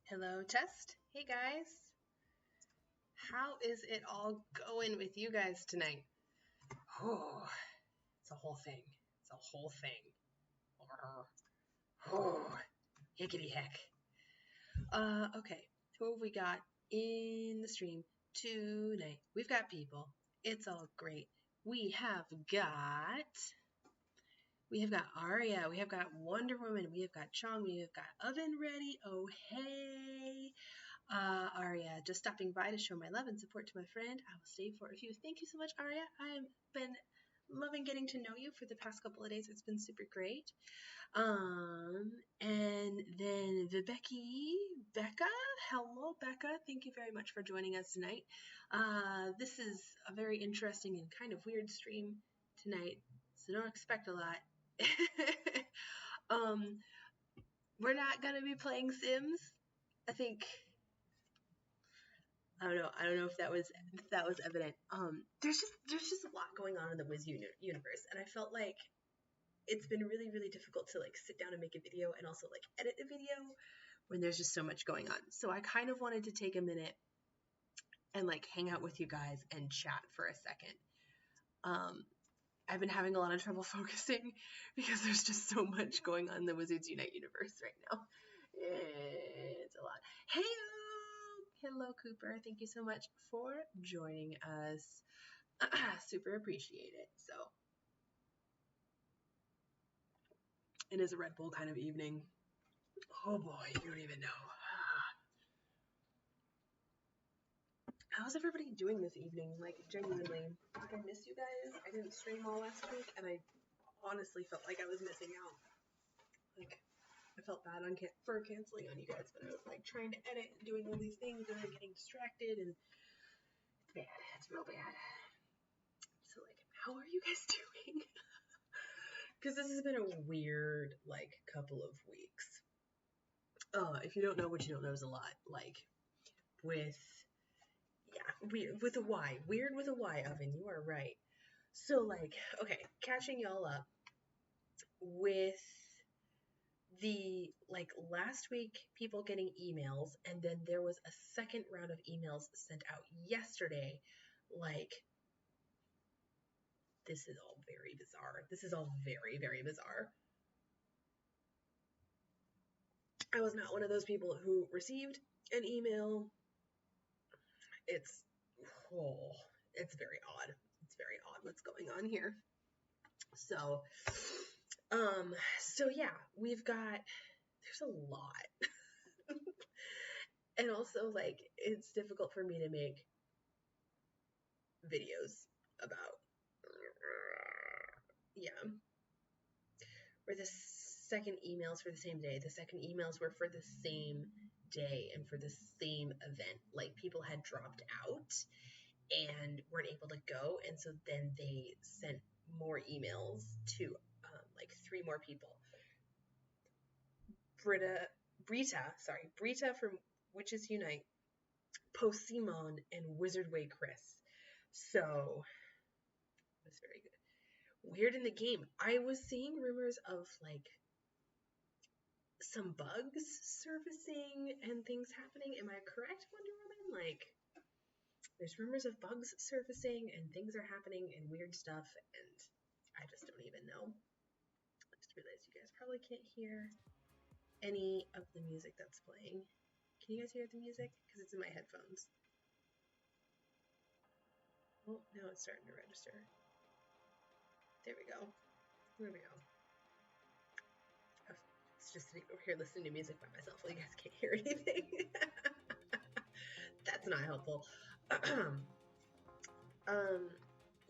Hello, test. Hey guys. How is it all going with you guys tonight? Oh, it's a whole thing. It's a whole thing. Oh, hickety heck. Okay. Who have we got in the stream tonight? We've got people. It's all great. We have got Arya, we have got Wonder Woman, we have got Chong, we have got Oven Ready. Oh, hey. Arya, just stopping by to show my love and support to my friend. I will stay for a few. Thank you so much, Arya. I have been loving getting to know you for the past couple of days. It's been super great. And then Becca. Hello, Becca. Thank you very much for joining us tonight. This is a very interesting and kind of weird stream tonight, so don't expect a lot. We're not gonna be playing Sims. I don't know if that was evident. There's just a lot going on in the Wiz universe, and I felt like it's been really, really difficult to like sit down and make a video and also like edit a video when there's just so much going on. So I kind of wanted to take a minute and like hang out with you guys and chat for a second. I've been having a lot of trouble focusing because there's just so much going on in the Wizards Unite universe right now. It's a lot. Hey, hello, Cooper. Thank you so much for joining us. Super appreciate it. So, it is a Red Bull kind of evening. Oh boy, you don't even know. How's everybody doing this evening? Like, genuinely, like, I miss you guys. I didn't stream all last week, and I honestly felt like I was missing out. Like, I felt bad for canceling on you guys, but I was like trying to edit and doing all these things and then getting distracted, and it's bad. It's real bad. So, like, how are you guys doing? Because this has been a weird, like, couple of weeks. If you don't know, what you don't know is a lot. Like, with a Y. Weird with a Y, Oven. You are right. So, like, okay, catching y'all up with the, like, last week, people getting emails, and then there was a second round of emails sent out yesterday. Like, this is all very bizarre. This is all very, very bizarre. I was not one of those people who received an email. It's very odd. It's very odd what's going on here. So yeah, there's a lot. And also, like, it's difficult for me to make videos about. Yeah. Where the second emails for the same day. The second emails were for the same day and for the same event. Like, people had dropped out and weren't able to go, and so then they sent more emails to like 3 more people. Brita from Witches Unite, Post Simon, and Wizard Way Chris. So that's very good. Weird in the game. I was seeing rumors of like some bugs surfacing and things happening. Am I correct, Wonder Woman? Like, there's rumors of bugs surfacing and things are happening and weird stuff, and I just don't even know. I just realized you guys probably can't hear any of the music that's playing. Can you guys hear the music? Because it's in my headphones. Oh, now it's starting to register. There we go. There we go. It's just sitting over here listening to music by myself while you guys can't hear anything. That's not helpful.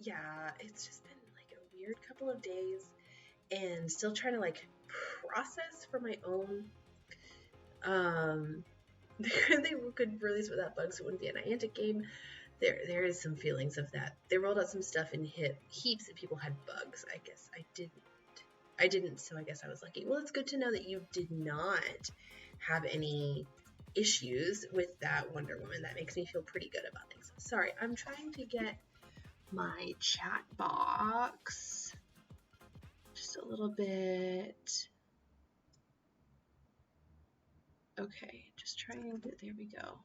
Yeah, it's just been like a weird couple of days, and still trying to like process for my own. They could release without bugs, it wouldn't be a Niantic game. There is some feelings of that. They rolled out some stuff and hit heaps and people had bugs. I guess I didn't, so I guess I was lucky. Well, it's good to know that you did not have any issues with that, Wonder Woman. That makes me feel pretty good about things. Sorry, I'm trying to get my chat box just a little bit Okay, just trying to, there we go.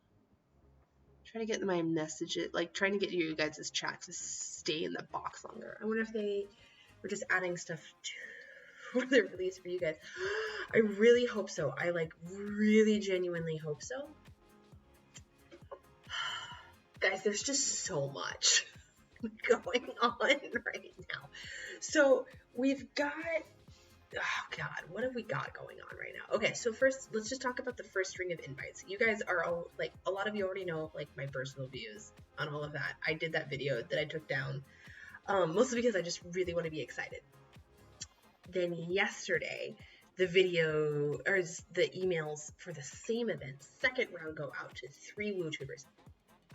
Trying to get my messages, like trying to get you guys' chat to stay in the box longer. I wonder if they were just adding stuff to the release for you guys. I really hope so. I like really genuinely hope so. Guys, there's just so much going on right now. So we've got, oh God, what have we got going on right now? Okay, so first, let's just talk about the first string of invites. You guys are all, like, a lot of you already know, like, my personal views on all of that. I did that video that I took down, mostly because I just really want to be excited. Then yesterday, the video, or the emails for the same event, second round, go out to 3 WooTubers.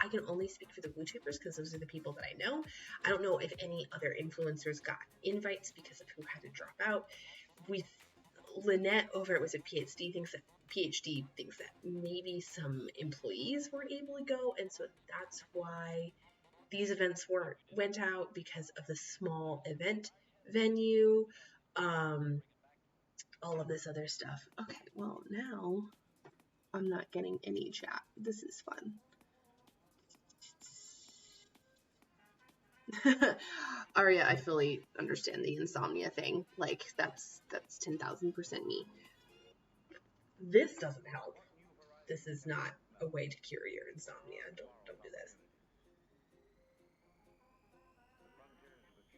I can only speak for the WooTubers because those are the people that I know. I don't know if any other influencers got invites because of who had to drop out. Lynette over at Was It PhD thinks that maybe some employees weren't able to go, and so that's why these events went out, because of the small event venue, all of this other stuff. Okay, well now I'm not getting any chat. This is fun. Aria, I fully understand the insomnia thing. Like, that's 10,000% me. This doesn't help. This is not a way to cure your insomnia. Don't do this.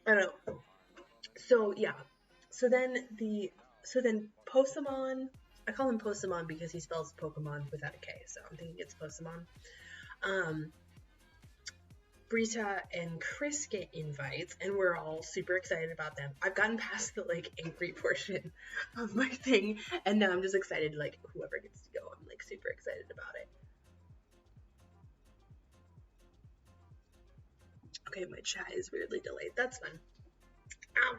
I don't know. So yeah. So then Posemon, I call him Posemon because he spells Pokemon without a K, so I'm thinking it's Posemon. Brita and Chris get invites, and we're all super excited about them. I've gotten past the like angry portion of my thing, and now I'm just excited, like, whoever gets to go, I'm like super excited about it. Okay, my chat is weirdly delayed. That's fun. Oh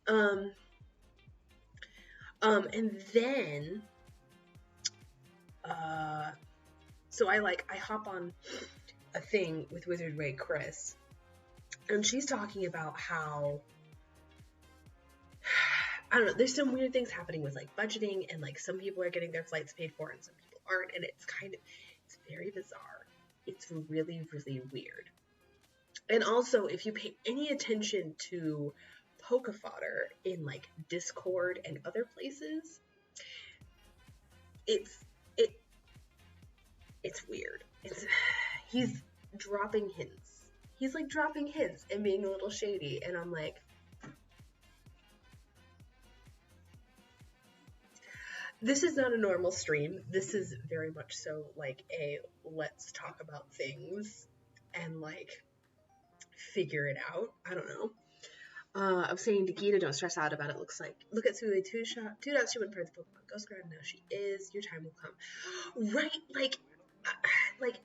wow. And then so I hop on a thing with Wizard Way Chris, and she's talking about how, I don't know, there's some weird things happening with like budgeting, and like some people are getting their flights paid for and some people aren't, and it's very bizarre. It's really, really weird. And also, if you pay any attention to Poke Fodder in like Discord and other places, it's weird. He's dropping hints. He's like dropping hints and being a little shady, and I'm like, this is not a normal stream. This is very much so like a let's talk about things and like figure it out. I don't know. I was saying to Gita, don't stress out about it. Look at Sule, two dots, she wouldn't part of the Pokemon Ghost Guard. Now she is. Your time will come. Right? Like,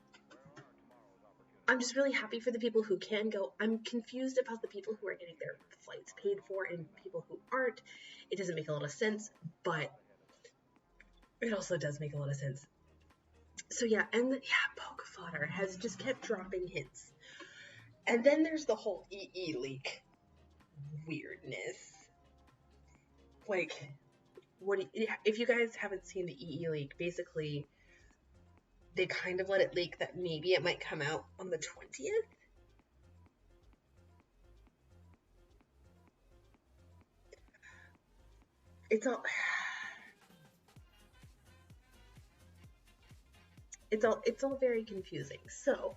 I'm just really happy for the people who can go. I'm confused about the people who are getting their flights paid for and people who aren't. It doesn't make a lot of sense, but it also does make a lot of sense. So yeah, and Poke Fodder has just kept dropping hints. And then there's the whole EE leak weirdness. Like, if you guys haven't seen the EE leak, basically they kind of let it leak that maybe it might come out on the 20th. It's all very confusing. So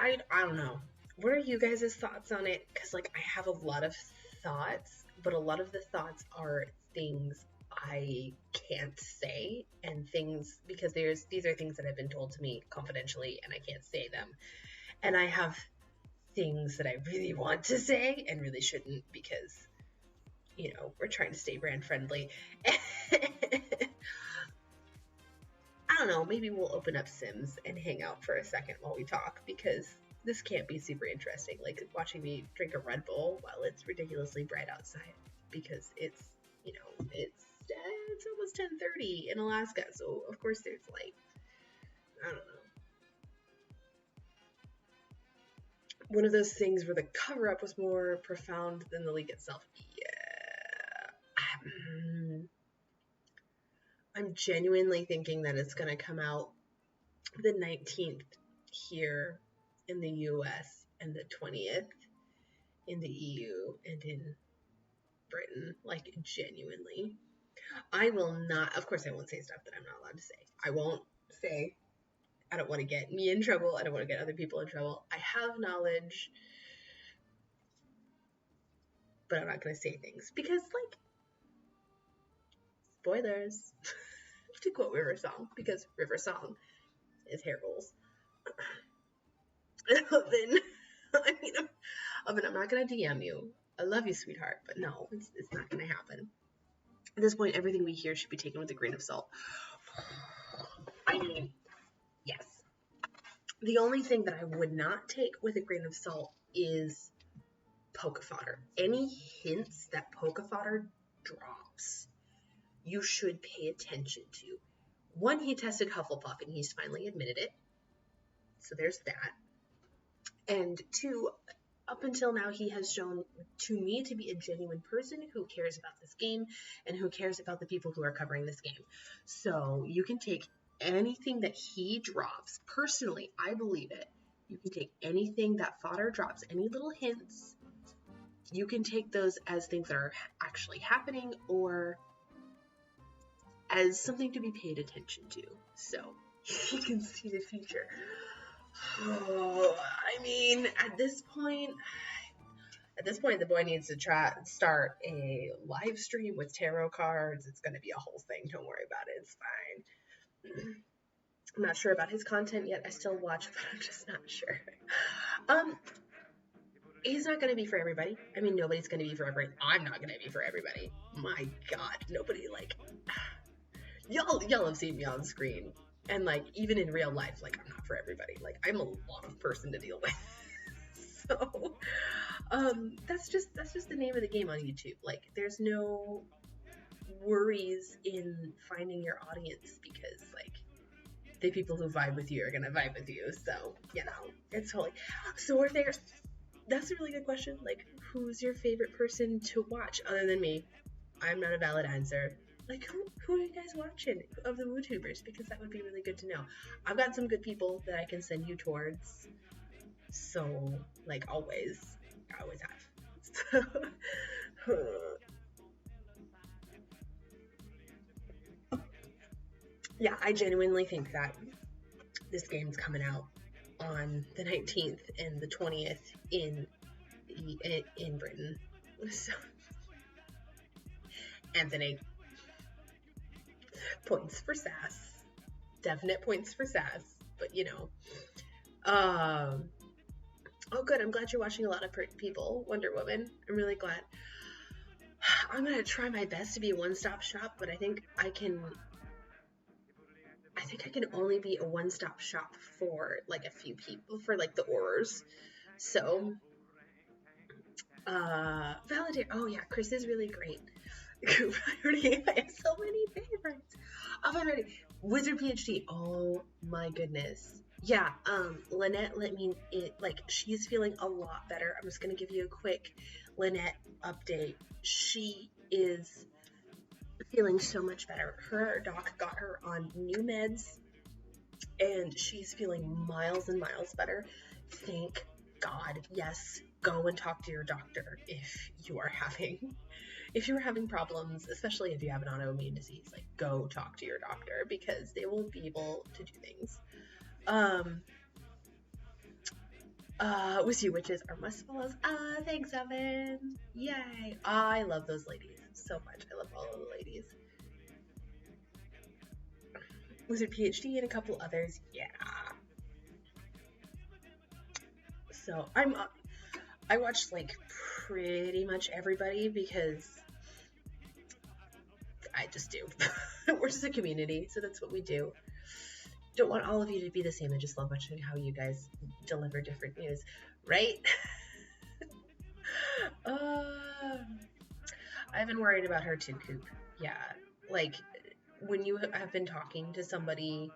I don't know. What are you guys' thoughts on it? Because like I have a lot of thoughts, but a lot of the thoughts are things I can't say, and things because these are things that have been told to me confidentially and I can't say them. And I have things that I really want to say and really shouldn't because, you know, we're trying to stay brand friendly. I don't know, maybe we'll open up Sims and hang out for a second while we talk, because this can't be super interesting, like watching me drink a Red Bull while it's ridiculously bright outside, because it's, you know, it's almost 10:30 in Alaska, so of course there's light. I don't know. One of those things where the cover-up was more profound than the leak itself. Yeah. I'm genuinely thinking that it's going to come out the 19th here in the US and the 20th in the EU and in Britain. Like, genuinely. I will not, of course, I won't say stuff that I'm not allowed to say. I won't say, I don't want to get me in trouble. I don't want to get other people in trouble. I have knowledge, but I'm not going to say things because, like, spoilers, to quote River Song, because River Song is hair rolls. Oven, I'm not going to DM you. I love you, sweetheart, but no, it's not going to happen. At this point, everything we hear should be taken with a grain of salt. I mean, yes. The only thing that I would not take with a grain of salt is polka fodder. Any hints that polka fodder drops, you should pay attention to. One, he tested Hufflepuff and he's finally admitted it. So there's that. And two, up until now, he has shown to me to be a genuine person who cares about this game and who cares about the people who are covering this game. So you can take anything that he drops. Personally, I believe it. You can take anything that fodder drops, any little hints. You can take those as things that are actually happening or as something to be paid attention to. So you can see the future. Oh, I mean, at this point, the boy needs to start a live stream with tarot cards. It's going to be a whole thing. Don't worry about it. It's fine. I'm not sure about his content yet. I still watch, but I'm just not sure. He's not going to be for everybody. I mean, nobody's going to be for everybody. I'm not going to be for everybody. My God, nobody, like, y'all have seen me on screen. And, like, even in real life, like, I'm not for everybody. Like, I'm a long person to deal with. So, that's just the name of the game on YouTube. Like, there's no worries in finding your audience because, like, the people who vibe with you are gonna vibe with you. So, you know, it's totally. So, are there? That's a really good question. Like, who's your favorite person to watch other than me? I'm not a valid answer. Like, who are you guys watching of the WooTubers? Because that would be really good to know. I've got some good people that I can send you towards. So, like, always. I always have. Yeah, I genuinely think that this game's coming out on the 19th and the 20th in Britain. So, Anthony. Points for sass. Definite points for sass. But, you know. Oh, good. I'm glad you're watching a lot of people. Wonder Woman. I'm really glad. I'm going to try my best to be a one-stop shop, but I think I can only be a one-stop shop for, like, a few people, for, like, the Aurors. So, validate. Oh, yeah, Chris is really great. I have so many favorites. I'm ready. Wizard PhD. Oh, my goodness. Yeah, Lynette let me, she's feeling a lot better. I'm just going to give you a quick Lynette update. She is feeling so much better. Her doc got her on new meds, and she's feeling miles and miles better. Thank God. Yes, go and talk to your doctor if you are having problems, especially if you have an autoimmune disease. Like, go talk to your doctor because they will be able to do things. With you witches are must follows. Thanks, Evan. Yay. I love those ladies so much. I love all of the ladies. Wizard PhD and a couple others. Yeah. So I watched like pretty much everybody because I just do. We're just a community, so that's what we do. Don't want all of you to be the same. I just love watching how you guys deliver different news, right? I've been worried about her too, Coop. Yeah, like when you have been talking to somebody,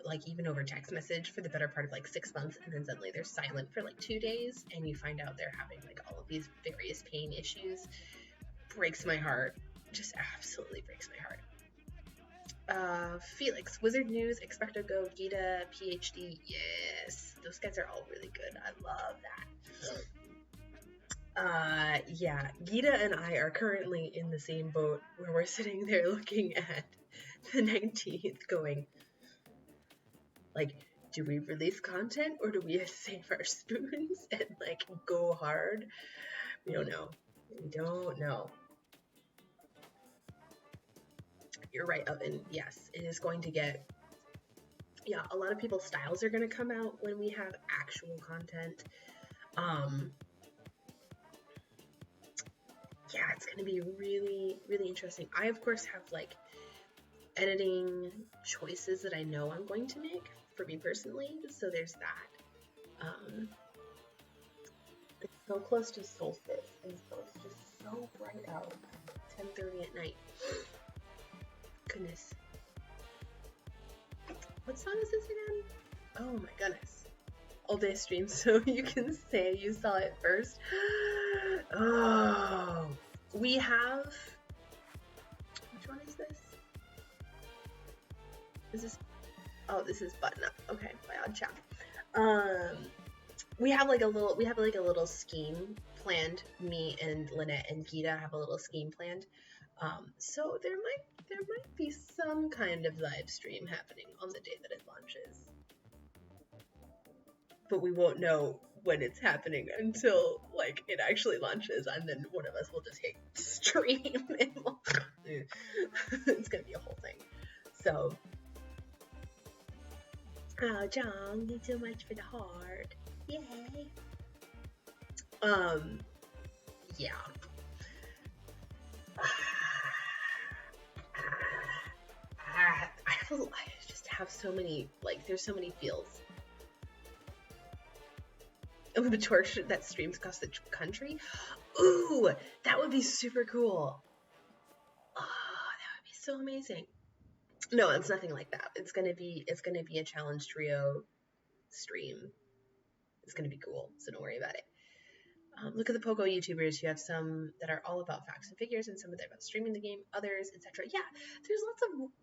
like even over text message for the better part of like 6 months, and then suddenly they're silent for like 2 days, and you find out they're having like all of these various pain issues, breaks my heart. Just absolutely breaks my heart. Felix, Wizard News, Expecto Go, Gita, PhD. Yes, those guys are all really good. I love that. Yeah, Gita and I are currently in the same boat where we're sitting there looking at the 19th going, like, do we release content or do we save our spoons and like go hard? We don't know. We don't know. You're right, Oven. Yes, it is going to get, yeah, a lot of people's styles are going to come out when we have actual content. Yeah, it's going to be really, really interesting. I, of course, have like editing choices that I know I'm going to make for me personally, so there's that. It's so close to solstice, and so it's just so bright out at 10:30 at night. Goodness. What song is this again? Oh my goodness. All day stream, so you can say you saw it first. Oh, we have, which one is this? Is this, oh, this is Button Up. Okay, by Odd Chap. We have like a little scheme planned. Me and Lynette and Gita have a little scheme planned. So there might be some kind of live stream happening on the day that it launches. But we won't know when it's happening until like it actually launches, and then one of us will just hit stream and it's gonna be a whole thing. So, oh, John, you so much for the heart. Yay. Yeah. I just have so many, like, there's so many feels. Oh, the torch that streams across the country? Ooh, that would be super cool. Oh, that would be so amazing. No, it's nothing like that. It's gonna be a challenge trio stream. It's gonna be cool, so don't worry about it. Look at the Pogo YouTubers. You have some that are all about facts and figures, and some that are about streaming the game, others, etc. Yeah,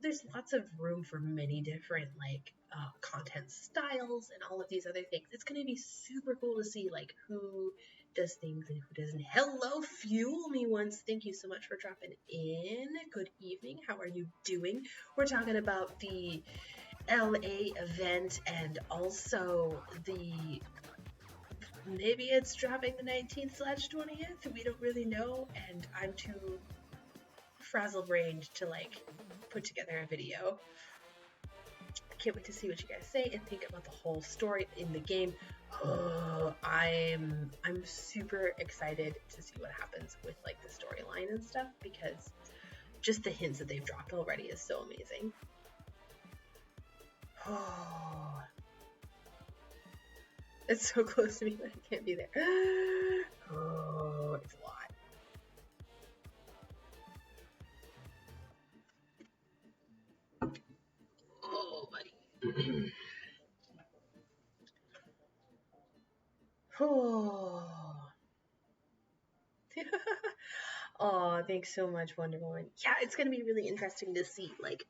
there's lots of room for many different like content styles and all of these other things. It's gonna be super cool to see like who does things and who doesn't. Hello, Fuel Me Once. Thank you so much for dropping in. Good evening. How are you doing? We're talking about the LA event and also the. Maybe it's dropping the 19th/20th. We don't really know, and I'm too frazzle-brained to like put together a video. I can't wait to see what you guys say and think about the whole story in the game. Oh, I'm super excited to see what happens with like the storyline and stuff, because just the hints that they've dropped already is so amazing. Oh. It's so close to me that I can't be there. Oh, it's a lot. Oh, buddy. Oh. Oh, thanks so much, Wonder Woman. Yeah, it's gonna be really interesting to see like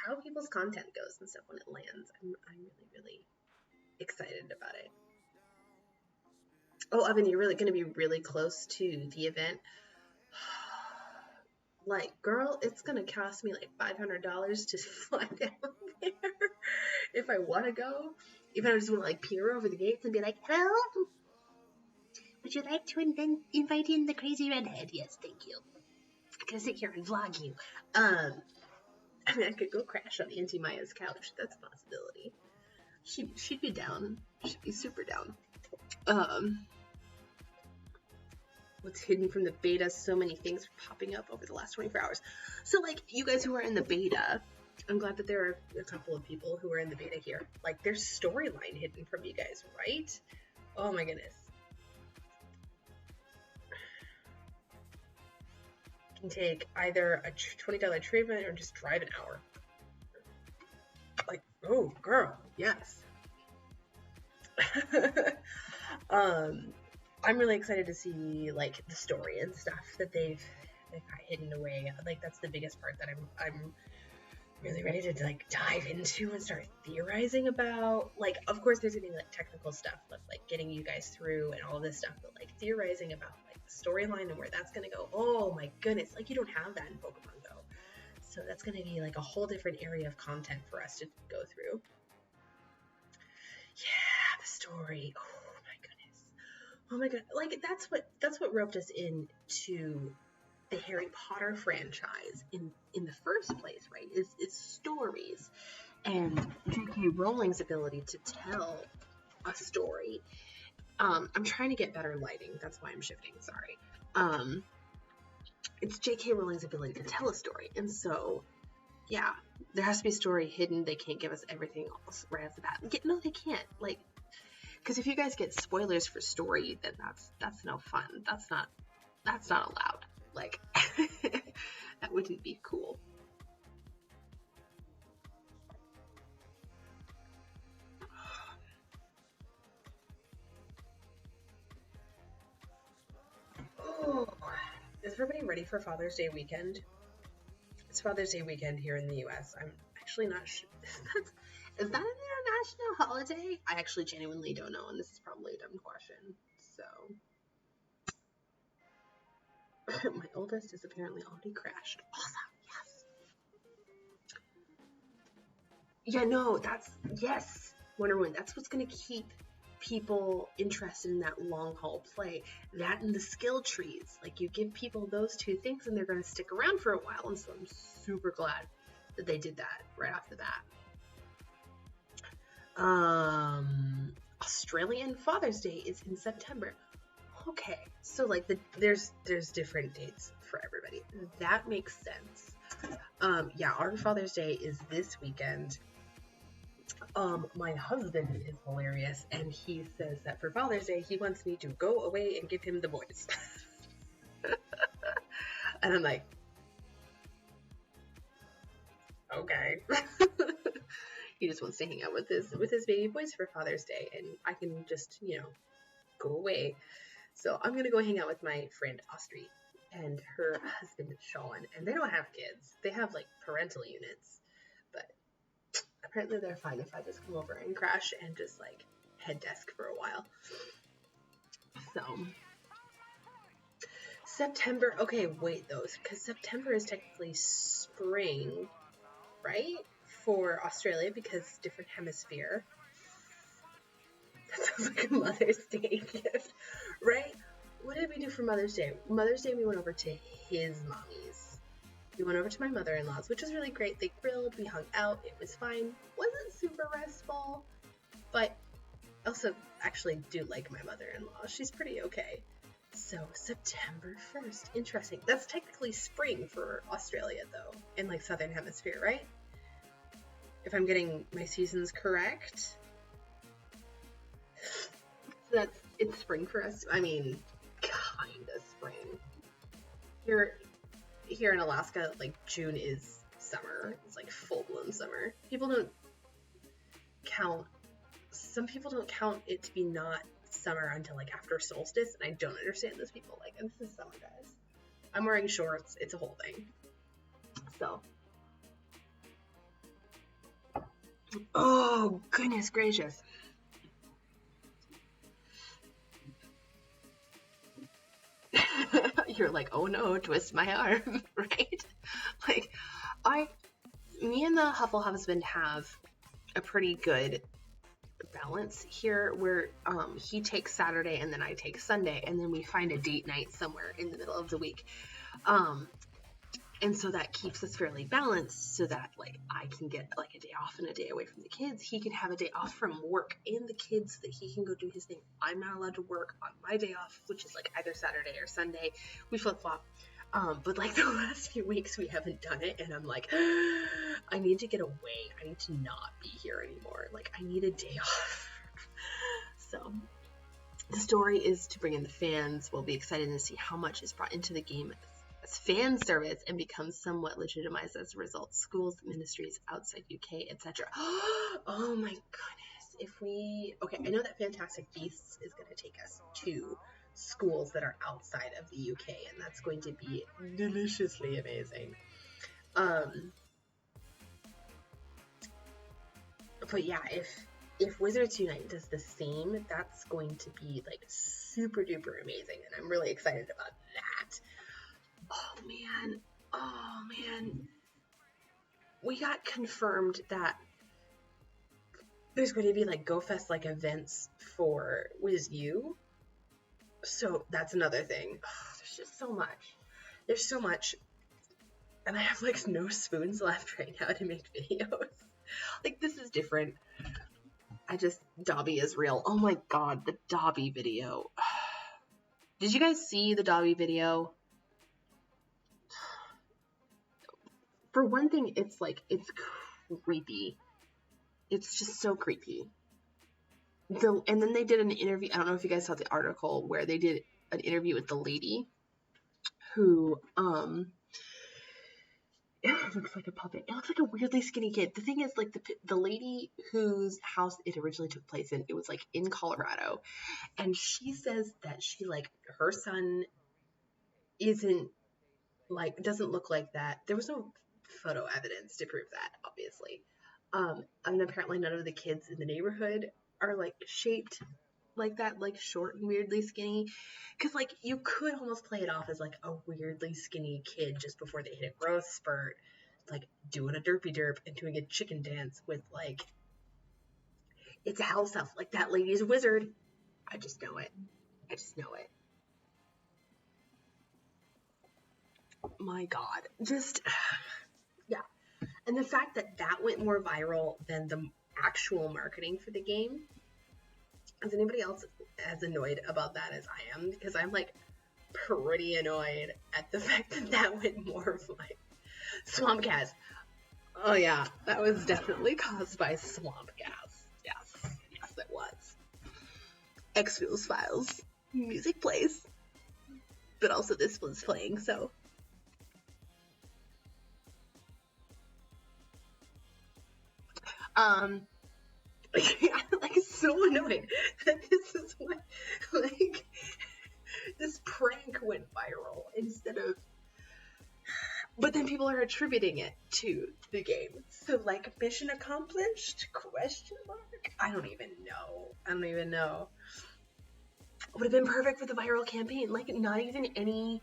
how people's content goes and stuff when it lands. I'm really excited about it. Oh, Evan, you're really going to be really close to the event. Like, girl, it's going to cost me like $500 to fly down there if I want to go. If I just want to like peer over the gates and be like, hello, would you like to invite in the crazy redhead? Yes, thank you. I'm going to sit here and vlog you. I mean, I could go crash on Auntie Maya's couch. That's a possibility. She'd be down. She'd be super down. What's hidden from the beta? So many things are popping up over the last 24 hours. So, like, you guys who are in the beta, I'm glad that there are a couple of people who are in the beta here. Like, there's storyline hidden from you guys, right? Oh my goodness. You can take either a $20 treatment or just drive an hour. Like, oh, girl, yes. I'm really excited to see like the story and stuff that they've got hidden away. Like that's the biggest part that I'm really ready to like dive into and start theorizing about. Like, of course, there's gonna be like technical stuff of like getting you guys through and all this stuff, but like theorizing about like the storyline and where that's gonna go. Oh my goodness, like you don't have that in Pokemon Go, so that's gonna be like a whole different area of content for us to go through. Yeah, the story. Oh my goodness. Oh my god. Like that's what roped us into the Harry Potter franchise in the first place, right? Is stories and J.K. Rowling's ability to tell a story. I'm trying to get better lighting. That's why I'm shifting. Sorry. It's J.K. Rowling's ability to tell a story, and so yeah, there has to be a story hidden. They can't give us everything else right off the bat. No, they can't. Like, because if you guys get spoilers for story, then that's no fun. That's not allowed. Like, that wouldn't be cool. Oh, is everybody ready for Father's Day weekend? It's Father's Day weekend here in the U.S. I'm actually not sure. Is that an international holiday? I actually genuinely don't know, and this is probably a dumb question. So, my oldest is apparently already crashed. Awesome, yes. Yeah, no, yes, Wonder Woman. That's what's gonna keep people interested in that long haul play. That and the skill trees. Like, you give people those two things and they're going to stick around for a while, and so I'm super glad that they did that right off the bat. Australian Father's Day is in September. Okay, so like there's different dates for everybody. That makes sense. Yeah, our Father's Day is this weekend. My husband is hilarious, and he says that for Father's Day, he wants me to go away and give him the boys. And I'm like, okay. He just wants to hang out with his baby boys for Father's Day, and I can just, go away. So I'm gonna go hang out with my friend Austri and her husband Sean, and they don't have kids. They have like parental units, but apparently they're fine if I just come over and crash and just like head desk for a while. So September, okay, wait though, because September is technically spring, right? For Australia, because different hemisphere. That sounds like a Mother's Day gift, right? What did we do for Mother's Day? Mother's Day, we went over to his mommy's. We went over to my mother-in-law's, which was really great. They grilled, we hung out, it was fine. Wasn't super restful, but also actually do like my mother-in-law. She's pretty okay. So September 1st, interesting. That's technically spring for Australia though, in like Southern Hemisphere, right? If I'm getting my seasons correct. So it's spring for us. I mean, kinda spring. Here in Alaska, like June is summer. It's like full-blown summer. Some people don't count it to be not summer until like after solstice, and I don't understand those people. Like, this is summer, guys. I'm wearing shorts. It's a whole thing. So. Oh, goodness gracious. You're like, oh no, twist my arm, right? Like, me and the Huffle husband have a pretty good balance here where he takes Saturday and then I take Sunday, and then we find a date night somewhere in the middle of the week. And so that keeps us fairly balanced, so that like I can get like a day off and a day away from the kids. He can have a day off from work and the kids, so that he can go do his thing. I'm not allowed to work on my day off, which is like either Saturday or Sunday. We flip-flop. But like the last few weeks we haven't done it, and I'm like, I need to get away. I need to not be here anymore. Like, I need a day off. So the story is to bring in the fans. We'll be excited to see how much is brought into the game as fan service and becomes somewhat legitimized as a result. Schools, ministries outside UK, etc. Oh my goodness. Okay, I know that Fantastic Beasts is going to take us to schools that are outside of the UK, and that's going to be deliciously amazing. But yeah, if Wizards Unite does the same, that's going to be like super duper amazing, and I'm really excited about that. Oh man, we got confirmed that there's going to be like GoFest like events for WizU, so that's another thing. There's just so much. There's so much, and I have like no spoons left right now to make videos. Like, this is different. Dobby is real. Oh my god, the Dobby video. Did you guys see the Dobby video? For one thing, it's creepy. It's just so creepy. And then they did an interview. I don't know if you guys saw the article where they did an interview with the lady who, it looks like a puppet. It looks like a weirdly skinny kid. The thing is, like, the lady whose house it originally took place in, it was like in Colorado, and she says that she, like, her son isn't like, doesn't look like that. There was no photo evidence to prove that, obviously. And apparently none of the kids in the neighborhood are like shaped like that, like short and weirdly skinny. Because like, you could almost play it off as like a weirdly skinny kid just before they hit a growth spurt, like doing a derpy derp and doing a chicken dance with like, it's a house elf. Like, that lady's a wizard. I just know it. I just know it. My God. Just, yeah. And the fact that that went more viral than the actual marketing for the game, is anybody else as annoyed about that as I am? Because I'm like pretty annoyed at the fact that that went more of like swamp gas. Oh yeah, that was definitely caused by swamp gas. Yes, it was. X-Files Files. Music plays. But also this one's playing, so. Like, so annoyed that this is what, like, this prank went viral instead of, but then people are attributing it to the game. So, like, mission accomplished? Question mark? I don't even know. Would have been perfect for the viral campaign. Like, not even any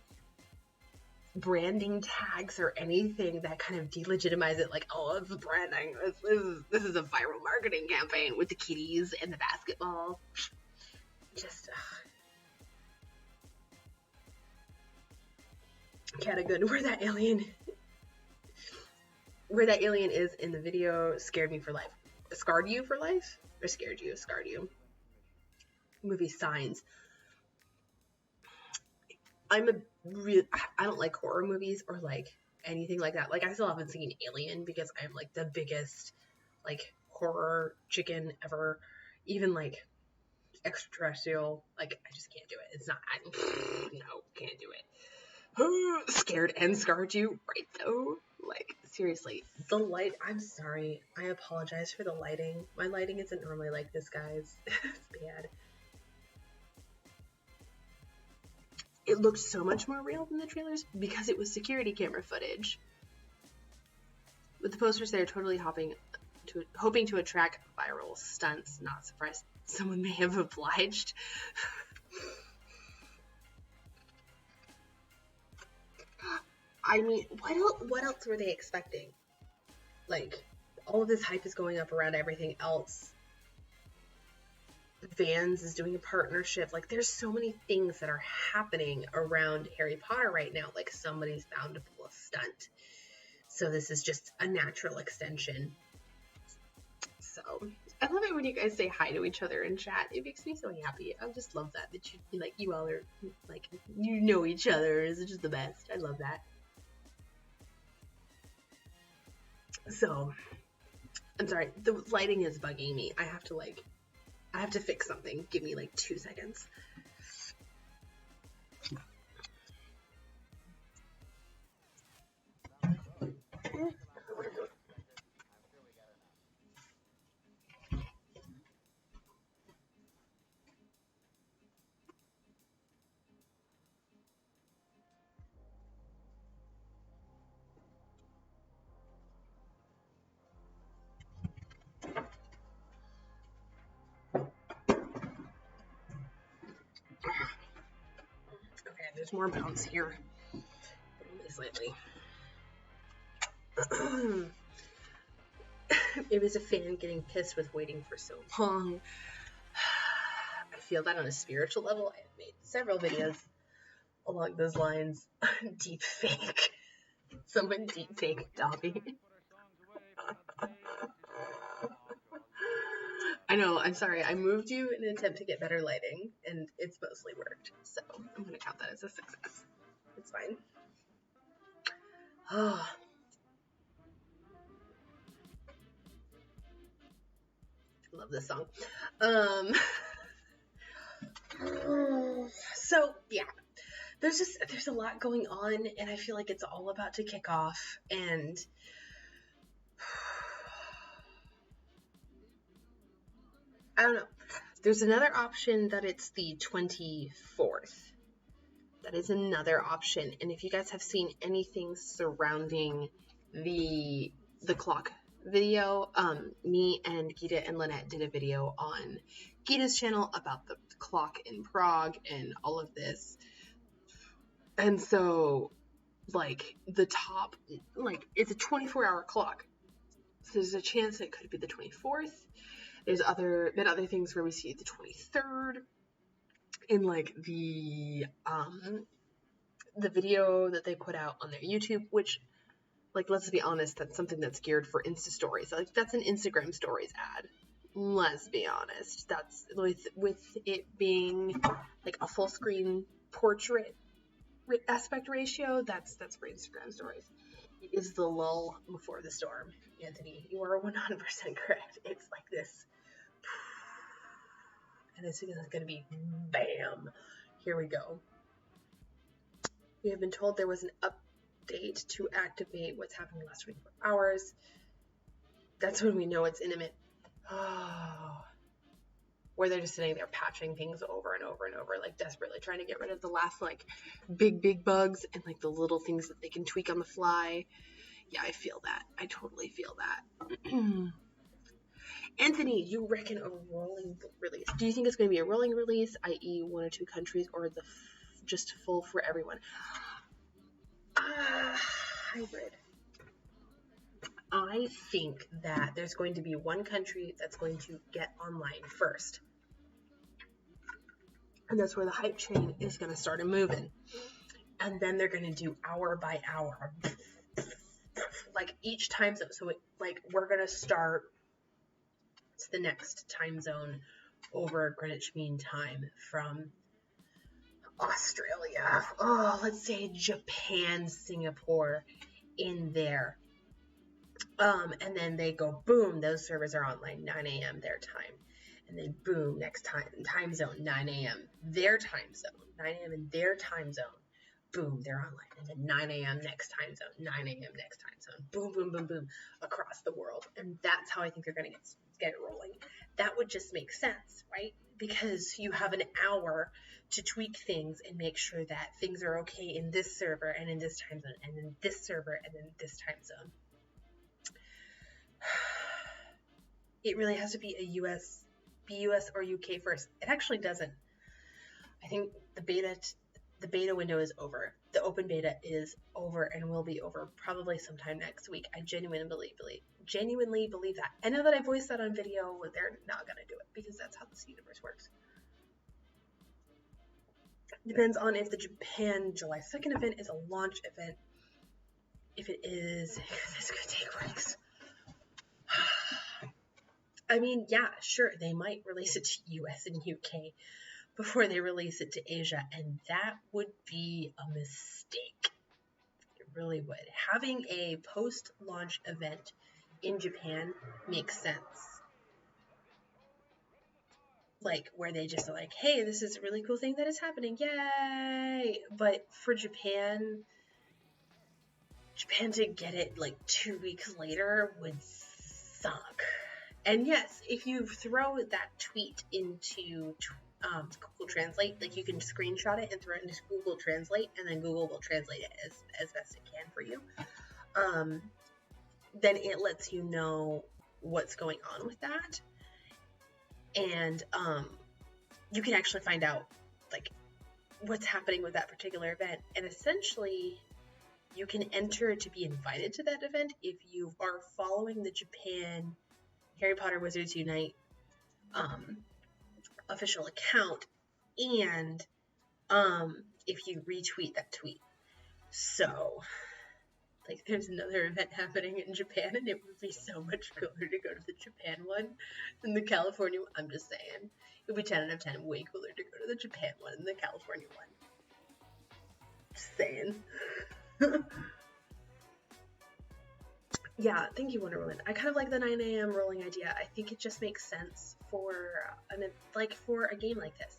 branding tags or anything that kind of delegitimize it. Like, oh, it's branding. This is a viral marketing campaign with the kitties and the basketball. Just, kinda good. Where that alien is in the video scared me for life. Scarred you for life? Or scared you? Scarred you. Movie Signs. I don't like horror movies or like anything like that. Like, I still haven't seen Alien because I'm like the biggest like horror chicken ever. Even like extraterrestrial, like, I just can't do it. It's not, no, can't do it. Scared and scarred you, right though? Like, seriously, the light, I'm sorry. I apologize for the lighting. My lighting isn't normally like this, guys. It's bad. It looked so much more real than the trailers because it was security camera footage. With the posters, they're totally hoping to attract viral stunts. Not surprised someone may have obliged. I mean, what else were they expecting? Like, all of this hype is going up around everything else. Vans is doing a partnership. Like, there's so many things that are happening around Harry Potter right now. Like, somebody's bound to pull a stunt. So this is just a natural extension. So I love it when you guys say hi to each other in chat. It makes me so happy. I just love that you all are like, you know each other. It's just the best. I love that. So I'm sorry, the lighting is bugging me. I have to fix something. Give me like 2 seconds. there's more bounce here. Only slightly. It was a fan getting pissed with waiting for so long. I feel that on a spiritual level. I have made several videos along those lines. Deep fake. Someone deep fake Dobby. I know, I'm sorry. I moved you in an attempt to get better lighting, and it's mostly worked. So I'm going to count that as a success. It's fine. Oh. I love this song. So, yeah. There's a lot going on, and I feel like it's all about to kick off, and I don't know. There's another option that it's the 24th. That is another option. And if you guys have seen anything surrounding the clock video, me and Gita and Lynette did a video on Gita's channel about the clock in Prague and all of this. And so, like, the top, like, it's a 24-hour clock. So there's a chance it could be the 24th. There's been other things where we see the 23rd in, like, the video that they put out on their YouTube, which, like, let's be honest, that's something that's geared for Insta stories. Like, that's an Instagram stories ad. Let's be honest. That's with it being like a full screen portrait aspect ratio. That's for Instagram stories. It is the lull before the storm, Anthony. You are 100% correct. It's like this, and as soon as it's gonna be bam, here we go. We have been told there was an update to activate what's happening in the last 24 hours. That's when we know it's intimate. Oh. Where they're just sitting there patching things over and over and over, like desperately trying to get rid of the last like big bugs and like the little things that they can tweak on the fly. Yeah, I feel that. I totally feel that. Anthony, you reckon a rolling release? Do you think it's going to be a rolling release, i.e. 1 or 2 countries, or the just full for everyone? Hybrid. I think that there's going to be one country that's going to get online first. And that's where the hype train is going to start moving. And then they're going to do hour by hour. Like each time zone. So we're going to start the next time zone over Greenwich Mean Time from Australia. Oh, let's say Japan, Singapore in there. And then they go, boom, those servers are online, 9 a.m. their time. And then boom, next time zone, 9 a.m. their time zone, 9 a.m. in their time zone. Boom, they're online. And then 9 a.m. next time zone, 9 a.m. next time zone. Boom, boom, boom, boom, across the world. And that's how I think they're going to get it rolling. That would just make sense, right? Because you have an hour to tweak things and make sure that things are okay in this server and in this time zone and in this server and in this time zone. It really has to be a US or UK first. It actually doesn't. I think the beta window is over. The open beta is over and will be over probably sometime next week. I genuinely believe that. And now that I voiced that on video, they're not going to do it because that's how this universe works. Depends on if the Japan July 2nd event is a launch event. If it is, this could take weeks. I mean, yeah, sure, they might release it to US and UK before they release it to Asia, and that would be a mistake. It really would. Having a post-launch event in Japan makes sense. Like, where they just are like, hey, this is a really cool thing that is happening, yay! But for Japan to get it, like, 2 weeks later would suck. And yes, if you throw that tweet into Google Translate, like you can screenshot it and throw it into Google Translate, and then Google will translate it as best it can for you. Then it lets you know what's going on with that. And you can actually find out, like, what's happening with that particular event. And essentially, you can enter to be invited to that event if you are following the Japan Harry Potter Wizards Unite official account, and if you retweet that tweet. So, like, there's another event happening in Japan, and it would be so much cooler to go to the Japan one than the California one. I'm just saying. It would be 10 out of 10 way cooler to go to the Japan one than the California one. Just saying. Yeah, thank you, Wonder Woman. I kind of like the 9 a.m. rolling idea. I think it just makes sense for for a game like this.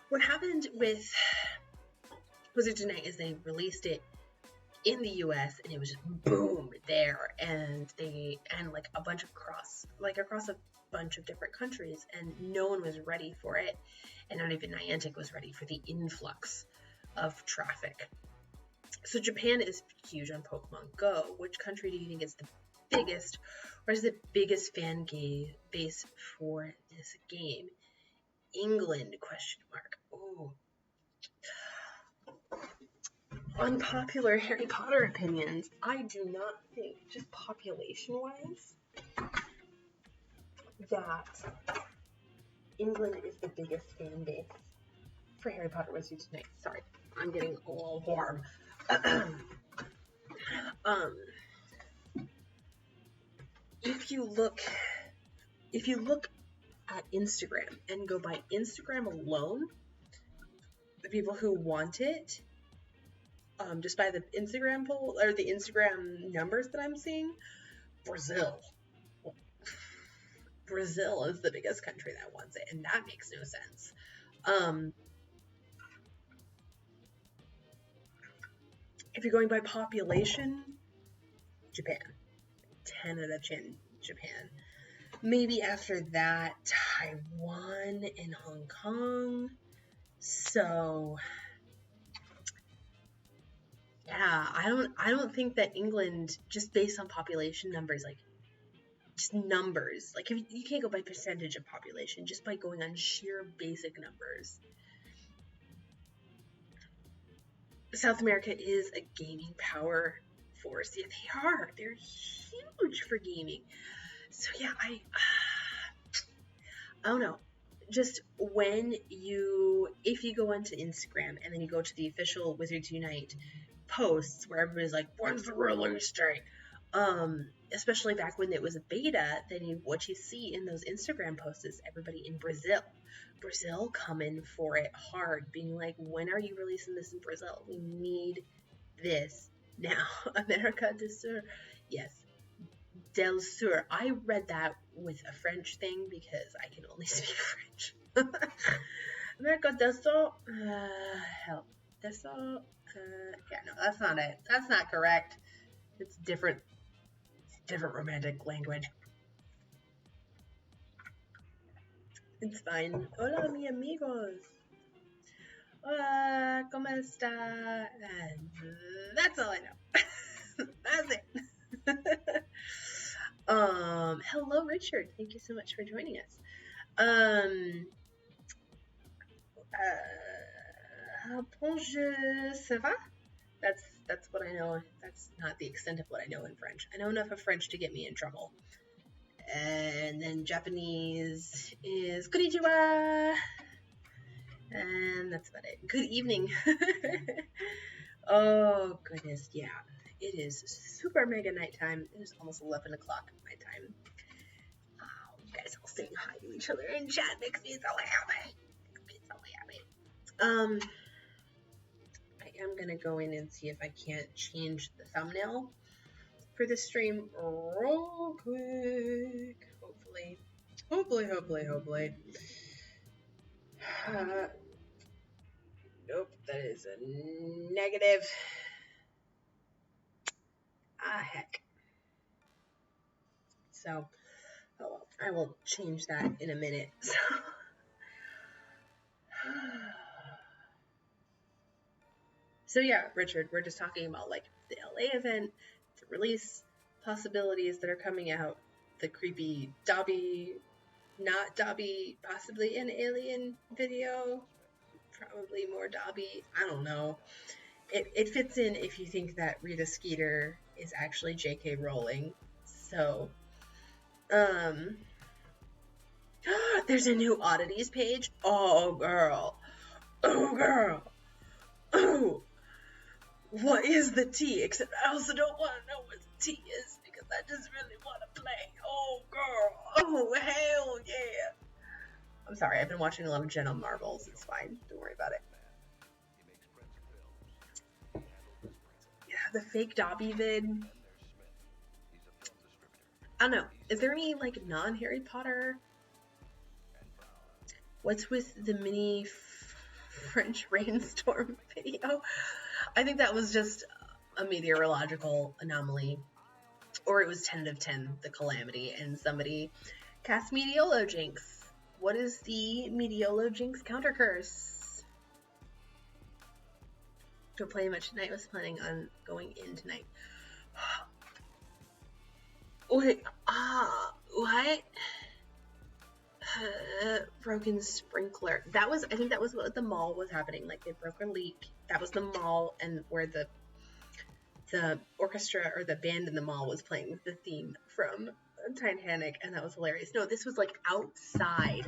What happened with Wizards Unite is they released it in the US and it was just boom there, and like across a bunch of different countries, and no one was ready for it, and not even Niantic was ready for the influx of traffic. So Japan is huge on Pokemon Go. Which country do you think is the biggest, or is the biggest fan base for this game? England, question mark. Oh. Unpopular Harry Potter opinions. I do not think, just population-wise, that England is the biggest fan base for Harry Potter Wizards Unite. Sorry, I'm getting all warm. If you look at Instagram and go by Instagram alone, the people who want it, just by the Instagram poll or the Instagram numbers that I'm seeing, Brazil is the biggest country that wants it, and that makes no sense. If you're going by population, Japan. 10 out of 10, Japan. Maybe after that, Taiwan and Hong Kong. So, yeah, I don't think that England, just based on population numbers, like, just numbers, like, if you can't go by percentage of population, just by going on sheer basic numbers. South America is a gaming power force. Yeah, they are. They're huge for gaming. So yeah, I don't know. Just if you go onto Instagram and then you go to the official Wizards Unite posts where everybody's like, when's the release date? Especially back when it was a beta, then what you see in those Instagram posts is everybody in Brazil coming for it hard, being like, when are you releasing this in Brazil? We need this now. America del Sur. Yes. Del Sur. I read that with a French thing because I can only speak French. America del Sur. Help. Del Sur. Yeah, no, that's not it. That's not correct. It's different romantic language. It's fine. Hola, mi amigos. Hola, ¿cómo está? And that's all I know. That's it. Hello, Richard. Thank you so much for joining us. Bonjour, ça va? That's what I know. That's not the extent of what I know in French. I know enough of French to get me in trouble. And then Japanese is konnichiwa. And that's about it. Good evening. Oh, goodness. Yeah. It is super mega nighttime. It is almost 11 o'clock my time. Oh, you guys all saying hi to each other in chat makes me so happy. I am going to go in and see if I can't change the thumbnail for the stream real quick. Hopefully. Nope, that is a negative. Heck. So, oh well, I will change that in a minute. So yeah, Richard, we're just talking about like the LA event, the release possibilities that are coming out, the creepy Dobby, not Dobby, possibly an alien video probably more Dobby. I don't know. It fits in if you think that Rita Skeeter is actually J.K. Rowling. So, there's a new oddities page. Oh, girl. Oh, girl. Oh. What is the tea? Except I also don't want to know what the tea is because I just really want to play. Oh, girl. Oh, hell yeah. I'm sorry, I've been watching a lot of Jenna Marbles. It's fine. Don't worry about it. Yeah, the fake Dobby vid. I don't know. Is there any, like, non-Harry Potter? What's with the mini French rainstorm video? I think that was just a meteorological anomaly. Or it was 10 of 10, the calamity, and somebody cast Mediolo Jinx. What is the Mediolo Jinx counter curse? Don't play much tonight. Was planning on going in tonight. Wait, what? Broken sprinkler. That was, I think that was what the mall was happening. Like, they broke a leak. That was the mall, and where the orchestra or the band in the mall was playing the theme from Titanic, and that was hilarious. No, this was like outside,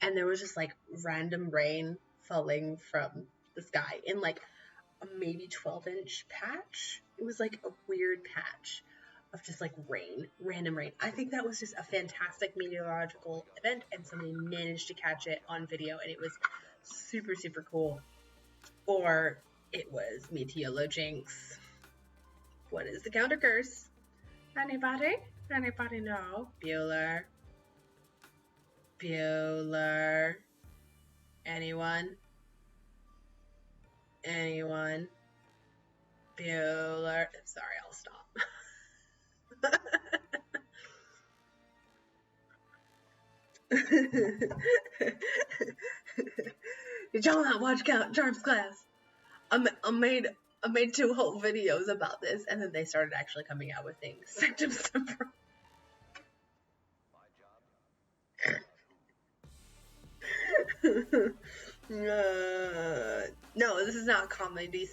and there was just like random rain falling from the sky in like a maybe 12-inch patch. It was like a weird patch of just like rain, random rain. I think that was just a fantastic meteorological event, and somebody managed to catch it on video, and it was super, super cool. Or it was Meteolo Jinx. What is the counter curse? Anybody? Anybody know? Bueller. Bueller. Anyone? Anyone? Bueller. Sorry, I'll stop. Did y'all not watch Charms class? I made 2 whole videos about this, and then they started actually coming out with things. Sanctum Semper. No, this is not Comedy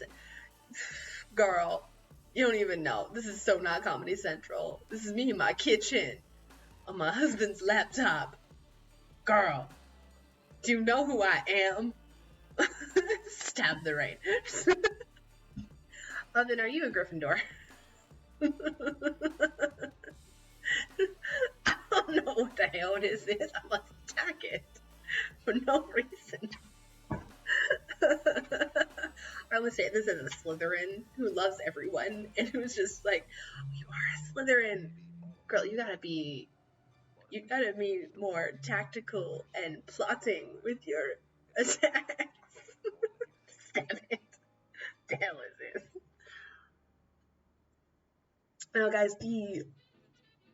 Girl, you don't even know. This is so not Comedy Central. This is me in my kitchen on my husband's laptop. Girl, do you know who I am? Stab the rain. Then are you a Gryffindor? I don't know what the hell this is. I must attack it for no reason. I would say this is a Slytherin who loves everyone and who's just like, you are a Slytherin. Girl, you gotta be more tactical and plotting with your attacks. Stab it. The hell is this? Now, guys, the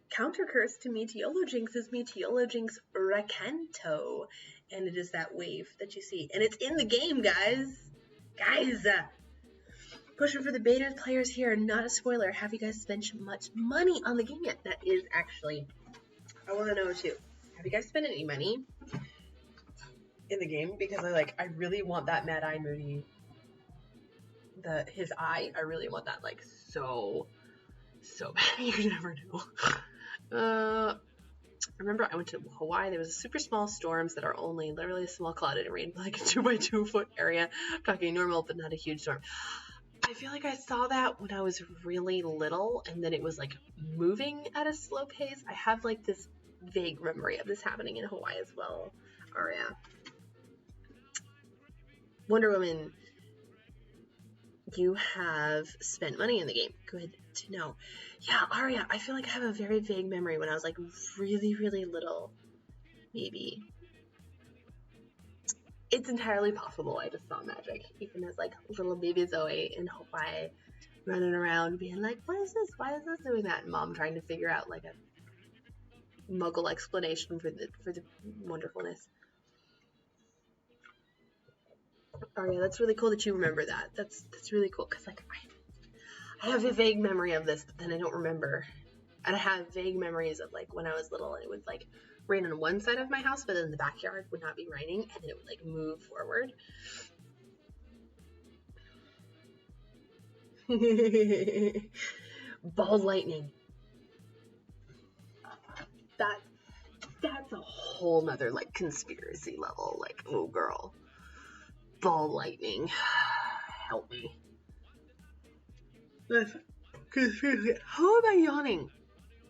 counter curse to Meteolo Jinx is Meteolo Jinx Recanto, and it is that wave that you see, and it's in the game, guys. Pushing for the beta players here. Not a spoiler. Have you guys spent much money on the game yet? That is actually, I want to know too. Have you guys spent any money in the game? Because I really want that Mad Eye Moody. His eye. I really want that so bad. You never know. I remember I went to Hawaii. There was super small storms that are only literally a small cloud in rain, like a 2x2 foot area. I'm talking normal, but not a huge storm. I feel like I saw that when I was really little, and then it was moving at a slow pace. I have this vague memory of this happening in Hawaii as well. Aria. Wonder Woman, you have spent money in the game. Good to know. Yeah, Aria, I feel like I have a very vague memory when I was really, really little. Maybe. It's entirely possible I just saw magic, even as little baby Zoe in Hawaii running around being like, what is this? Why is this doing that? And mom trying to figure out a muggle explanation for the wonderfulness. Aria, that's really cool that you remember that. That's really cool, because I have a vague memory of this, but then I don't remember And I have vague memories of like when I was little and it would like rain on one side of my house, but then the backyard would not be raining and then it would like move forward. Ball lightning. That's a whole nother like conspiracy level. Like, oh girl. Ball lightning. Help me. How am I yawning?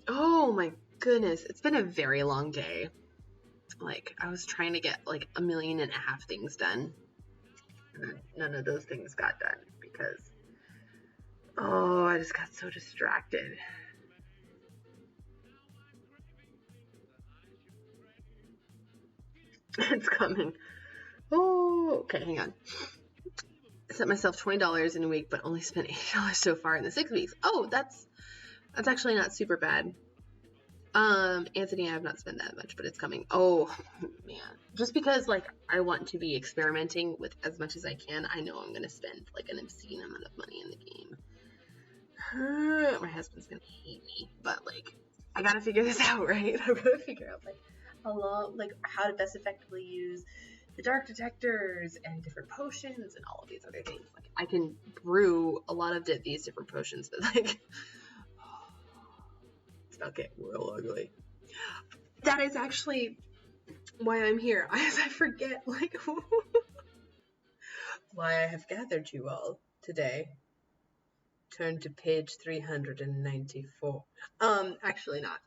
Oh my goodness. It's been a very long day. Like, I was trying to get like 1.5 million things done. And none of those things got done because, oh, I just got so distracted. It's coming. Oh, okay, hang on. I set myself $20 in a week, but only spent $80 so far in the 6 weeks. Oh, that's actually not super bad. Anthony, I have not spent that much, but it's coming. Oh, man. Just because, like, I want to be experimenting with as much as I can, I know I'm going to spend, like, an obscene amount of money in the game. My husband's going to hate me, but, like, I got to figure this out, right? I've got to figure out, like, how to best effectively use the dark detectors and different potions and all of these other things. Like, I can brew a lot of these different potions, but, like... Okay, real ugly. That is actually why I'm here. I forget, like, why I have gathered you all today. Turn to page 394. Actually not.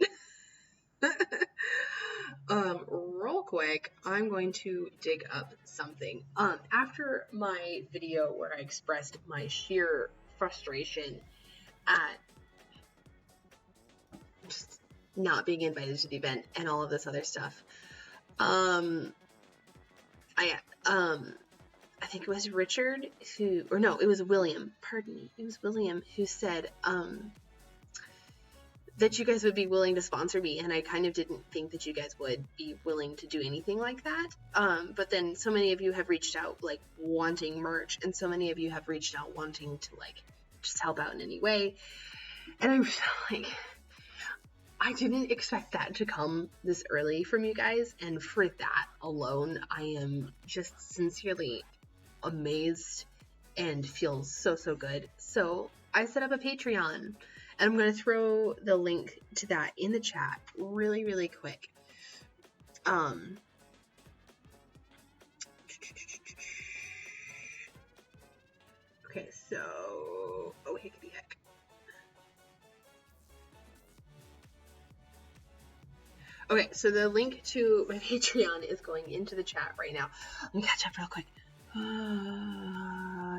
Real quick, I'm going to dig up something. After my video where I expressed my sheer frustration at just not being invited to the event and all of this other stuff. I think it was Richard it was William. Pardon me. It was William who said that you guys would be willing to sponsor me, and I kind of didn't think that you guys would be willing to do anything like that. But then so many of you have reached out like wanting merch, and so many of you have reached out wanting to like just help out in any way. And I'm just like, I didn't expect that to come this early from you guys, and for that alone, I am just sincerely amazed and feel so good. So I set up a Patreon, and I'm going to throw the link to that in the chat really quick. Okay, so hickety heck. Okay, so the link to my Patreon is going into the chat right now. Let me catch up real quick.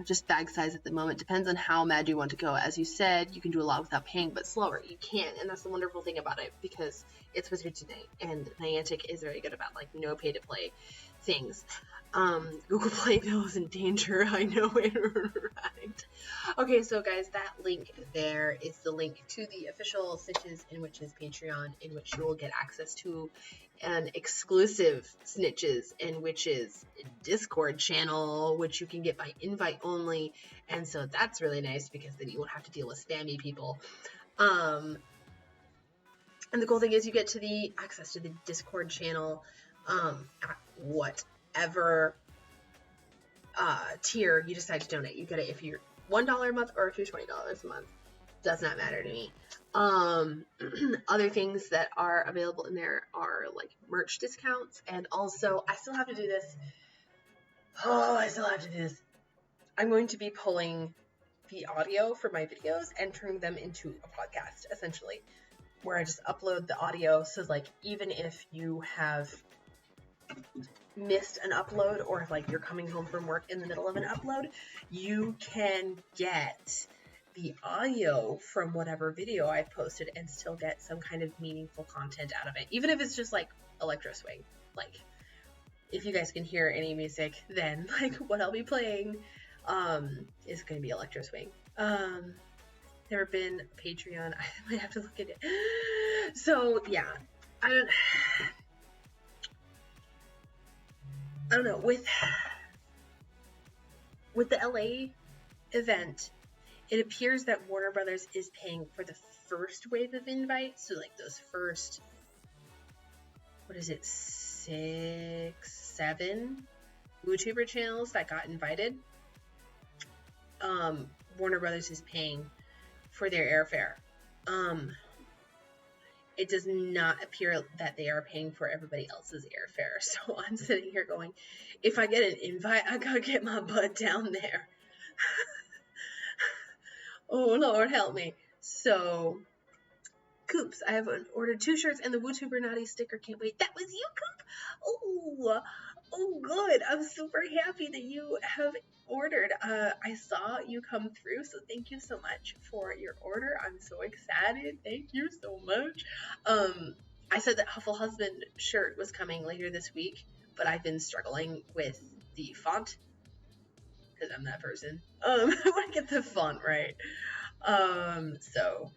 Just bag size at the moment. Depends on how mad you want to go. As you said, you can do a lot without paying, but slower. You can, and that's the wonderful thing about it, because it's Wizard Today, and Niantic is very good about, like, no pay-to-play things. Google Play Bill is in danger. I know it, right? Okay, so guys, that link there is the link to the official Snitches in Witches Patreon, in which you will get access to an exclusive Snitches and Witches Discord channel, which you can get by invite only, and so that's really nice because then you won't have to deal with spammy people. And the cool thing is you get to the access to the Discord channel at whatever tier you decide to donate. You get it if you're $1 a month or if you're $20 a month. Does not matter to me. Other things that are available in there are like merch discounts, and also I still have to do this. I'm going to be pulling the audio for my videos and turning them into a podcast, essentially, where I just upload the audio. So like, even if you have missed an upload, or if like you're coming home from work in the middle of an upload, you can get the audio from whatever video I posted and still get some kind of meaningful content out of it, even if it's just like electro swing. Like, if you guys can hear any music, then like what I'll be playing is going to be electro swing. Never been Patreon. I might have to look at it. So yeah, I don't know, with the LA event, it appears that Warner Brothers is paying for the first wave of invites, so like those first, what is it, 6, 7 YouTuber channels that got invited, Warner Brothers is paying for their airfare. It does not appear that they are paying for everybody else's airfare. So I'm sitting here going, if I get an invite, I gotta get my butt down there. Oh, Lord, help me. So, Coops, I have ordered 2 shirts and the WooTuber Naughty sticker. Can't wait. That was you, Coop? Oh, good. I'm super happy that you have ordered. I saw you come through, so thank you so much for your order. I'm so excited. Thank you so much. I said that Huffle Husband shirt was coming later this week, but I've been struggling with the font, because I'm that person. I want to get the font right. So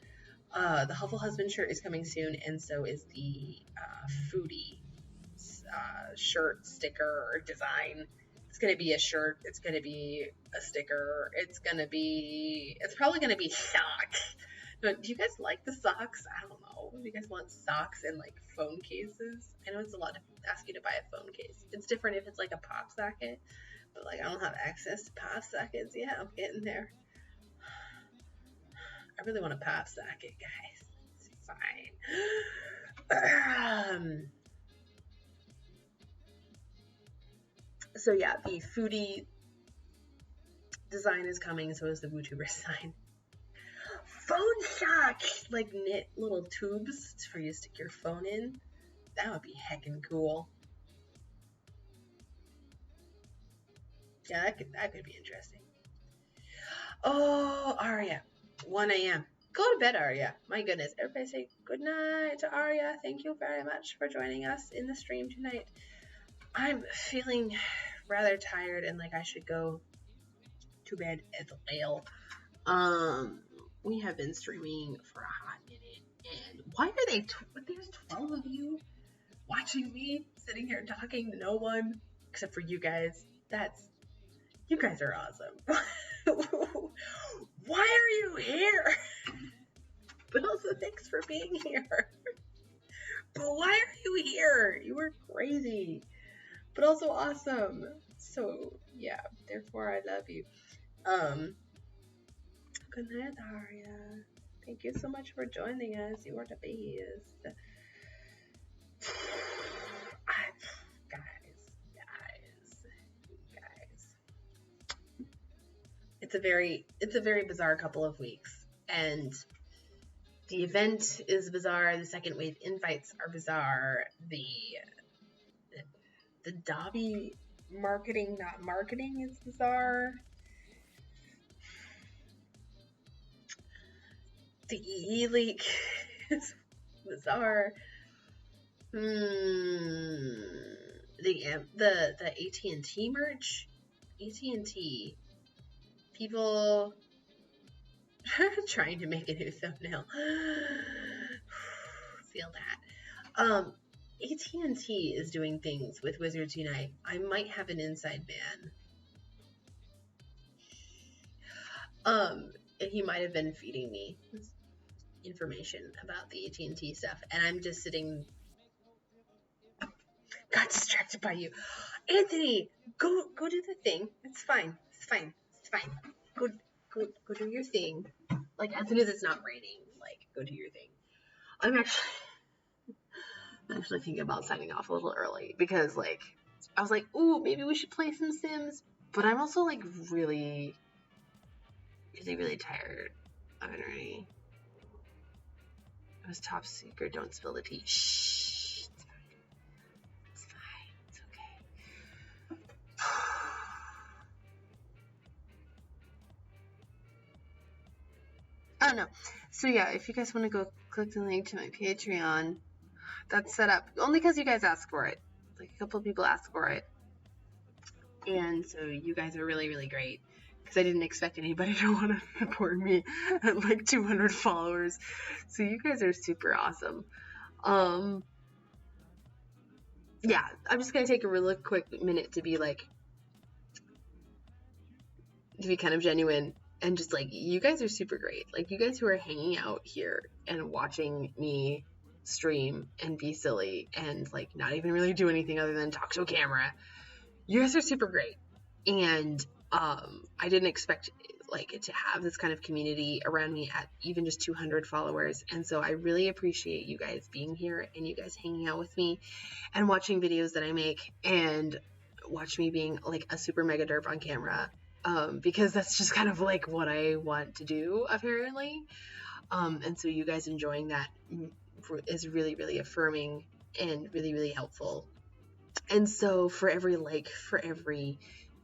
the Huffle Husband shirt is coming soon, and so is the Foodie shirt, sticker, or design. It's going to be a shirt, it's going to be a sticker, it's probably going to be socks. Do you guys like the socks? I don't know. Do you guys want socks and like phone cases? I know it's a lot to ask you to buy a phone case. It's different if it's like a pop socket, but like I don't have access to pop sockets yet. I'm getting there. I really want a pop socket, guys. It's fine. So yeah, the Foodie design is coming, so is the WooTuber design. Phone socks! Like knit little tubes for you to stick your phone in. That would be heckin' cool. Yeah, that could be interesting. Oh, Aria. 1 a.m. Go to bed, Aria. My goodness. Everybody say good night to Aria. Thank you very much for joining us in the stream tonight. I'm feeling rather tired and like I should go to bed as well. We have been streaming for a hot minute, and why are they? There's 12 of you watching me sitting here talking to no one except for you guys. You guys are awesome. Why are you here? But also thanks for being here. But why are you here? You were crazy, but also awesome. So yeah, therefore I love you. Good night, Aria. Thank you so much for joining us. You are the best. Guys. It's a very bizarre couple of weeks, and the event is bizarre. The second wave invites are bizarre. The Dobby marketing, not marketing, is bizarre. The EE leak is bizarre. The AT&T merch. AT&T. People trying to make a new thumbnail. Feel that. AT&T is doing things with Wizards Unite. I might have an inside man. And he might have been feeding me information about the AT&T stuff, and I'm just sitting. Got distracted by you, Anthony. Go do the thing. It's fine. Go do your thing. Like as soon as it's not raining, like go do your thing. I'm actually thinking about signing off a little early because like I was like, ooh, maybe we should play some Sims, but I'm also like really tired. I'm already. It was top secret. Don't spill the tea. Shh. It's fine. It's okay. Oh no. So yeah, if you guys want to go click the link to my Patreon, that's set up only because you guys asked for it. Like a couple of people asked for it, and so you guys are really, really great. Because I didn't expect anybody to want to support me at like 200 followers. So you guys are super awesome. Yeah, I'm just going to take a really quick minute to be kind of genuine. And just like, you guys are super great. Like, you guys who are hanging out here and watching me stream and be silly and like not even really do anything other than talk to a camera, you guys are super great. And I didn't expect like to have this kind of community around me at even just 200 followers. And so I really appreciate you guys being here and you guys hanging out with me and watching videos that I make and watch me being like a super mega derp on camera, because that's just kind of like what I want to do, apparently. And so you guys enjoying that is really, really affirming and really, really helpful. And so for every like, for every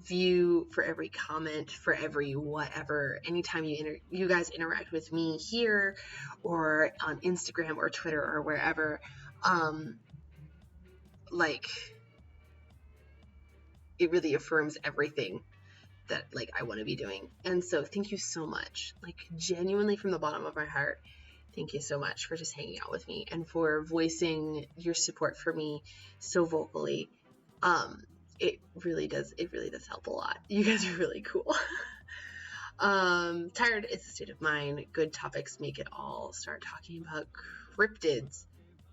view, for every comment, for every whatever, anytime you guys interact with me here or on Instagram or Twitter or wherever, like, it really affirms everything that like I want to be doing. And so thank you so much, like genuinely from the bottom of my heart. Thank you so much for just hanging out with me and for voicing your support for me so vocally. It really does help a lot. You guys are really cool. Tired is a state of mind. Good topics make it all. Start talking about cryptids,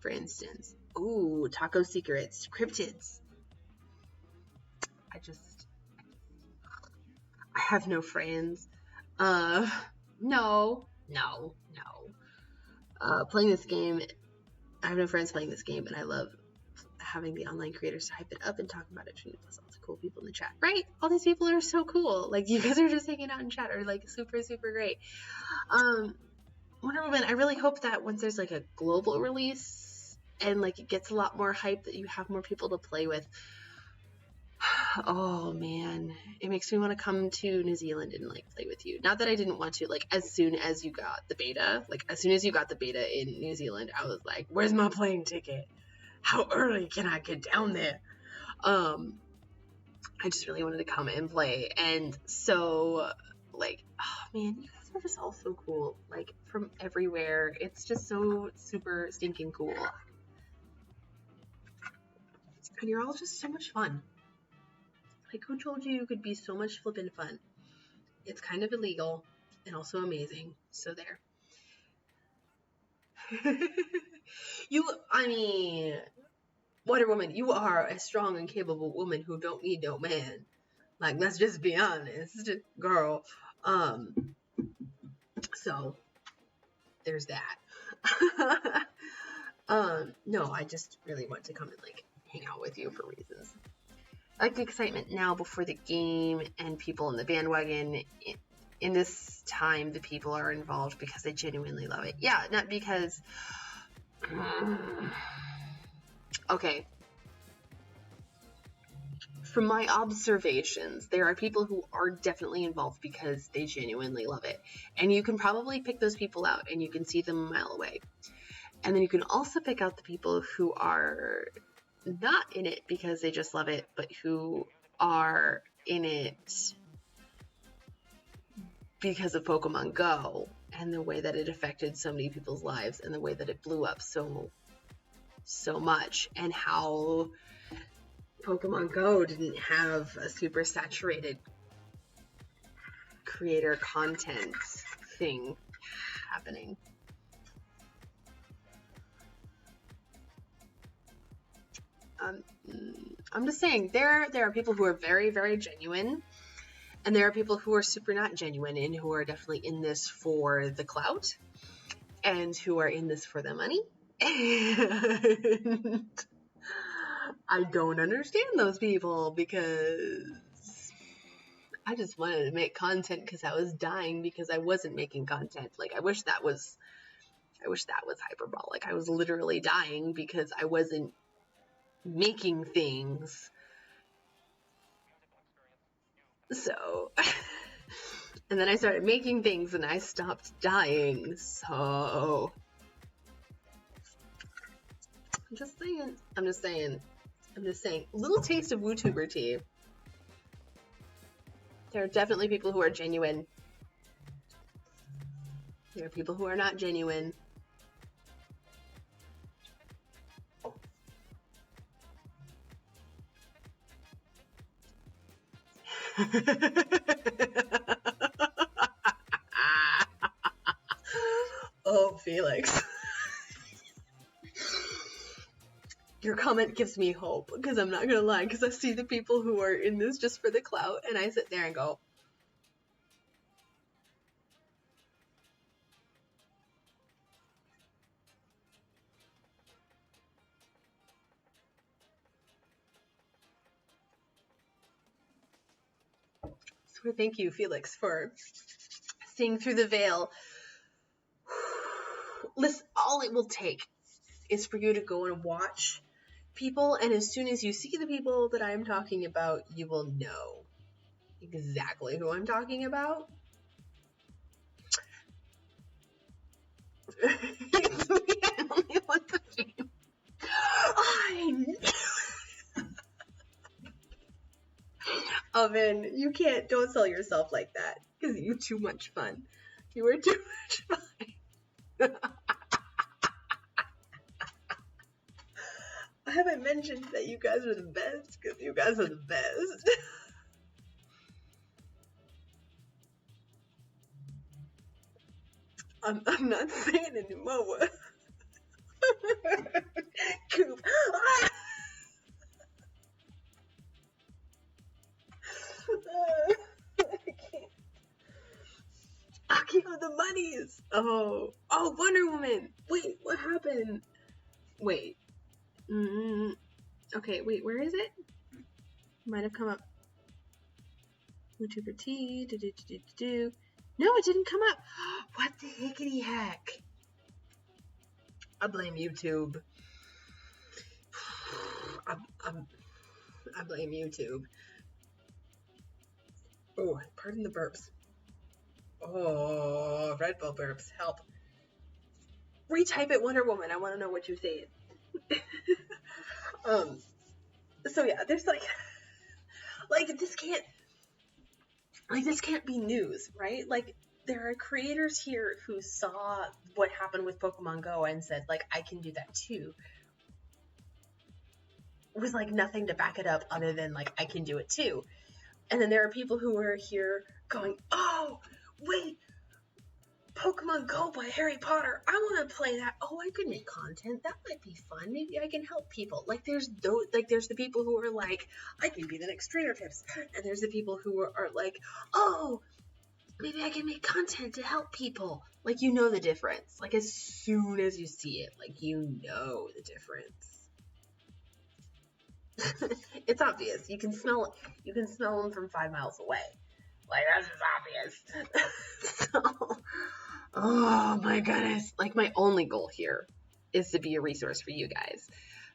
for instance. Ooh, taco secrets, cryptids. I have no friends. No. Playing this game, I have no friends playing this game, and I love having the online creators to hype it up and talk about it. Plus all the cool people in the chat, right? All these people are so cool. Like, you guys are just hanging out in chat are like super, super great. Wonder Woman, I really hope that once there's like a global release and like it gets a lot more hype, that you have more people to play with. Oh man, it makes me want to come to New Zealand and like play with you. Not that I didn't want to, like as soon as you got the beta, in New Zealand, I was like, where's my plane ticket? How early can I get down there? I just really wanted to come and play. And so like, oh man, you guys are just all so cool, like from everywhere. It's just so super stinking cool. And you're all just so much fun. Like, who told you could be so much flippin' fun? It's kind of illegal and also amazing. So there. Wonder Woman, you are a strong and capable woman who don't need no man. Like, let's just be honest, girl. So there's that. No, I just really want to come and like hang out with you for reasons. I like the excitement now before the game and people in the bandwagon. In this time, the people are involved because they genuinely love it. Yeah, not because... Okay. From my observations, there are people who are definitely involved because they genuinely love it. And you can probably pick those people out and you can see them a mile away. And then you can also pick out the people who are not in it because they just love it, but who are in it because of Pokemon Go and the way that it affected so many people's lives and the way that it blew up so much, and how Pokemon Go didn't have a super saturated creator content thing happening. I'm just saying, there are people who are very, very genuine, and there are people who are super not genuine and who are definitely in this for the clout and who are in this for the money. And I don't understand those people because I just wanted to make content because I was dying because I wasn't making content. Like, I wish that was hyperbolic. I was literally dying because I wasn't making things. So, and then I started making things and I stopped dying. So, I'm just saying. Little taste of WooTuber tea. There are definitely people who are genuine. There are people who are not genuine. Felix. Your comment gives me hope, because I'm not gonna lie, because I see the people who are in this just for the clout, and I sit there and go, so thank you, Felix, for seeing through the veil. Listen, all it will take is for you to go and watch people, and as soon as you see the people that I'm talking about, you will know exactly who I'm talking about. I only want the fame. I know. Oven, you don't sell yourself like that, because you're too much fun. You are too much fun. I haven't mentioned that you guys are the best, because you guys are the best. I'm not saying anymore. Coop. I can't have the bunnies. Oh, Wonder Woman. Wait, what happened? Wait. Okay, wait, where is it? Might have come up. YouTuber T. No, it didn't come up. What the hickety heck? I blame YouTube. I blame YouTube. Oh, pardon the burps. Oh, Red Bull burps. Help. Retype it, Wonder Woman. I want to know what you say. So yeah, there's like this can't be news, right? Like, there are creators here who saw what happened with Pokemon Go and said, like, I can do that too. With like nothing to back it up other than like, I can do it too. And then there are people who are here going, oh, wait, Pokemon Go by Harry Potter. I want to play that. Oh, I could make content. That might be fun. Maybe I can help people. Like, there's the people who are like, I can be the next trainer tips. And there's the people who are like, oh, maybe I can make content to help people. Like, you know the difference. Like, as soon as you see it, like, you know the difference. It's obvious. You can smell it. You can smell them from 5 miles away. Like, that's just obvious. So, oh my goodness. Like, my only goal here is to be a resource for you guys.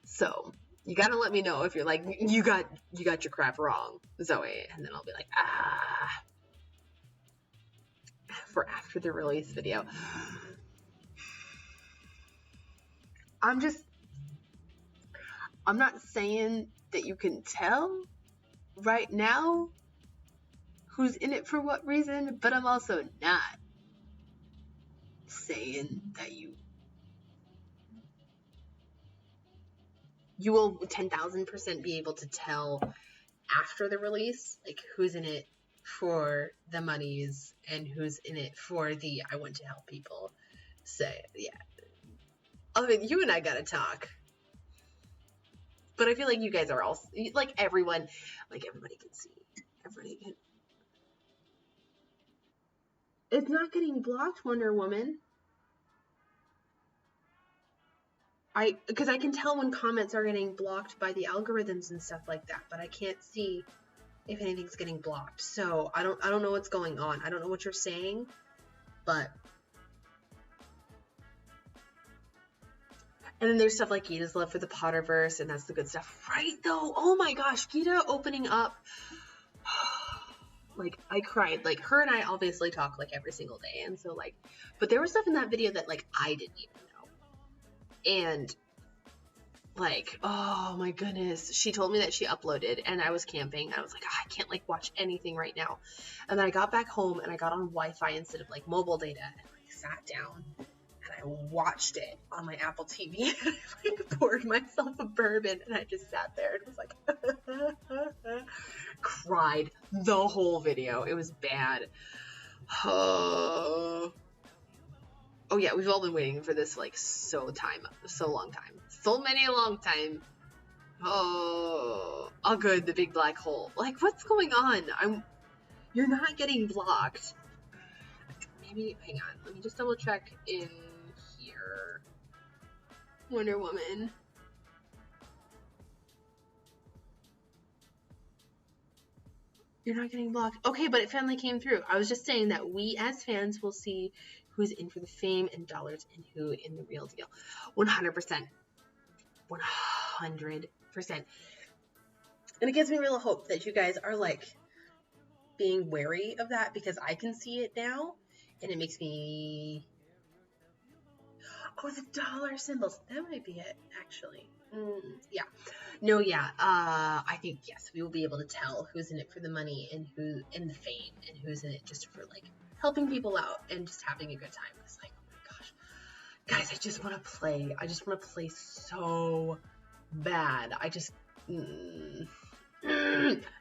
So you gotta let me know if you're like, you got your crap wrong, Zoe, and then I'll be like, for after the release video. I'm not saying that you can tell right now who's in it for what reason, but I'm also not saying that you will 10,000% be able to tell after the release, like, who's in it for the monies and who's in it for the I want to help people. So yeah, I mean, you and I gotta talk. But I feel like you guys are all, like, everybody can see. Everybody can. It's not getting blocked, Wonder Woman. Because I can tell when comments are getting blocked by the algorithms and stuff like that, but I can't see if anything's getting blocked. So I don't know what's going on. I don't know what you're saying, but. And then there's stuff like Gita's love for the Potterverse, and that's the good stuff, right? Though, oh my gosh, Gita opening up. Like, I cried. Like, her and I obviously talk, like, every single day, and so, like, but there was stuff in that video that, like, I didn't even know. And, like, oh my goodness, she told me that she uploaded, and I was camping, and I was like, oh, I can't, like, watch anything right now. And then I got back home, and I got on Wi-Fi instead of, like, mobile data, and, like, sat down, and I watched it on my Apple TV, and I, like, poured myself a bourbon, and I just sat there, and was like, cried the whole video. It was bad. Oh. Oh yeah, we've all been waiting for this like so long time. So many a long time. Oh good, the big black hole. Like, what's going on? You're not getting blocked. Maybe, hang on, let me just double check in here. Wonder Woman. You're not getting blocked. Okay, but it finally came through. I was just saying that we as fans will see who's in for the fame and dollars and who in the real deal. 100%. 100%. And it gives me real hope that you guys are like being wary of that, because I can see it now and it makes me... Oh, the dollar symbols. That might be it, actually. Yeah. No, yeah. I think, yes, we will be able to tell who's in it for the money and who in the fame and who's in it just for like helping people out and just having a good time. It's like, oh my gosh, guys, I just want to play. I just want to play so bad. I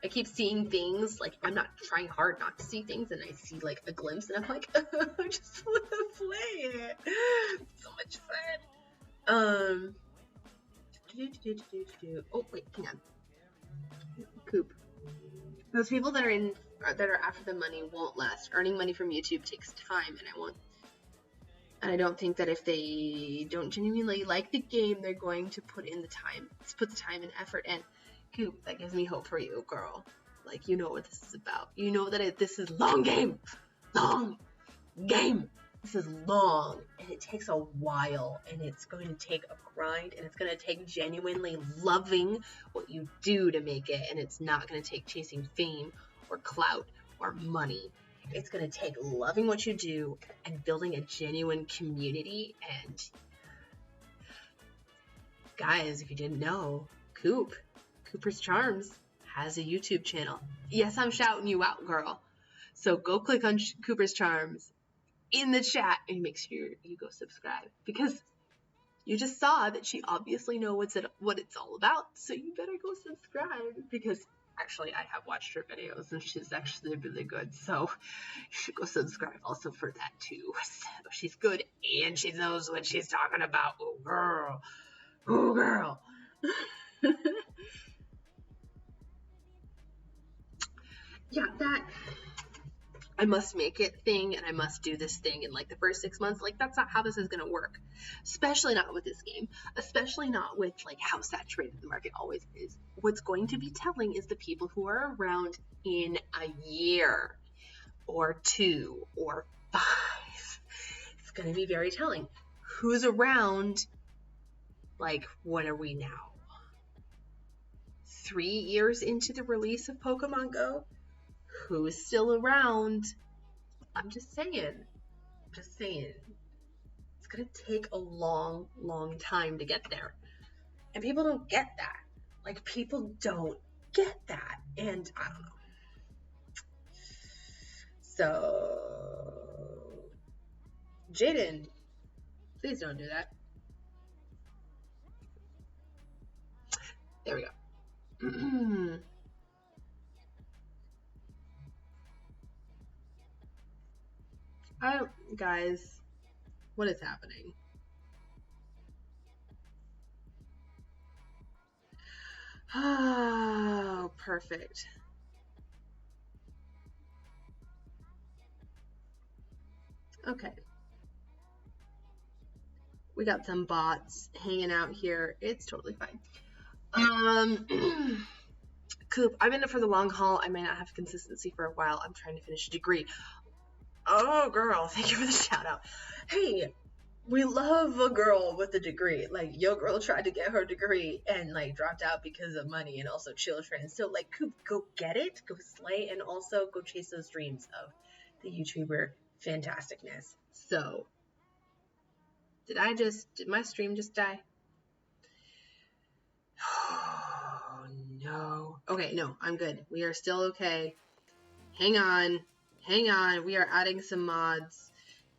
keep seeing things, like, I'm not trying hard not to see things, and I see like a glimpse and I'm like, I just want to play it. So much fun. Oh wait, hang on. Coop. Those people that are after the money won't last. Earning money from YouTube takes time, and I don't think that if they don't genuinely like the game, they're going to put the time and effort in. Coop, that gives me hope for you, girl. Like, you know what this is about. You know that this is long game. This is long, and it takes a while, and it's going to take a grind, and it's going to take genuinely loving what you do to make it, and it's not going to take chasing fame or clout or money. It's going to take loving what you do and building a genuine community. And guys, if you didn't know, Cooper's Charms has a YouTube channel. Yes, I'm shouting you out, girl. So go click on Cooper's Charms in the chat and make sure you go subscribe, because you just saw that she obviously knows what it's all about. So you better go subscribe, because actually I have watched her videos and she's actually really good. So you should go subscribe also for that too. So she's good and she knows what she's talking about. Oh girl. Yeah, that I must make it thing, and I must do this thing in like the first 6 months. Like, that's not how this is going to work, especially not with this game, especially not with like how saturated the market always is. What's going to be telling is the people who are around in a year or 2 or 5. It's going to be very telling. Who's around? Like, what are we now? 3 years into the release of Pokemon Go? Who's still around? I'm just saying. It's going to take a long, long time to get there. And people don't get that. Like, people don't get that. And I don't know. So, Jaden, please don't do that. There we go. Guys, what is happening? Oh, perfect. Okay. We got some bots hanging out here. It's totally fine. Coop, I'm in it for the long haul. I may not have consistency for a while. I'm trying to finish a degree. Oh, girl, thank you for the shout out. Hey, we love a girl with a degree. Like, your girl tried to get her degree and like dropped out because of money and also children. So like, Coop, go get it, go slay, and also go chase those dreams of the YouTuber fantasticness. So, did my stream just die? Oh no. Okay, no, I'm good. We are still okay. Hang on. We are adding some mods.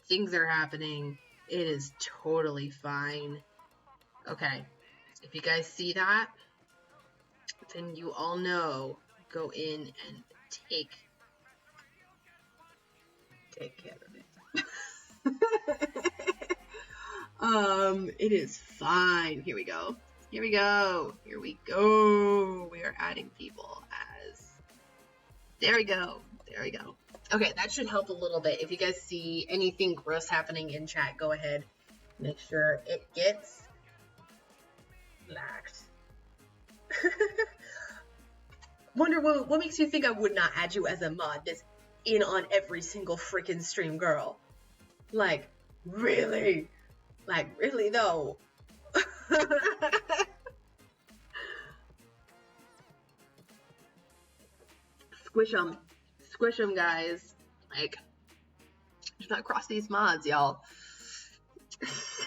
Things are happening. It is totally fine. Okay. If you guys see that, then you all know. Go in and take care of it. It is fine. Here we go. Here we go. Here we go. We are adding people as. There we go. There we go. Okay, that should help a little bit. If you guys see anything gross happening in chat, go ahead. Make sure it gets blacked. Wonder what makes you think I would not add you as a mod that's in on every single freaking stream, girl? Like, really? Like, really though? Squish them. Squish them, guys. Like, do not cross these mods, y'all.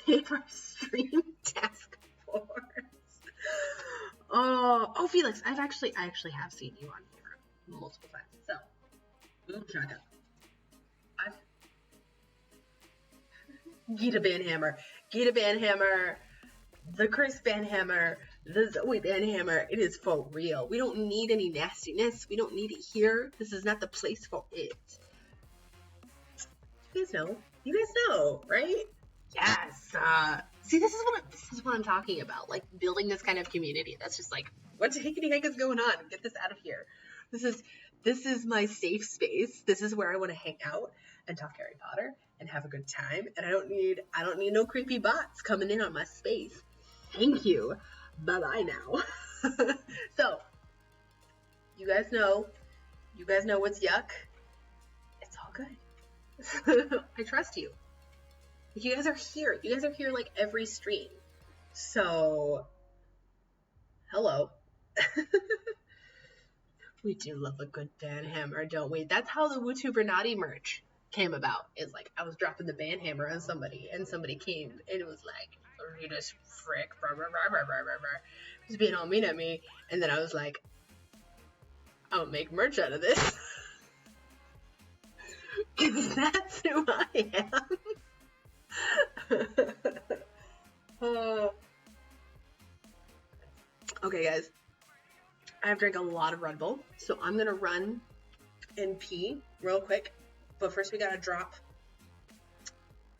Save our stream task force. Oh, Felix, I actually have seen you on here multiple times. So, check out. Gita Banhammer, the Chris Banhammer, the Zoe Banhammer. It is for real. We don't need any nastiness. We don't need it here. This is not the place for it. You guys know, right? Yes. See, this is what I'm talking about. Like building this kind of community. That's just like, what the heck is going on? Get this out of here. This is my safe space. This is where I want to hang out and talk Harry Potter and have a good time. And I don't need no creepy bots coming in on my space. Thank you. Bye-bye now. So, you guys know what's yuck. It's all good. I trust you. You guys are here. You guys are here like every stream. So, hello. We do love a good Banhammer, don't we? That's how the WooTuber Naughty merch came about. Is like I was dropping the Banhammer on somebody, and somebody came and it was like, "You just frick," just being all mean at me, and then I was like, "I'll make merch out of this." Because that's who I am. Okay, guys. I've drank a lot of Red Bull, so I'm gonna run and pee real quick. But first, we gotta drop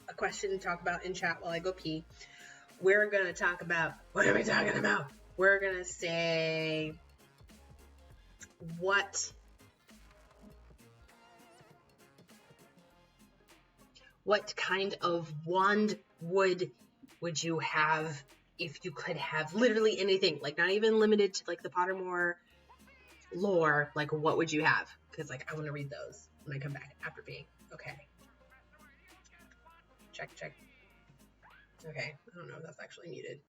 a question to talk about in chat while I go pee. We're gonna talk about, what are we talking about? We're gonna say what kind of wand would you have if you could have literally anything, like not even limited to like the Pottermore lore, like what would you have? Because like I want to read those when I come back after being okay. Check. Okay, I don't know if that's actually muted.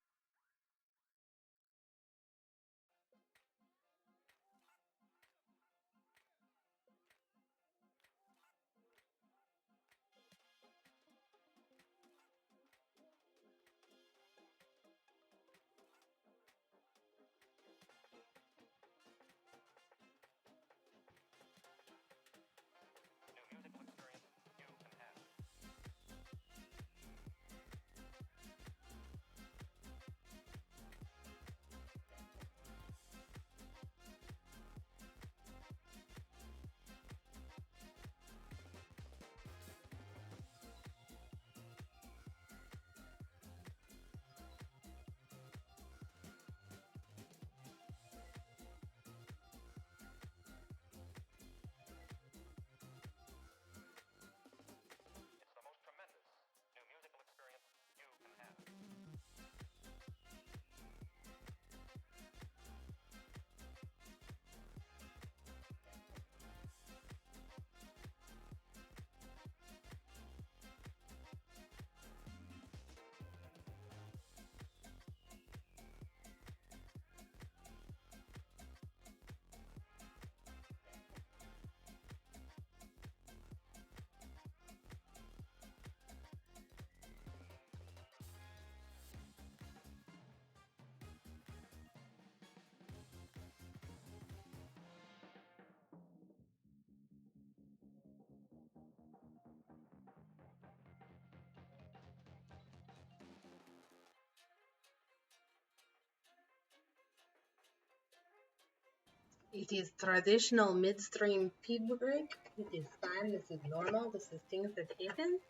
It is traditional midstream pee break. It is fine. This is normal. This is things that happen.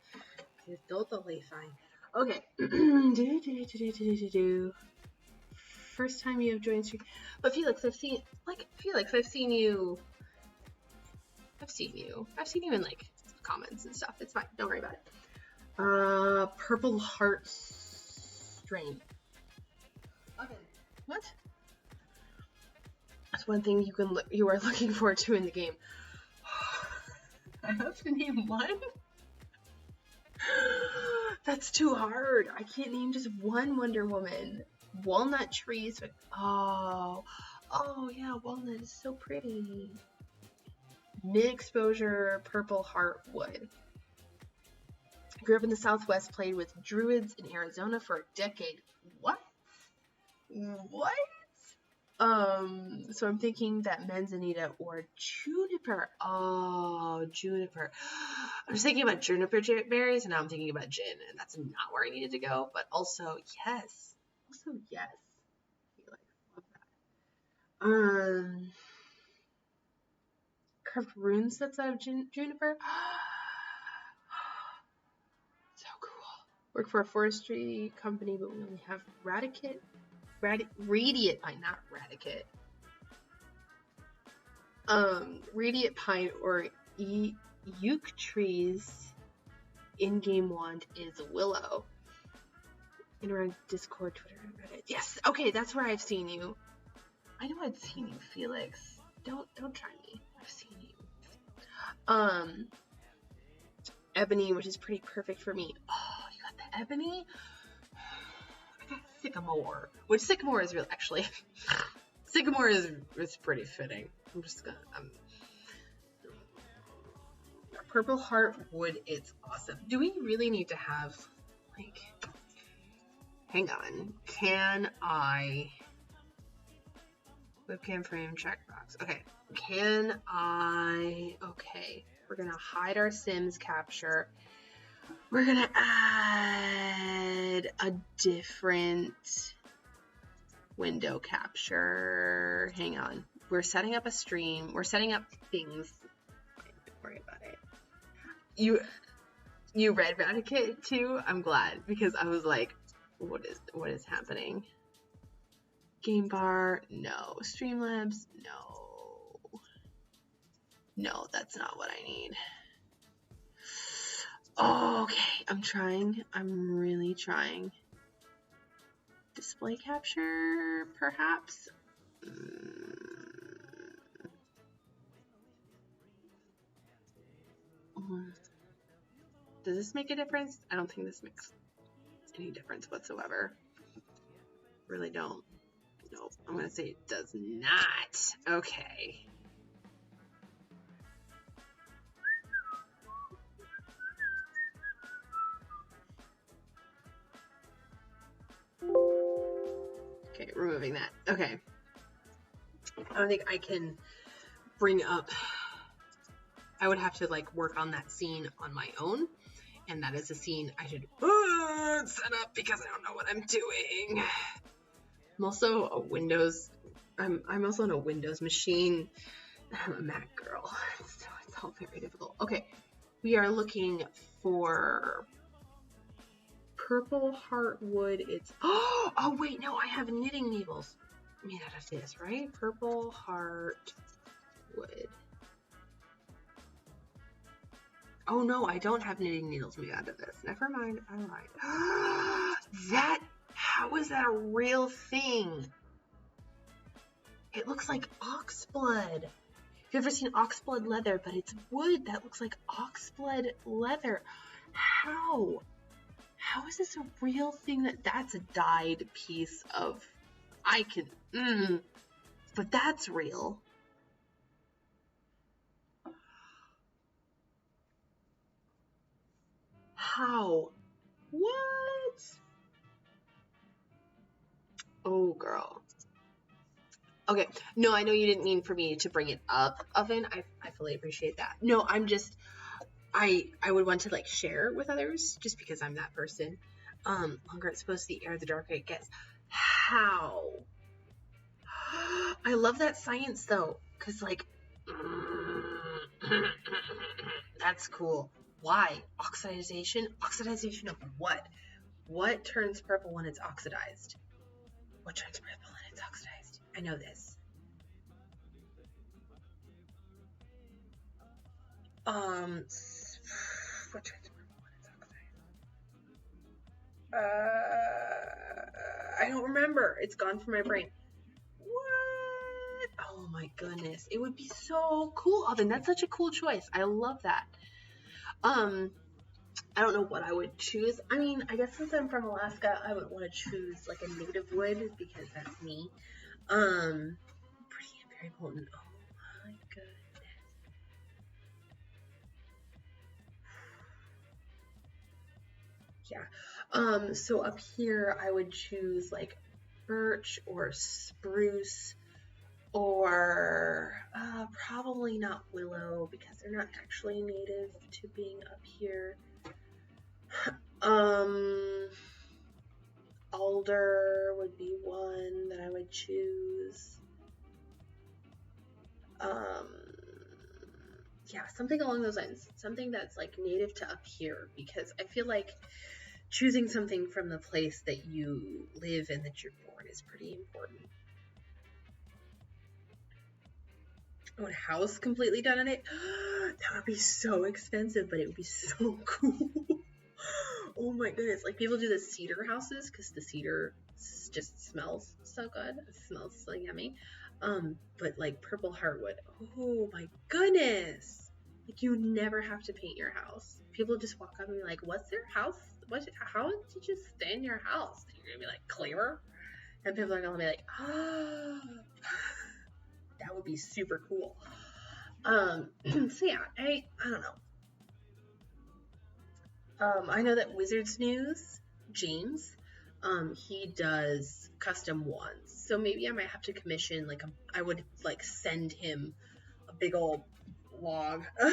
It is totally fine. Okay. First time you have joined stream. But Felix, I've seen you. I've seen you in like comments and stuff. It's fine. Don't worry about it. Purple heart strain. Oven. What? That's one thing you are looking forward to in the game. I have to name one? That's too hard. I can't name just one Wonder Woman. Walnut trees. Oh yeah, walnut is so pretty. Mid-exposure purple heartwood. Grew up in the Southwest, played with druids in Arizona for a decade. What? So I'm thinking that manzanita or juniper. Oh, juniper. I was thinking about juniper berries, and now I'm thinking about gin, and that's not where I needed to go. But also, yes. Love that. Carved rune sets out of juniper. So cool. Work for a forestry company, but we only have radiate pine, not radicate. Radiate pine or Yuke trees. In-game wand is willow. In around Discord, Twitter, and Reddit. Yes. Okay, that's where I've seen you. I know I've seen you, Felix. Don't try me. I've seen you. Ebony, which is pretty perfect for me. Oh, you got the ebony? I got sycamore, which sycamore is really actually sycamore is pretty fitting. I'm just gonna purple heart wood. It's awesome. Do we really need to have like? Hang on. Can I webcam frame checkbox? Okay. Can I? Okay. We're gonna hide our Sims capture. We're gonna add a different window capture. Hang on. We're setting up a stream. We're setting up things. Don't worry about it. You read Radicate too? I'm glad, because I was like, what is happening? Game bar, no. Streamlabs, no. No, that's not what I need. Oh, okay, I'm trying. I'm really trying. Display capture, perhaps? Does this make a difference? I don't think this makes any difference whatsoever. Really don't. Nope, I'm gonna say it does not. Okay. Okay, removing that. Okay. I don't think I can bring up. I would have to like work on that scene on my own, and that is a scene I should set up because I don't know what I'm doing. I'm also a Windows. I'm also on a Windows machine. I'm a Mac girl, so it's all very difficult. Okay, we are looking for purple heartwood. It's oh wait, no, I have knitting needles made out of this, right? Purple heartwood. Oh no, I don't have knitting needles made out of this. Never mind. I lied. How is that a real thing? It looks like oxblood. Have you ever seen oxblood leather? But it's wood that looks like oxblood leather. How? How is this a real thing? That's a dyed piece of. But that's real. How? What? Oh, girl. Okay. No, I know you didn't mean for me to bring it up, Oven. I fully appreciate that. No, I'm just. I would want to like share with others just because I'm that person. Longer it's supposed to the air, the darker it gets. How? I love that science though, because like. That's cool. Why? Oxidization? Oxidization of what? What turns purple when it's oxidized? What turns purple when it's oxidized? I know this. What turns purple when it's oxidized? I don't remember. It's gone from my brain. What? Oh my goodness. It would be so cool, Oven. That's such a cool choice. I love that. I don't know what I would choose. I mean, I guess since I'm from Alaska, I would want to choose like a native wood because that's me. Pretty and very potent. Oh my goodness. Yeah. So up here I would choose like birch or spruce or probably not willow because they're not actually native to being up here. Alder would be one that I would choose. Yeah, something along those lines. Something that's like native to up here, because I feel like choosing something from the place that you live and that you're born is pretty important. Oh, a house completely done in it? That would be so expensive, but it would be so cool. Oh my goodness. Like people do the cedar houses because the cedar just smells so good. It smells so yummy. But like purple heartwood. Oh my goodness. Like you never have to paint your house. People just walk up and be like, what's their house? How did you stay in your house? And you're gonna be like, clear? And people are gonna be like, oh, that would be super cool. So yeah, I don't know. I know that Wizards News, James, he does custom wands. So maybe I might have to commission, like, I would, like, send him a big old log of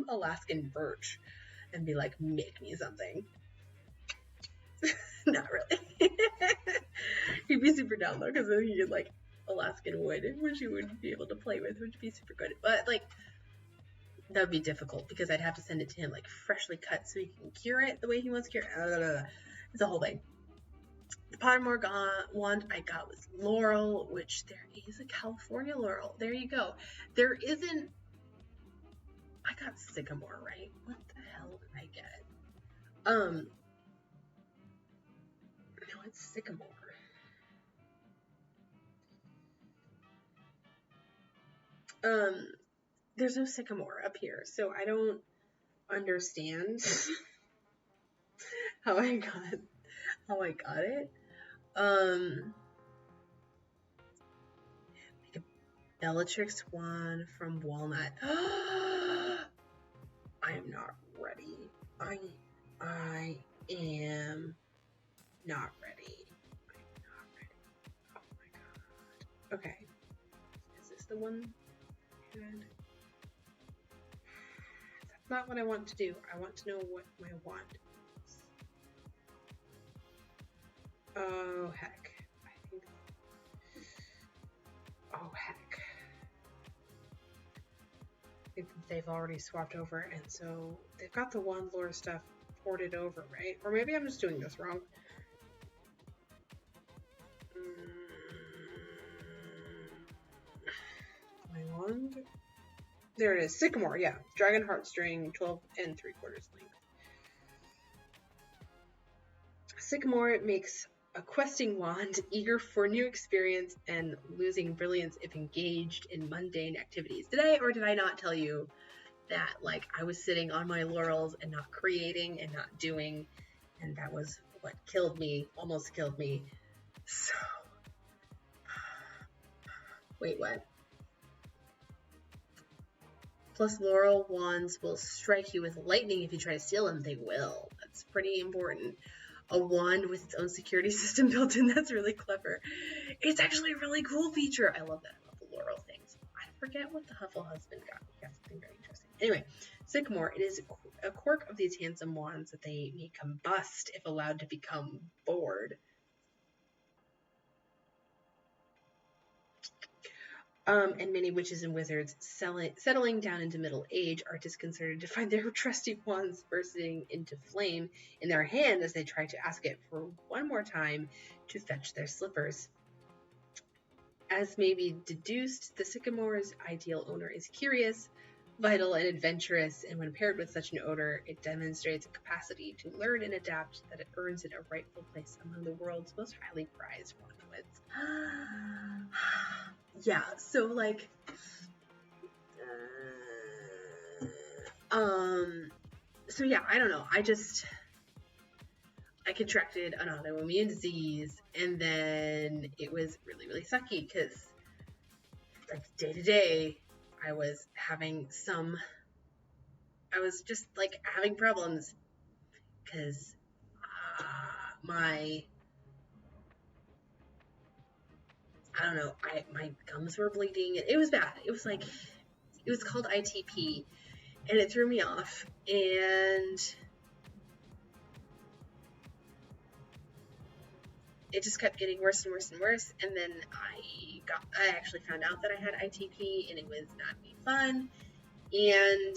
Alaskan birch and be like, make me something. Not really. He'd be super down, though, because then he could, like, Alaskan wood, which he would be able to play with, which would be super good. But, like, that would be difficult because I'd have to send it to him like freshly cut so he can cure it the way he wants to cure it. It's a whole thing. The Pottermore wand I got was laurel, which there is a California laurel. There you go. There isn't. I got sycamore, right? What the hell did I get? No, it's sycamore. There's no sycamore up here, so I don't understand how I got it. Like a Bellatrix wand from walnut. I am not ready. I am not ready. I'm not ready. Oh my god. Okay. Is this the one? Good. That's not what I want to do. I want to know what my wand is. Oh heck. I think. Oh heck. I think they've already swapped over, and so they've got the wand lore stuff ported over, right? Or maybe I'm just doing this wrong. My wand. There it is. Sycamore, yeah. Dragon Heartstring, 12 and 3/4 length. Sycamore makes a questing wand eager for new experience and losing brilliance if engaged in mundane activities. Did I or did I not tell you that, like, I was sitting on my laurels and not creating and not doing, and that was what killed me, almost killed me. So, wait, what? Plus, laurel wands will strike you with lightning if you try to steal them. They will. That's pretty important. A wand with its own security system built in. That's really clever. It's actually a really cool feature. I love that. I love the laurel things. I forget what the Huffle husband got. He got something very interesting. Anyway, Sycamore. It is a quirk of these handsome wands that they may combust if allowed to become bored. And many witches and wizards settling down into middle age are disconcerted to find their trusty wands bursting into flame in their hand as they try to ask it for one more time to fetch their slippers. As may be deduced, the sycamore's ideal owner is curious, vital, and adventurous, and when paired with such an owner, it demonstrates a capacity to learn and adapt that it earns it a rightful place among the world's most highly prized wandwoods. Yeah, so like, so yeah, I don't know. I contracted an autoimmune disease, and then it was really, really sucky because, like, day to day, I was just like having problems because my gums were bleeding. It was bad. It was called ITP, and it threw me off. And it just kept getting worse and worse and worse. And then I actually found out that I had ITP, and it was not any fun. And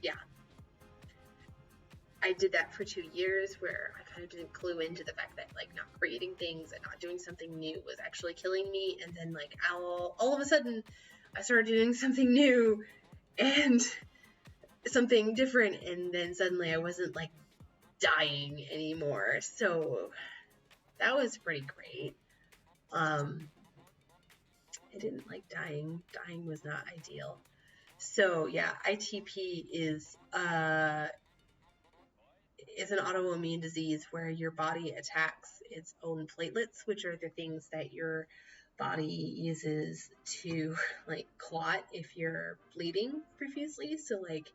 yeah, I did that for 2 years where I kind of didn't clue into the fact that like not creating things and not doing something new was actually killing me. And then like all of a sudden I started doing something new and something different, and then suddenly I wasn't like dying anymore. So that was pretty great. I didn't like dying. Dying was not ideal. So yeah, ITP is an autoimmune disease where your body attacks its own platelets, which are the things that your body uses to like clot if you're bleeding profusely. So like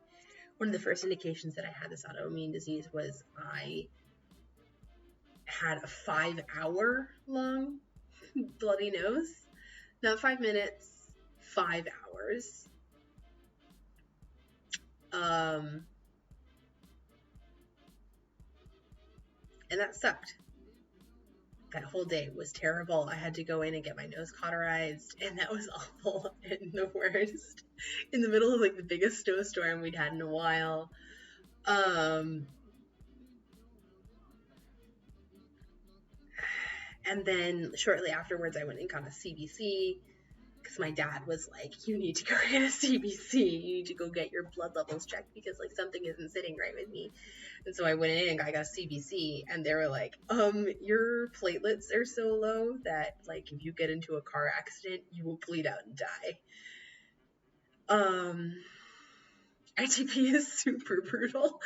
one of the first indications that I had this autoimmune disease was I had a 5-hour long bloody nose. Not 5 minutes, 5 hours. And that sucked. That whole day was terrible. I had to go in and get my nose cauterized, and that was awful and the worst. In the middle of like the biggest snowstorm we'd had in a while. And then shortly afterwards, I went and got a CBC because my dad was like, "You need to go get a CBC. You need to go get your blood levels checked because like something isn't sitting right with me." And so I went in and I got a CBC, and they were like, "Your platelets are so low that like if you get into a car accident, you will bleed out and die." ITP is super brutal.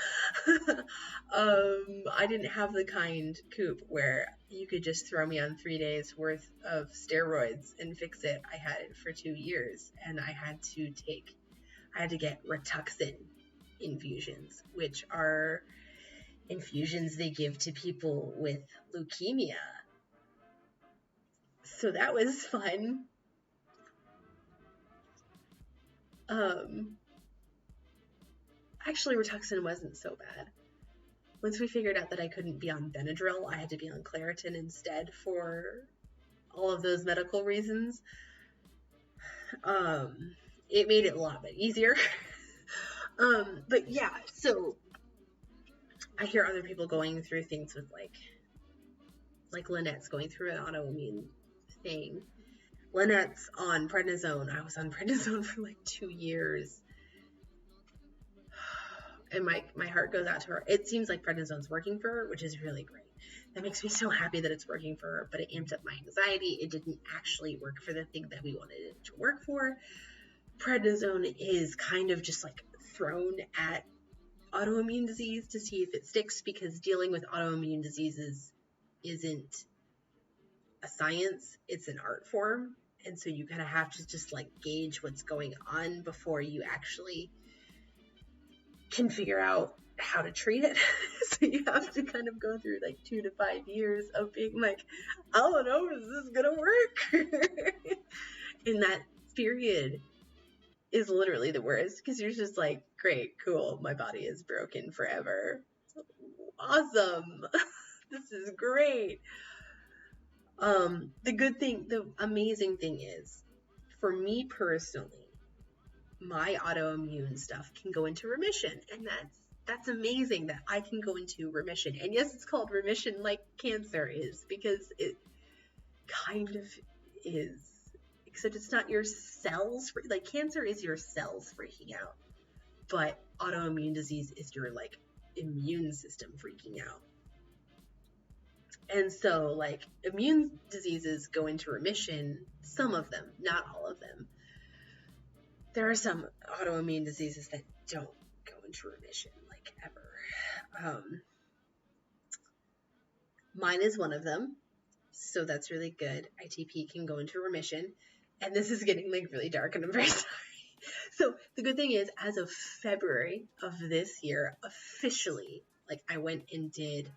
I didn't have the kind, Coop, where you could just throw me on 3 days worth of steroids and fix it. I had it for 2 years, and I had to get Rituxan infusions, which are infusions they give to people with leukemia. So that was fun. Actually, Rituxan wasn't so bad. Once we figured out that I couldn't be on Benadryl, I had to be on Claritin instead for all of those medical reasons. It made it a lot bit easier. But yeah, so I hear other people going through things with like Lynette's going through an autoimmune thing. Lynette's on prednisone. I was on prednisone for like 2 years. And my heart goes out to her. It seems like prednisone's working for her, which is really great. That makes me so happy that it's working for her, but it amped up my anxiety. It didn't actually work for the thing that we wanted it to work for. Prednisone is kind of just like thrown at autoimmune disease to see if it sticks, because dealing with autoimmune diseases isn't a science, it's an art form. And so you kind of have to just like gauge what's going on before you actually can figure out how to treat it. So you have to kind of go through like 2 to 5 years of being like, I don't know, is this gonna work? And that period is literally the worst, because you're just like, great, cool, my body is broken forever. Awesome. This is great. The amazing thing is, for me personally, my autoimmune stuff can go into remission, and that's amazing that I can go into remission. And yes, it's called remission like cancer is, because it kind of is, except it's not your cells, like cancer is your cells freaking out, but autoimmune disease is your like immune system freaking out. And so like immune diseases go into remission, some of them, not all of them. There are some autoimmune diseases that don't go into remission, like ever. Mine is one of them, so that's really good. ITP can go into remission, and this is getting like really dark, and I'm very sorry. So the good thing is, as of February of this year, officially, like I went and did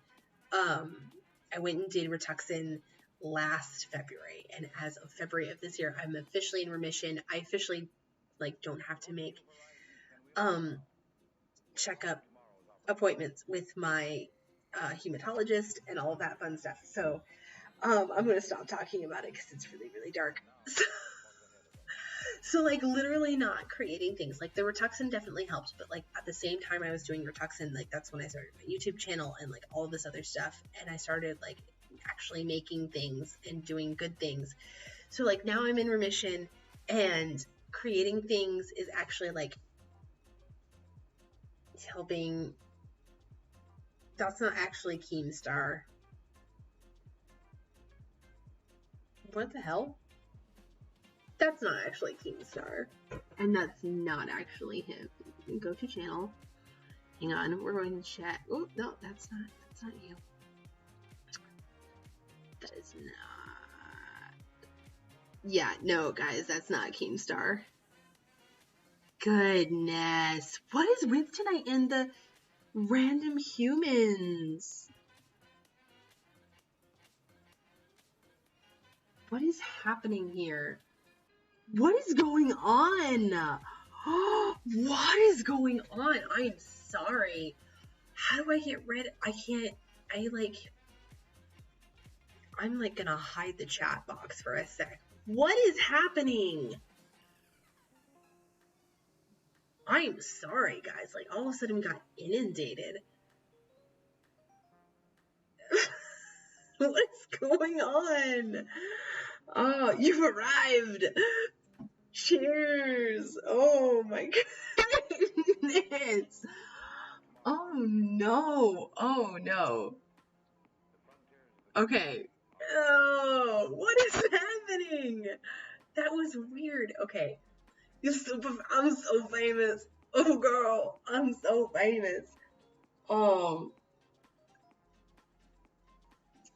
Rituxan last February, and as of February of this year, I'm officially in remission. I officially like don't have to make checkup appointments with my hematologist and all of that fun stuff. So I'm going to stop talking about it because it's really, really dark. So like literally not creating things. Like the Rituxan definitely helped, but like at the same time I was doing Rituxan, like that's when I started my YouTube channel and like all of this other stuff. And I started like actually making things and doing good things. So like now I'm in remission, and creating things is actually like helping. That's not actually Keemstar. What the hell? That's not actually Keemstar. And that's not actually him. Go to channel. Hang on, we're going to chat. Oh, no, that's not you. That is not. Yeah, no, guys, that's not Keemstar. Goodness. What is with tonight in the random humans? What is happening here? What is going on? What is going on? I'm sorry. How do I get rid? I'm like gonna hide the chat box for a sec. What is happening? I'm sorry, guys. Like all of a sudden we got inundated. What's going on? Oh, you've arrived. Cheers. Oh my goodness. Oh no. Oh no. Okay. Oh, what is happening? That was weird. Okay. I'm so famous. Oh girl, I'm so famous.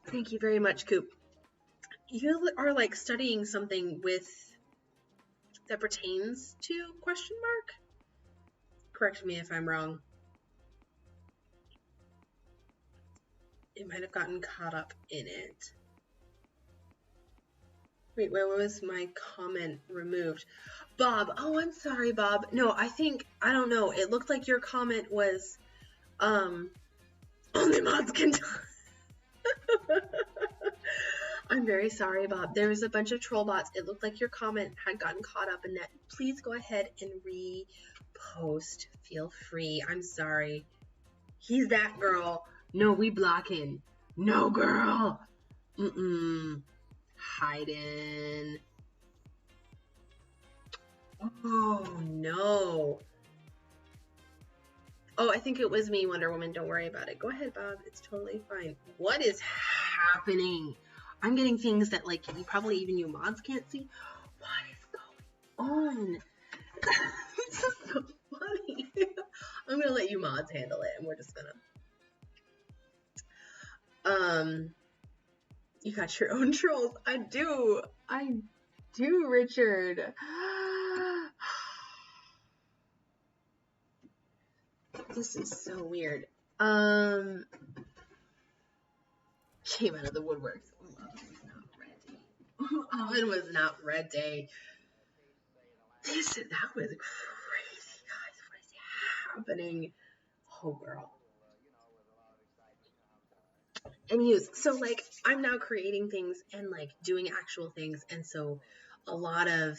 Thank you very much, Coop. You are like studying something with that pertains to ? Correct me if I'm wrong. It might have gotten caught up in it. Wait, where was my comment removed? Bob. Oh, I'm sorry, Bob. No, I don't know. It looked like your comment was, only mods can talk. I'm very sorry, Bob. There was a bunch of troll bots. It looked like your comment had gotten caught up in that. Please go ahead and repost. Feel free. I'm sorry. He's that girl. No, we blocking. No, girl. Hiding. Oh, no. Oh, I think it was me, Wonder Woman. Don't worry about it. Go ahead, Bob. It's totally fine. What is happening? I'm getting things that, like, probably even you mods can't see. What is going on? This is so funny. I'm gonna let you mods handle it, and we're just gonna... You got your own trolls. I do, Richard. This is so weird. Came out of the woodwork. Owen was not ready. That was crazy, guys. What is happening? Oh, girl. and use. So like I'm now creating things and like doing actual things, and so a lot of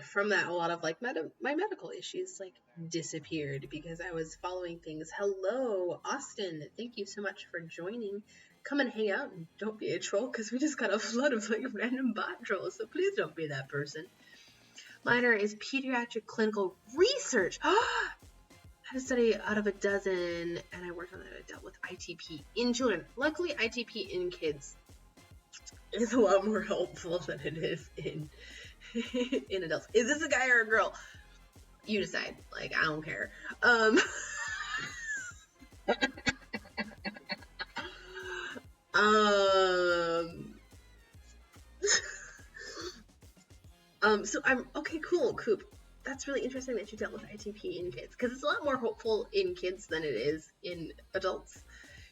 from that, a lot of like my medical issues like disappeared because I was following things. Hello, Austin. Thank you so much for joining. Come and hang out and don't be a troll because we just got a flood of like random bot trolls. So please don't be that person. Minor is pediatric clinical research. I had a study out of a dozen, and I worked on that. I dealt with ITP in children. Luckily, ITP in kids is a lot more helpful than it is in in adults. Is this a guy or a girl? You decide. Like, I don't care. So I'm okay. Cool, Coop. That's really interesting that you dealt with ITP in kids, because it's a lot more hopeful in kids than it is in adults.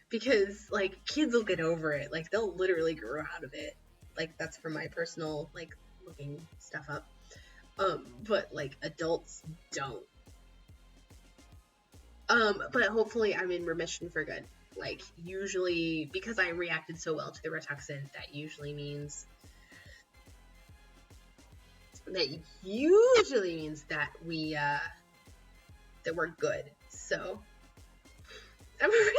Because like kids will get over it. Like they'll literally grow out of it. Like that's from my personal like looking stuff up. But like adults don't. But hopefully I'm in remission for good. Like usually, because I reacted so well to the Rituxan, that usually means that we're good. So I'm really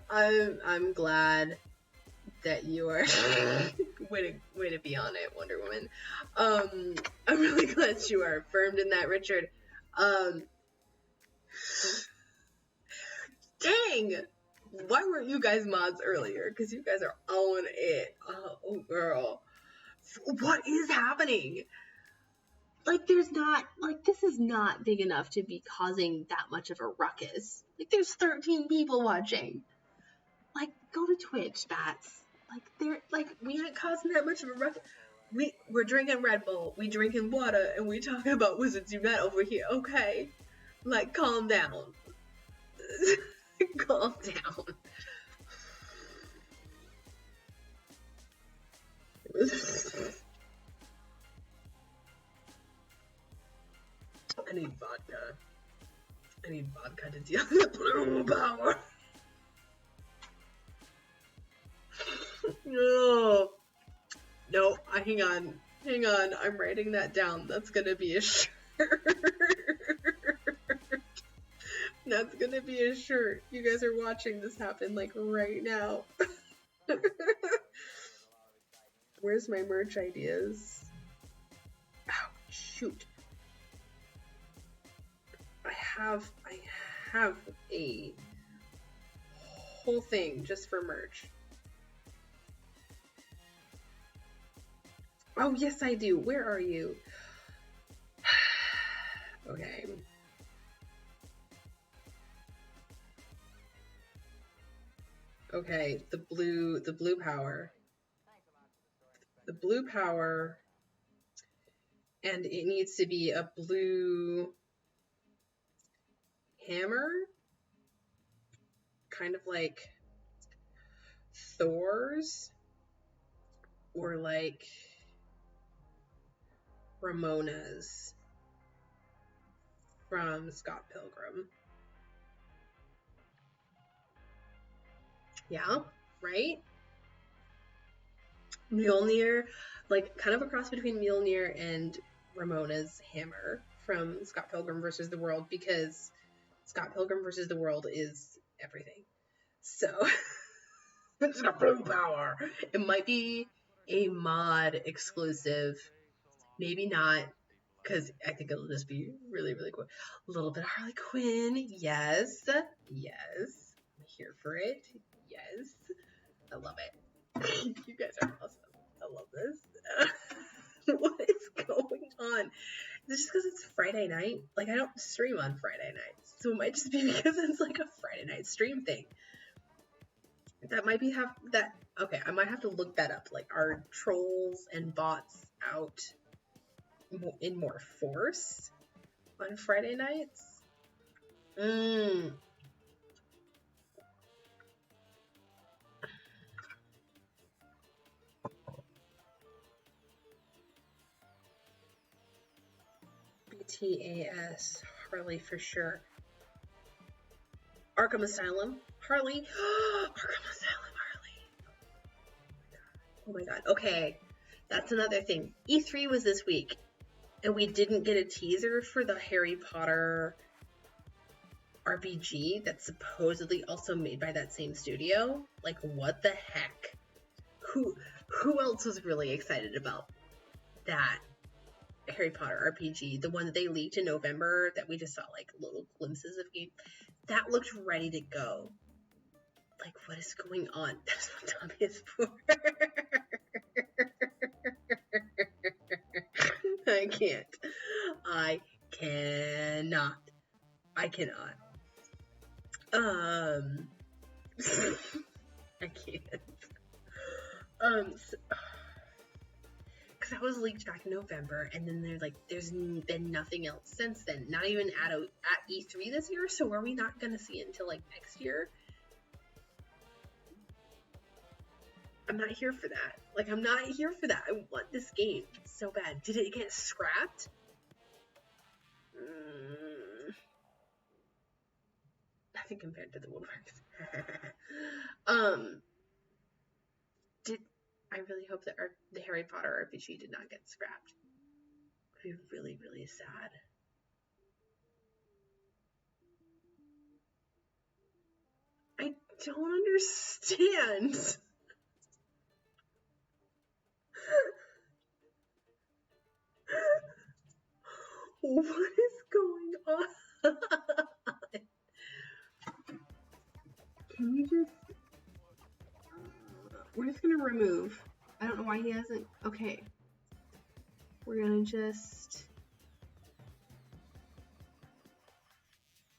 I'm glad that you are way to be on it, Wonder Woman. I'm really glad you are affirmed in that, Richard. Dang! Why weren't you guys mods earlier? Because you guys are on it. Oh, girl. What is happening? Like, this is not big enough to be causing that much of a ruckus. Like, there's 13 people watching. Like, go to Twitch, bats. We ain't causing that much of a ruckus. We're drinking Red Bull, we drinking water, and we talking about Wizards Unite over here, okay? Like, calm down. Calm down. I need vodka. I need vodka to deal with the blue power. No, hang on. I'm writing that down. That's gonna be a shirt. That's gonna be a shirt. You guys are watching this happen like right now. Where's my merch ideas? Oh, shoot. I have a whole thing just for merch. Oh, yes, I do. Where are you? Okay. Okay, the blue power. The blue power, and it needs to be a blue hammer, kind of like Thor's, or like Ramona's from Scott Pilgrim. Yeah, right? Mjolnir, like kind of a cross between Mjolnir and Ramona's hammer from Scott Pilgrim versus the World, because Scott Pilgrim versus the World is everything. So it's got blue power. It might be a mod exclusive, maybe not, because I think it'll just be really, really cool. A little bit of Harley Quinn, yes, I'm here for it, yes, I love it. You guys are awesome. I love this. What is going on? Is it just because it's Friday night? Like, I don't stream on Friday nights, so it might just be because it's like a Friday night stream thing. That might be okay, I might have to look that up. Like, are trolls and bots out in more force on Friday nights? TAS. Harley for sure. Arkham Asylum. Harley. Arkham Asylum Harley. Oh my god. Okay. That's another thing. E3 was this week, and we didn't get a teaser for the Harry Potter RPG that's supposedly also made by that same studio. Like, what the heck? Who else was really excited about that Harry Potter RPG? The one that they leaked in November that we just saw like little glimpses of game. That looked ready to go. Like, what is going on? That's what Dobby is for. I can't. I cannot. I cannot. I can't. Because that was leaked back in November, and then there's been nothing else since then. Not even at E3 this year. So are we not gonna see it until like next year? I'm not here for that. Like, I'm not here for that. I want this game so bad. Did it get scrapped? Nothing compared to the Woodworks. I really hope that the Harry Potter RPG did not get scrapped. It would be really, really sad. I don't understand. What is going on? Can we just... We're just gonna remove. I don't know why he hasn't... Okay. We're gonna just...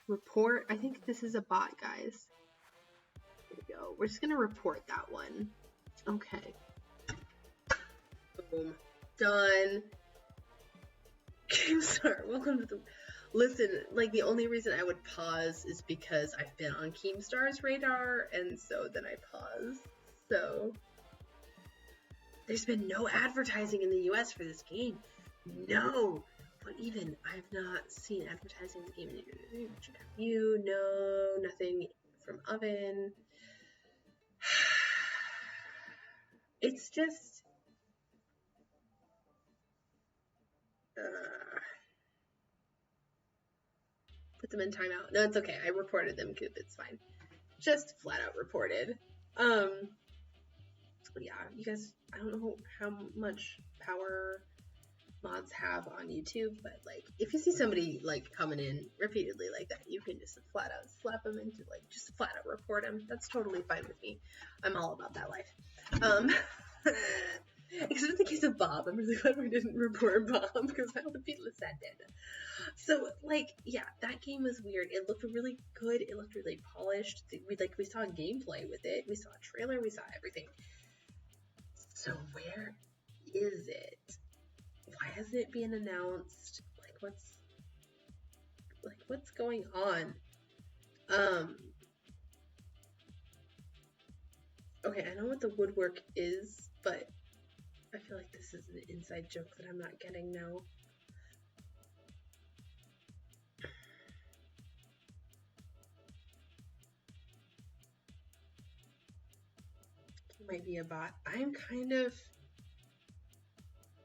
report. I think this is a bot, guys. There we go. We're just gonna report that one. Okay. Boom. Done. Keemstar, welcome to the... Listen, like, the only reason I would pause is because I've been on Keemstar's radar, and so then I pause. So, there's been no advertising in the US for this game. No! But even, I've not seen advertising in the game. You know, nothing from Oven. It's just... put them in timeout. No, it's okay. I reported them, Coop. It's fine. Just flat out reported. Yeah, you guys, I don't know how much power mods have on YouTube, but like, if you see somebody like coming in repeatedly like that, you can just flat out slap them into like, just flat out report them. That's totally fine with me. I'm all about that life. Except in the case of Bob, I'm really glad we didn't report Bob because that would be sad. So, like, yeah, that game was weird. It looked really good. It looked really polished. We saw gameplay with it. We saw a trailer. We saw everything. So where is it? Why hasn't it been announced? What's going on? Okay, I know what the woodwork is, but I feel like this is an inside joke that I'm not getting now. It might be a bot. I'm kind of...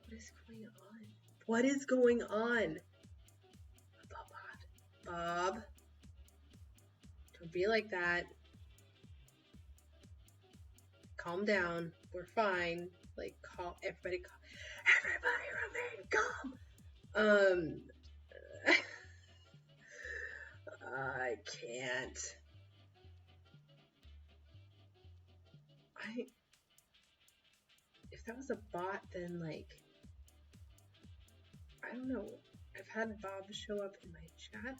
What is going on? What is going on? Bob. Don't be like that. Calm down. We're fine. Like, everybody remain calm. I can't. If that was a bot, then like, I don't know. I've had Bob show up in my chat.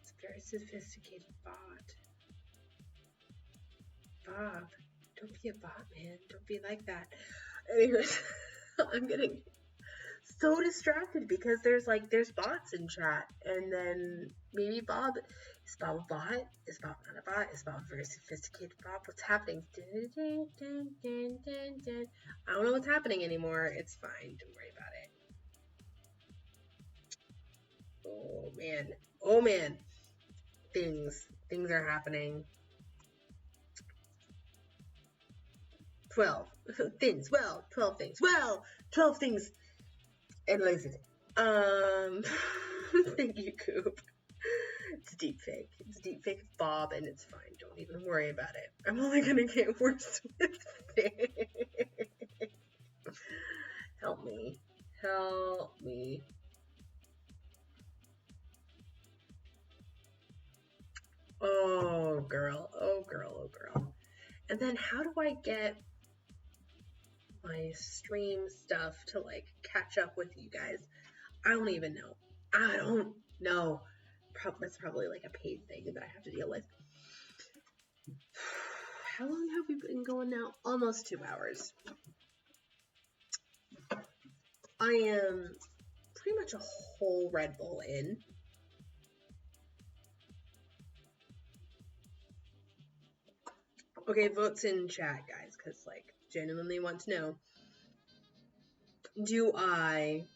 It's a very sophisticated bot. Bob, don't be a bot, man. Don't be like that. Anyways, I'm getting so distracted because there's bots in chat, and then maybe Bob, is Bob a bot? Is Bob not a bot? Is Bob a very sophisticated bot? What's happening? I don't know what's happening anymore. It's fine. Don't worry about it. man. Oh man. Things are happening. 12 things. Well, 12 things. Well, 12 things. And listen. Thank you, Coop. It's deep fake. It's deep fake Bob, and it's fine. Don't even worry about it. I'm only gonna get worse with it. Help me. Help me. Oh, girl. Oh, girl. Oh, girl. And then how do I get my stream stuff to, like, catch up with you guys? I don't even know. I don't know. That's probably, like, a paid thing that I have to deal with. How long have we been going now? Almost 2 hours. I am pretty much a whole Red Bull in. Okay, votes in chat, guys, because, like, genuinely want to know. Do I,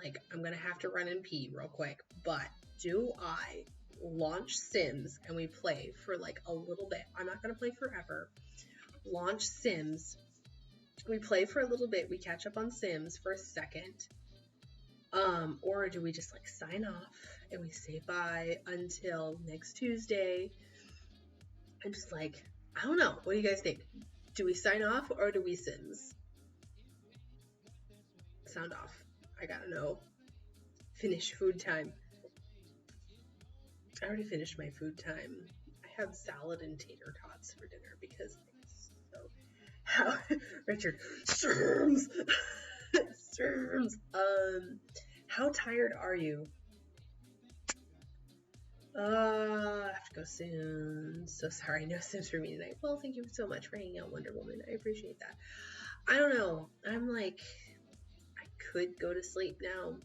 like, I'm gonna have to run and pee real quick, but do I launch Sims and we play for, like, a little bit? I'm not gonna play forever. Launch Sims. We play for a little bit. We catch up on Sims for a second. Or do we just, like, sign off and we say bye until next Tuesday? And just, like, I don't know. What do you guys think? Do we sign off or do we Sims? Sound off. I gotta know. Finish food time. I already finished my food time. I had salad and tater tots for dinner because it's so... How... Richard. Serms! Serms! How tired are you? I have to go soon. So sorry, no Sims for me tonight. Well, thank you so much for hanging out, Wonder Woman. I appreciate that. I don't know. I'm like... I could go to sleep now.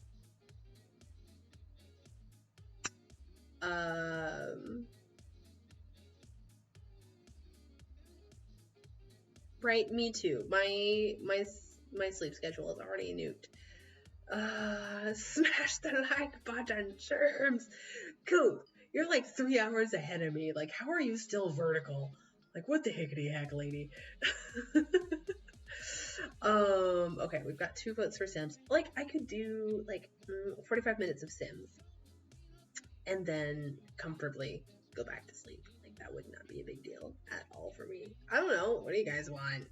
Right, me too. My sleep schedule is already nuked. Smash the like button, Germs. Coop, you're like 3 hours ahead of me. Like, how are you still vertical? Like, what the hickety heck, lady? Okay, we've got 2 votes for Sims. Like, I could do, like, 45 minutes of Sims. And then comfortably go back to sleep. Like, that would not be a big deal at all for me. I don't know. What do you guys want?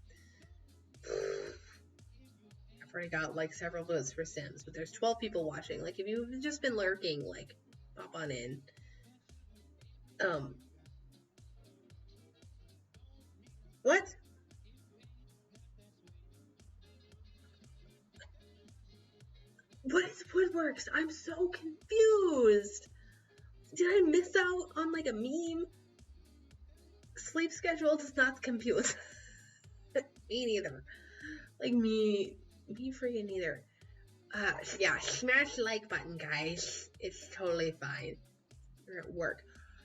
I've already got, like, several votes for Sims, but there's 12 people watching. Like, if you've just been lurking, like, pop on in. What? What is Woodworks? I'm so confused. Did I miss out on, like, a meme? Sleep schedule does not compute. Me neither. Like, me freaking neither. Yeah, smash the like button, guys. It's totally fine. You're at work.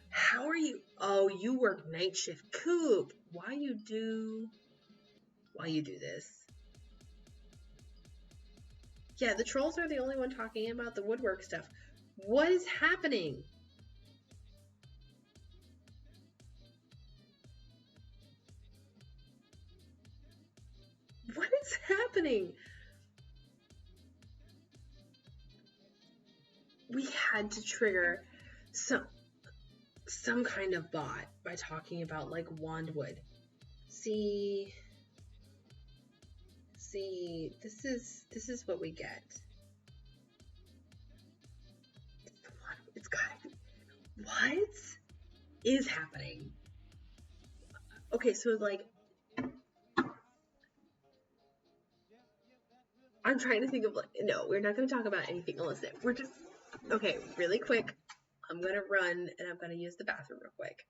How are you? Oh, you work night shift. Coop, why you do this? Yeah, the trolls are the only one talking about the woodwork stuff. What is happening? What is happening? We had to trigger some kind of bot by talking about, like, Wandwood. See, this is what we get. It's gotta be. What is happening? Okay, so, like, I'm trying to think of, like, no, we're not going to talk about anything illicit. We're just, okay, really quick. I'm going to run and I'm going to use the bathroom real quick.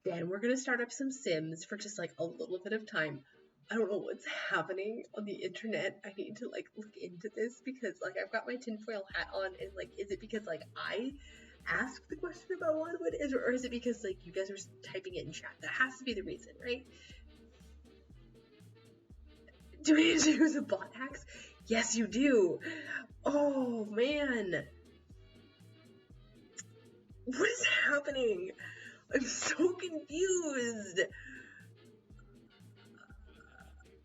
Then we're going to start up some Sims for just, like, a little bit of time. I don't know what's happening on the internet. I need to, like, look into this because, like, I've got my tinfoil hat on and, like, is it because, like, I asked the question about Wandwood, or is it because, like, you guys are typing it in chat? That has to be the reason, right? Do we need to use a bot hacks? Yes, you do. Oh, man. What is happening? I'm so confused.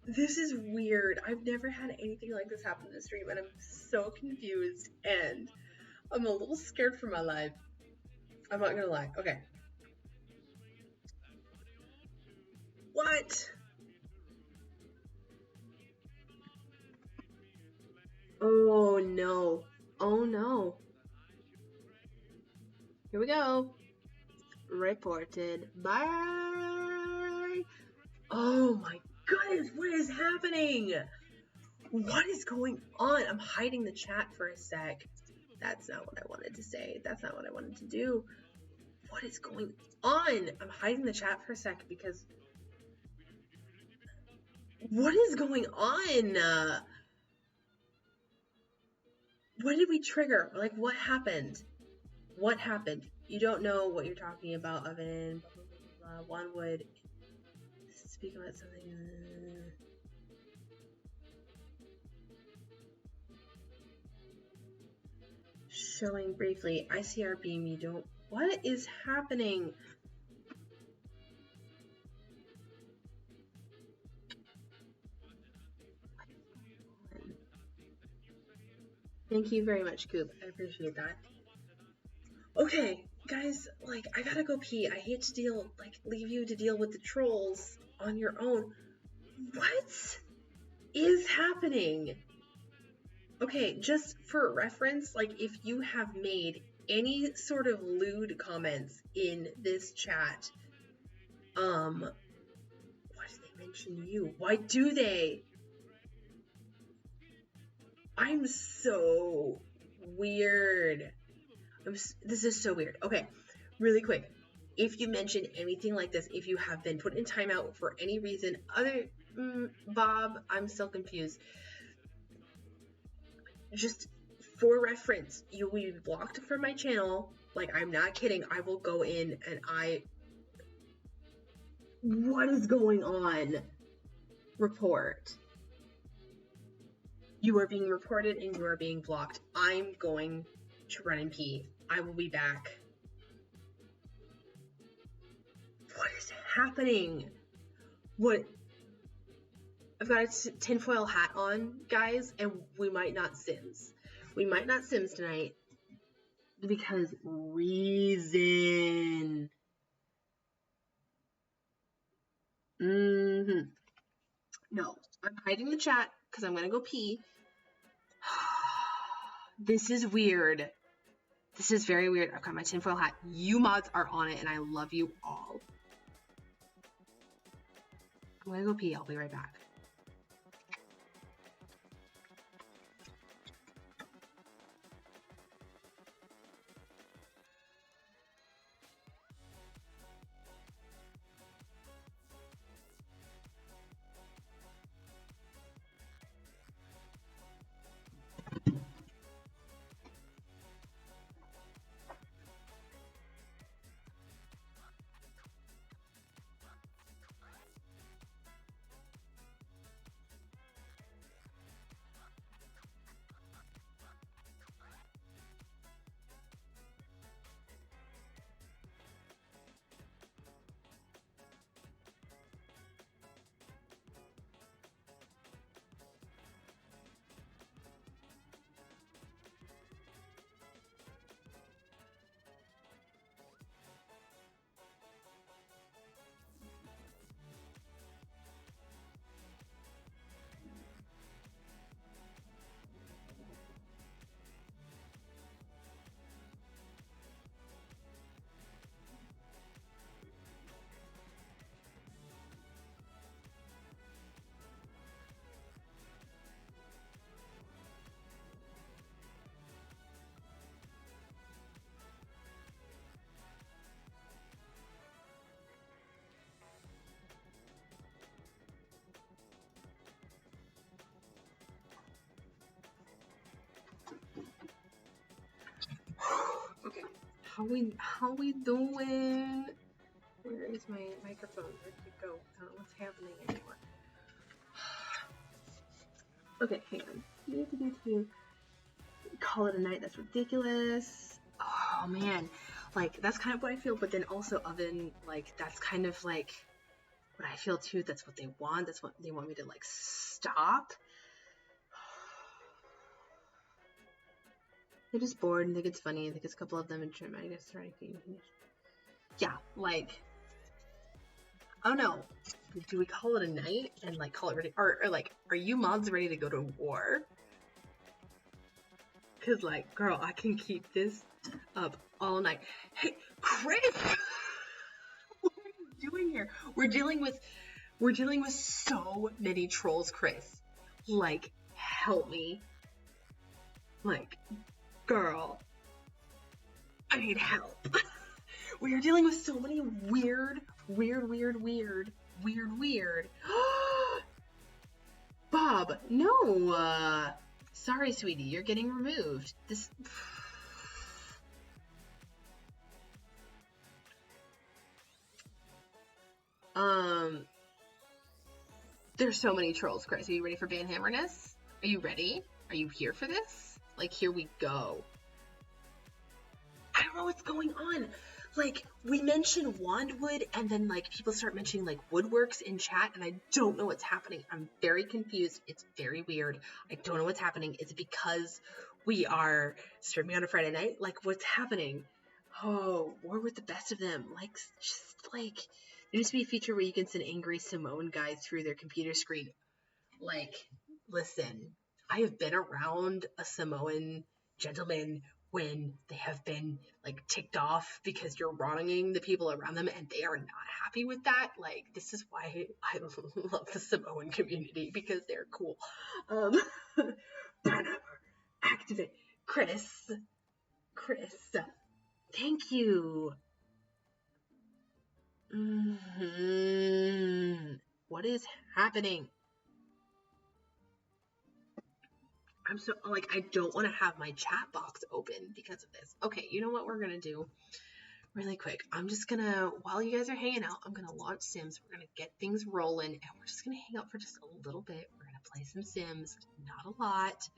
This is weird. I've never had anything like this happen in the stream, and I'm so confused, and I'm a little scared for my life. I'm not gonna lie. Okay. What? Oh no. Oh no. Here we go. Reported. Bye. Oh my goodness, what is happening? What is going on? I'm hiding the chat for a sec. That's not what I wanted to say. That's not what I wanted to do. What is going on? I'm hiding the chat for a sec because... What is going on? What did we trigger? Like, what happened? What happened? You don't know what you're talking about, Oven. Blah, blah, blah, blah. One would speak about something. Showing briefly. ICR beam, you don't... What is happening? Thank you very much, Coop. I appreciate that. Okay, guys, like, I gotta go pee. I hate to leave you to deal with the trolls on your own. What is happening? Okay, just for reference, like, if you have made any sort of lewd comments in this chat, why do they mention you? Why do they? I'm so weird. This is so weird. Okay, really quick. If you mention anything like this, if you have been put in timeout for any reason other... Bob, I'm still confused. Just for reference, you will be blocked from my channel. Like, I'm not kidding. I will go in and What is going on? Report. You are being reported and you are being blocked. I'm going to run and pee. I will be back. What is happening? What? I've got a tinfoil hat on, guys, and we might not Sims. We might not Sims tonight because reason. No, I'm hiding the chat because I'm gonna go pee. This is weird. This is very weird. I've got my tinfoil hat. You mods are on it, and I love you all. I'm gonna go pee. I'll be right back. Okay, how we doing? Where is my microphone? Where did it go? I don't know what's happening anymore. Okay, hang on. Call it a night. That's ridiculous. Oh man, Like, that's kind of what I feel, but then also Oven, like, that's kind of like what I feel too. That's what they want. That's what they want me to, like, stop. They're just bored and think it's funny. I think it's a couple of them and trim. I guess right. Yeah, like, I don't know. Do we call it a night and like call it ready? Or like, are you mods ready to go to war? Cause like, girl, I can keep this up all night. Hey, Chris, what are you doing here? We're dealing with so many trolls, Chris. Like, help me. Like, girl, I need help. We are dealing with so many weird. Bob, no, sorry, sweetie, you're getting removed. This. There's so many trolls, Chris. Are you ready for Banhammerness? Are you ready? Are you here for this? Like, here we go. I don't know what's going on. Like, we mention Wandwood, and then, like, people start mentioning, like, Woodworks in chat, and I don't know what's happening. I'm very confused. It's very weird. I don't know what's happening. Is it because we are streaming on a Friday night? Like, what's happening? Oh, War with the best of them. Like, just, like, there needs to be a feature where you can send angry Samoan guys through their computer screen. Like, listen, I have been around a Samoan gentleman when they have been, like, ticked off because you're wronging the people around them and they are not happy with that. Like, this is why I love the Samoan community, because they're cool. Banner, activate. Chris, thank you. What is happening? I'm so, like, I don't want to have my chat box open because of this. Okay, you know what we're going to do really quick? I'm just going to, while you guys are hanging out, I'm going to launch Sims. We're going to get things rolling, and we're just going to hang out for just a little bit. We're going to play some Sims, not a lot,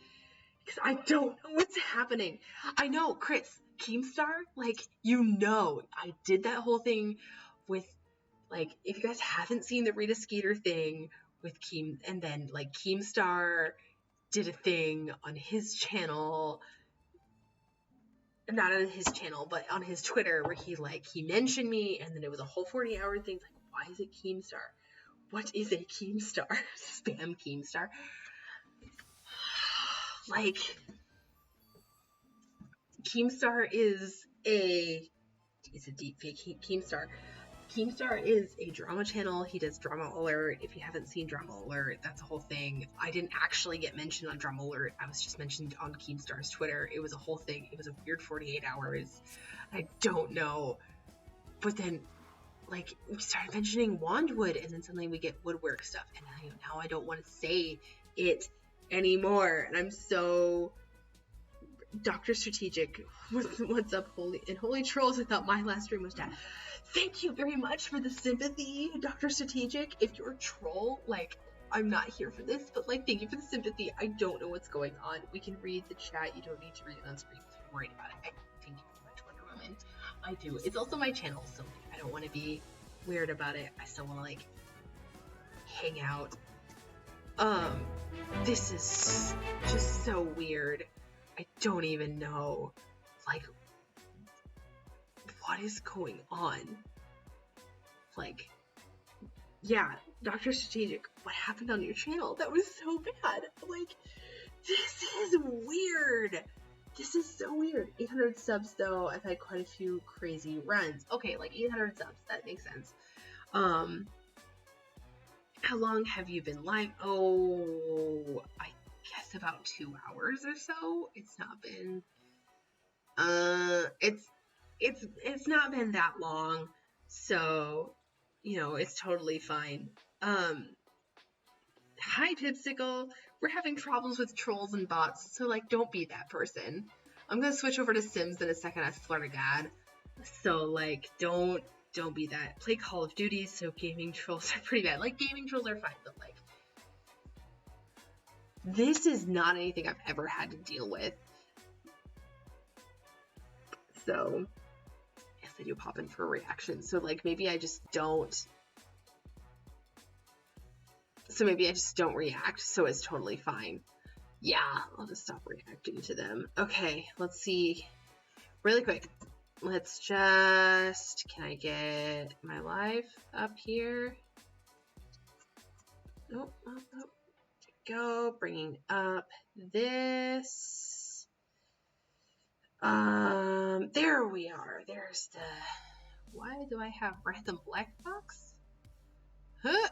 because I don't know what's happening. I know, Chris, Keemstar, like, you know, I did that whole thing with, like, if you guys haven't seen the Rita Skeeter thing with Keem, and then, like, Keemstar did a thing on his channel, not on his channel, but on his Twitter, where he mentioned me, and then it was a whole 40-hour thing. Like, why is it Keemstar? What is a Keemstar? Spam Keemstar. Like, Keemstar is a deep fake Keemstar. Keemstar is a drama channel. He does Drama Alert. If you haven't seen Drama Alert, that's a whole thing. I didn't actually get mentioned on Drama Alert. I was just mentioned on Keemstar's Twitter. It was a whole thing. It was a weird 48 hours. I don't know. But then, like, we started mentioning Wandwood, and then suddenly we get Woodwork stuff. And now I don't want to say it anymore. And I'm so... Dr. Strategic, what's up, Holy Trolls? I thought my last stream was dead. Thank you very much for the sympathy, Dr. Strategic. If you're a troll, like, I'm not here for this, but, like, thank you for the sympathy. I don't know what's going on. We can read the chat. You don't need to read it on screen. I'm worried about it. Thank you very much, Wonder Woman. I do. It's also my channel, so I don't want to be weird about it. I still want to, like, hang out. This is just so weird. I don't even know, like, what is going on? Like, yeah, Dr. Strategic, what happened on your channel? That was so bad. Like, this is weird. This is so weird. 800 subs, though. I've had quite a few crazy runs. Okay, like 800 subs. That makes sense. How long have you been live? Oh, I guess about 2 hours or so. It's not been, it's not been that long. So, you know, it's totally fine. Hi, Pipsicle. We're having problems with trolls and bots, so, like, don't be that person. I'm gonna switch over to Sims in a second, I swear to God. So, like, don't be that. Play Call of Duty, so gaming trolls are pretty bad. Like, gaming trolls are fine, but, like, this is not anything I've ever had to deal with. So, they do pop in for a reaction. So like maybe I just don't. So maybe I just don't react. So it's totally fine. Yeah, I'll just stop reacting to them. Okay, let's see. Really quick. Let's just. Can I get my live up here? Nope. Oh, oh. Go. Bringing up this. There we are. There's the. Why do I have random black box? Huh?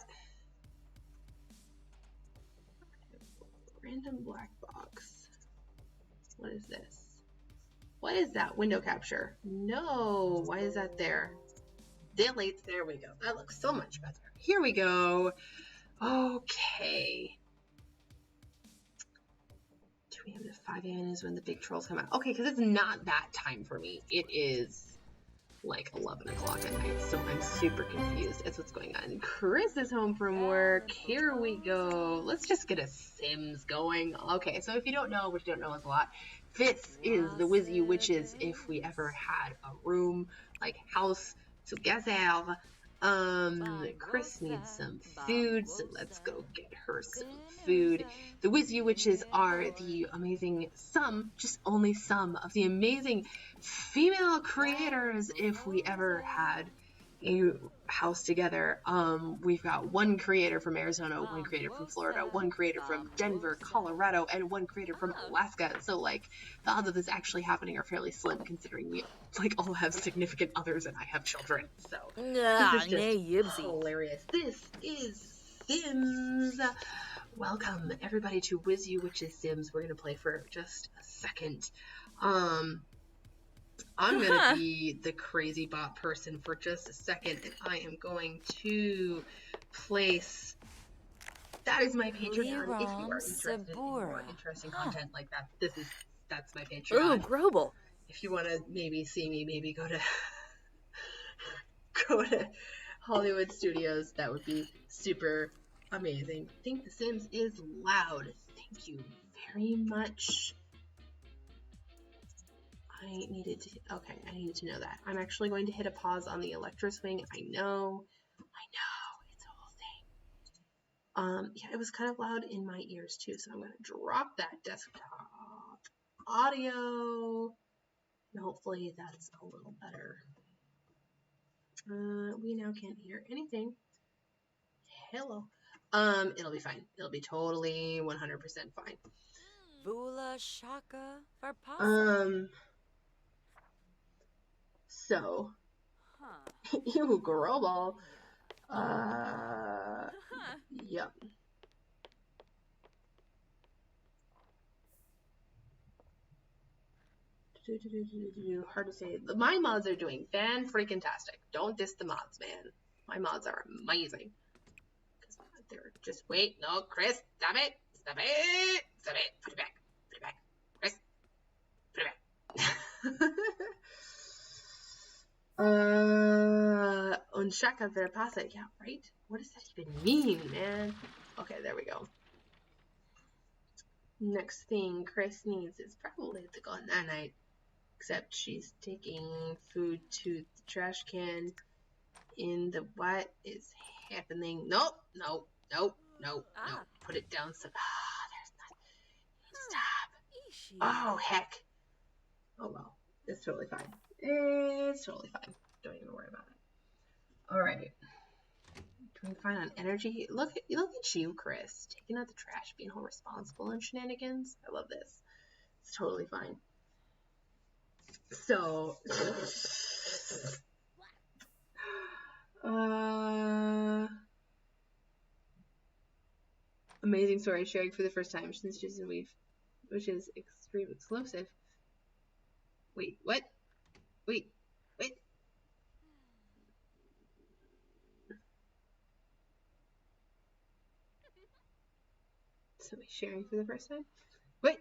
Random black box. What is this? What is that? Window capture. No. Why is that there? Delete. There we go. That looks so much better. Here we go. Okay. 2 a.m. to 5 a.m. is when the big trolls come out. Okay, because it's not that time for me. It is like 11 o'clock at night, so I'm super confused as what's going on. Chris is home from work. Here we go. Let's just get a Sims going. Okay, so if you don't know, which you don't know is a lot, this is the Wizzy Witches if we ever had a room, like house together. Chris needs some food, so let's go get her some food. The Wizzy Witches are the amazing just only some of the amazing female creators if we ever had a house together. We've got one creator from Arizona, one creator from Florida, one creator from Denver, Colorado, and one creator from Alaska. So like the odds of this actually happening are fairly slim considering we like all have significant others and I have children. So this is just hilarious. This is Sims. Welcome everybody to Wizzy Witches Sims. We're gonna play for just a second. I'm going to be the crazy bot person for just a second, and I am going to place, that is my Patreon, if you are interested in more interesting content like that. That's my Patreon. Ooh, Grobel. If you want to maybe see me, maybe go to Hollywood Studios, that would be super amazing. I think The Sims is loud. Thank you very much. I needed to know that. I'm actually going to hit a pause on the Electro Swing. I know, it's a whole thing. Yeah, it was kind of loud in my ears too, so I'm going to drop that desktop audio, and hopefully that's a little better. We now can't hear anything. Hello. It'll be fine. It'll be totally 100% fine. Vula Shaka Varpasa. So, you Grobal. Yep. Hard to say. My mods are doing fan-freaking-tastic. Don't diss the mods, man. My mods are amazing. Because they're just, wait, no, Chris, stop it. Stop it. Stop it. Put it back. Put it back. Chris, put it back. Unshaka Verapasa. Yeah, right? What does that even mean, man? Okay, there we go. Next thing Chris needs is probably to go on that night. Except she's taking food to the trash can in the what is happening. Nope, nope, nope, nope, nope. Put it down. So, there's not. Stop. Oh, heck. Oh, well. It's totally fine. It's totally fine. Don't even worry about it. Alright. Doing fine on energy. Look at you, Chris. Taking out the trash, being all responsible and shenanigans. I love this. It's totally fine. So, amazing story sharing for the first time since Jason Weave, which is extreme exclusive. Wait, what? Wait. Somebody sharing for the first time? Wait.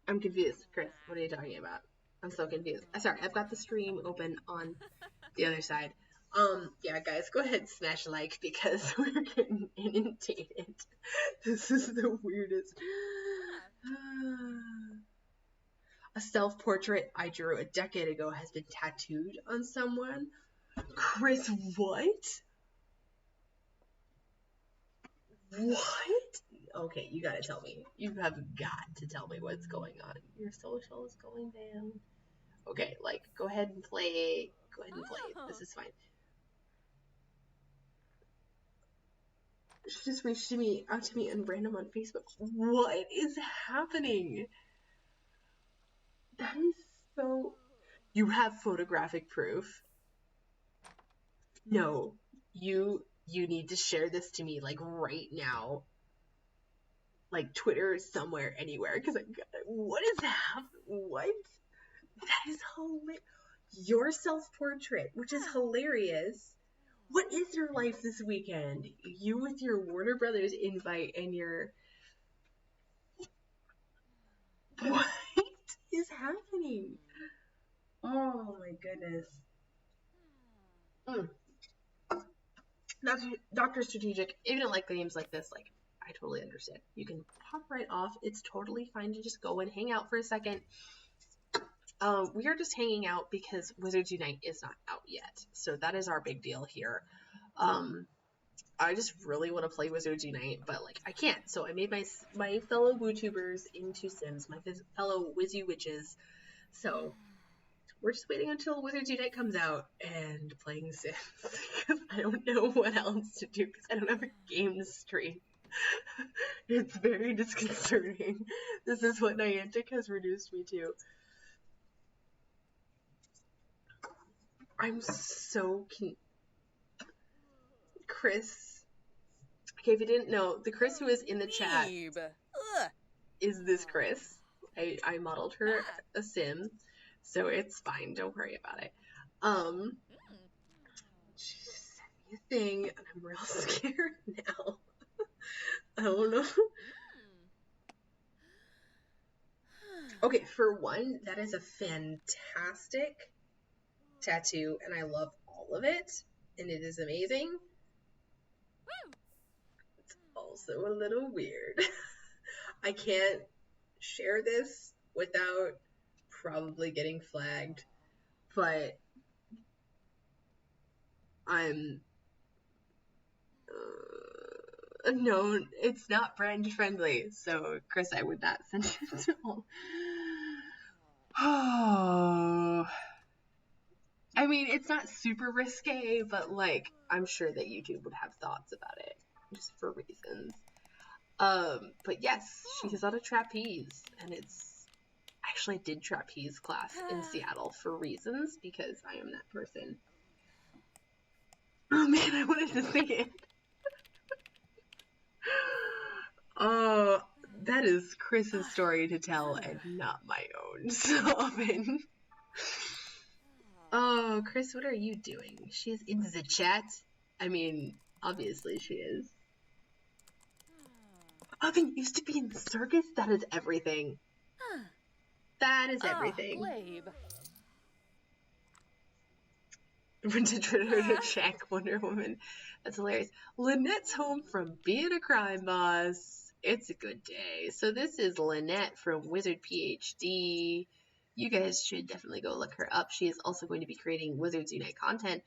I'm confused, Chris. What are you talking about? I'm so confused. Sorry, I've got the stream open on the other side. Yeah, guys, go ahead and smash like because we're getting inundated. This is the weirdest. A self-portrait I drew a decade ago has been tattooed on someone. Chris, what? What? Okay, you gotta tell me. You have got to tell me what's going on. Your social is going down. Okay, like, go ahead and play. Go ahead and play. This is fine. She just reached out to me and random on Facebook. What is happening? That is so... You have photographic proof. No, you need to share this to me, like, right now. Like, Twitter, somewhere, anywhere, because what is happening? What? That is hilarious. Your self-portrait, which is hilarious. What is your life this weekend? You with your Warner Brothers invite and your... What is happening? Oh my goodness. Dr. Strategic, if you don't like games like this, like, I totally understand. You can pop right off. It's totally fine to just go and hang out for a second. We are just hanging out because Wizards Unite is not out yet. So that is our big deal here. I just really want to play Wizards Unite, but like I can't. So I made my fellow WooTubers into Sims, my fellow Wizzy Witches. So we're just waiting until Wizards Unite comes out and playing Sims because I don't know what else to do because I don't have a game to stream. It's very disconcerting. This is what Niantic has reduced me to. I'm so Chris. Okay, if you didn't know, the Chris who is in the chat is this Chris. I modeled her a sim, so it's fine. Don't worry about it. She sent me a thing, and I'm real scared now. I don't know. Okay, for one, that is a fantastic tattoo, and I love all of it, and it is amazing. It's also a little weird. I can't share this without probably getting flagged, but I'm no, it's not brand friendly, so Chris, I would not send it to all. Oh, I mean, it's not super risque, but like I'm sure that YouTube would have thoughts about it just for reasons. But yes, she is on a trapeze, and it's actually I did trapeze class in Seattle for reasons because I am that person. Oh man, I wanted to sing it. Oh, that is Chris's story to tell and not my own. So, oh, Chris, what are you doing? She's in the chat. I mean, obviously she is. Oven used to be in the circus? That is everything. That is everything. Went to Twitter to check Wonder Woman. That's hilarious. Lynette's home from being a crime boss. It's a good day. So this is Lynette from Wizard PhD. You guys should definitely go look her up. She is also going to be creating Wizards Unite content.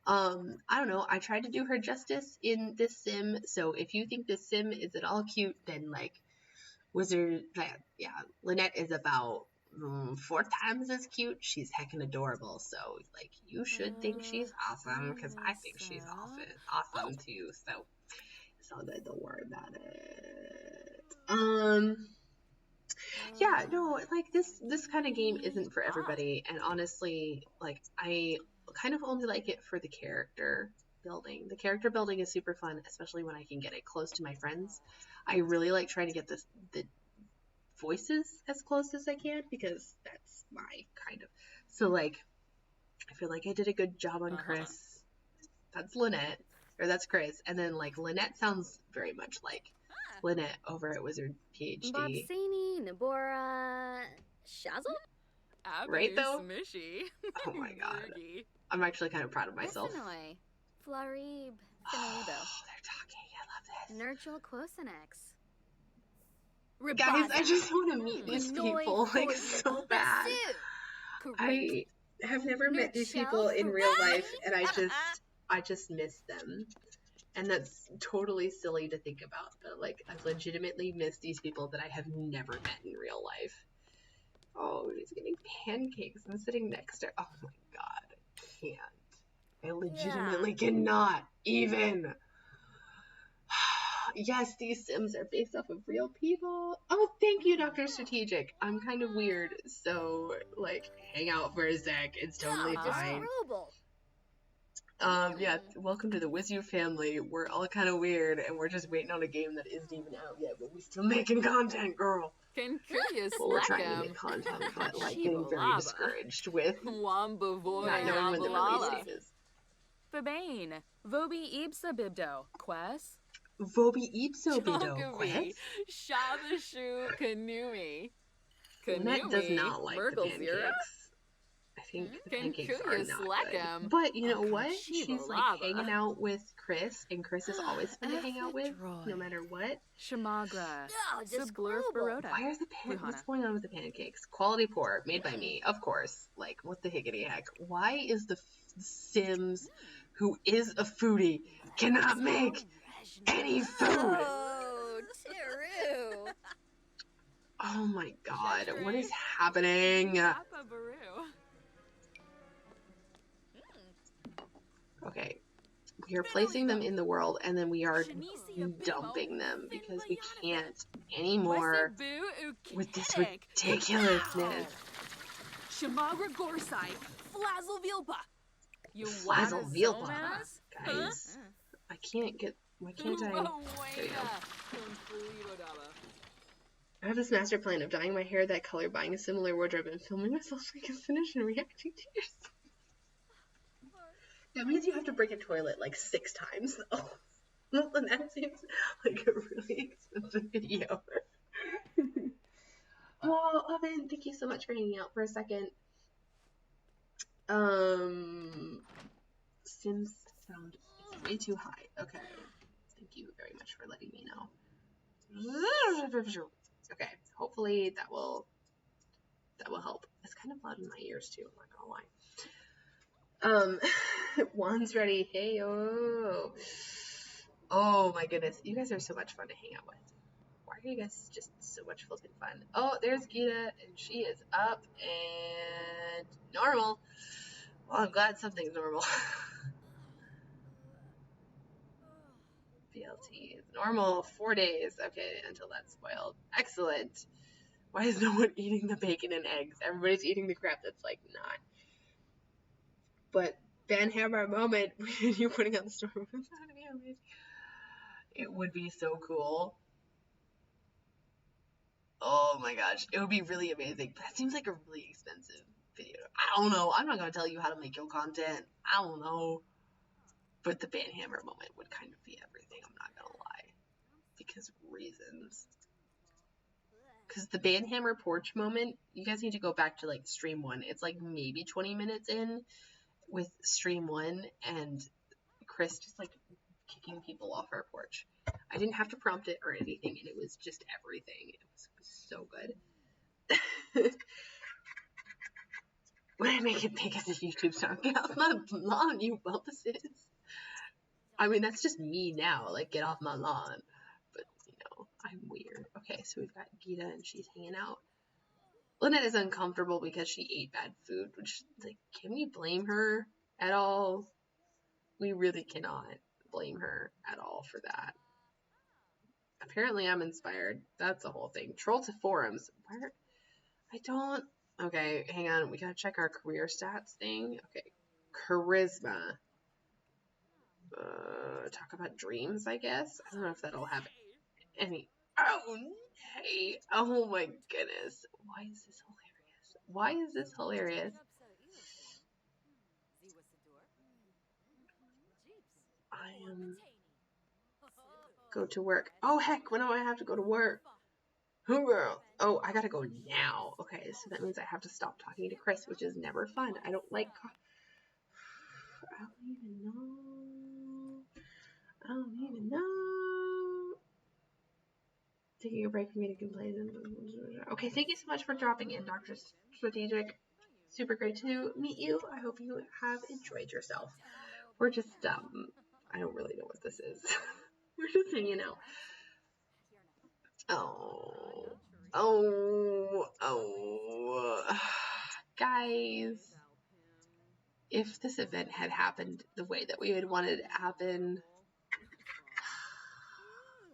I don't know. I tried to do her justice in this sim. So if you think this sim is at all cute, then like Lynette is about 4 times as cute. She's heckin' adorable. So like you should think she's awesome because I think she's awesome too. So don't worry about it. Yeah, no, like this kind of game isn't for everybody, and honestly, like I kind of only like it for the character building. The character building is super fun, especially when I can get it close to my friends. I really like trying to get the voices as close as I can because that's my kind of. So like, I feel like I did a good job on Chris. That's Lynette, or that's Chris, and then like Lynette sounds very much like Lynette over at Wizard PhD. Bobsini, Nabora, Shazzle? Right though? Oh my god. I'm actually kind of proud of myself. Flarib, Oh, they're talking. I love this. Nurgle Quosenex. Guys, I Ribaza. just want to meet these people, like, so bad. I have never met these people in real life, and I just miss them. And that's totally silly to think about, but like, I legitimately miss these people that I have never met in real life. Oh, she's getting pancakes. I'm sitting next to her. Oh my god, I can't. I legitimately cannot even. Yes, these Sims are based off of real people. Oh, thank you, Dr. Strategic. I'm kind of weird, so, like, hang out for a sec. It's totally fine. Yeah, welcome to the Wizu family. We're all kind of weird, and we're just waiting on a game that isn't even out yet, but we're still making content, girl. Well, we're trying to make content, but, like, getting very discouraged with not knowing when the release date is. Fabane, Vobi Ibsa Bibdo, Quest? Vobi Ipso Bido, Quest? Shabashu Kanumi. Lynette does not like the pancakes. I think the pancakes are not good. But you know what? She's like hanging out with Chris, and Chris is always fun to hang out with, no matter what. Shamagra. Why are the what's going on with the pancakes? Quality poor, made by me, of course. Like, what the higgity heck? Why is the Sims, who is a foodie, cannot make any food? Oh, Teru. Oh my god, what is happening? Okay, we are placing them in the world, and then we are dumping them because we can't anymore with this ridiculousness. Shamagra Gorsai, Flazzle Vilpa. Flazzle Vilpa. Guys, I can't get. Why can't I? There we go. I have this master plan of dyeing my hair that color, buying a similar wardrobe, and filming myself so I can finish and reacting to yourself. That means you have to break a toilet like 6 times, though. And that seems like a really expensive video. Oh, Oven, thank you so much for hanging out for a second. Sims sound is way too high. Okay. Thank you very much for letting me know. Okay, hopefully that will help. It's kind of loud in my ears too, I'm not gonna lie. Juan's ready. Hey, oh my goodness, you guys are so much fun to hang out with. Why are you guys just so much flipping fun? Oh, there's Gita, and she is up and normal. Well, I'm glad something's normal. BLT is normal, 4 days. Okay, until that's spoiled. Excellent. Why is no one eating the bacon and eggs? Everybody's eating the crap that's, like, not. But Van Hammer moment when you're putting on the store. It would be so cool. Oh my gosh, it would be really amazing. But that seems like a really expensive video. I don't know. I'm not going to tell you how to make your content. I don't know. But the Van Hammer moment would kind of be everything. I'm not going to lie. Because reasons. Because the Banhammer porch moment, you guys need to go back to, like, stream 1. It's, like, maybe 20 minutes in with stream 1, and Chris just, like, kicking people off our porch. I didn't have to prompt it or anything, and it was just everything. It was so good. When I make it big as a YouTube star, get off my lawn, you bumpuses. I mean, that's just me now, like, get off my lawn. But, you know, I'm weird. Okay, so we've got Gita, and she's hanging out. Lynette is uncomfortable because she ate bad food, which, like, can we blame her at all? We really cannot blame her at all for that. Apparently I'm inspired. That's the whole thing. Troll to forums. Where? I don't... Okay, hang on. We gotta check our career stats thing. Okay. Charisma. Talk about dreams, I guess? I don't know if that'll have any... Oh, hey. Oh my goodness. Why is this hilarious? Why is this hilarious? I am... Go to work. Oh, heck, when do I have to go to work? Who girl? Oh, I gotta go now. Okay, so that means I have to stop talking to Chris, which is never fun. I don't like... I don't even know. I don't even know. Taking a break from me to complain. Okay, thank you so much for dropping in, Dr. Strategic. Super great to meet you. I hope you have enjoyed yourself. We're just, I don't really know what this is. We're just hanging out. Guys, if this event had happened the way that we had wanted it to happen,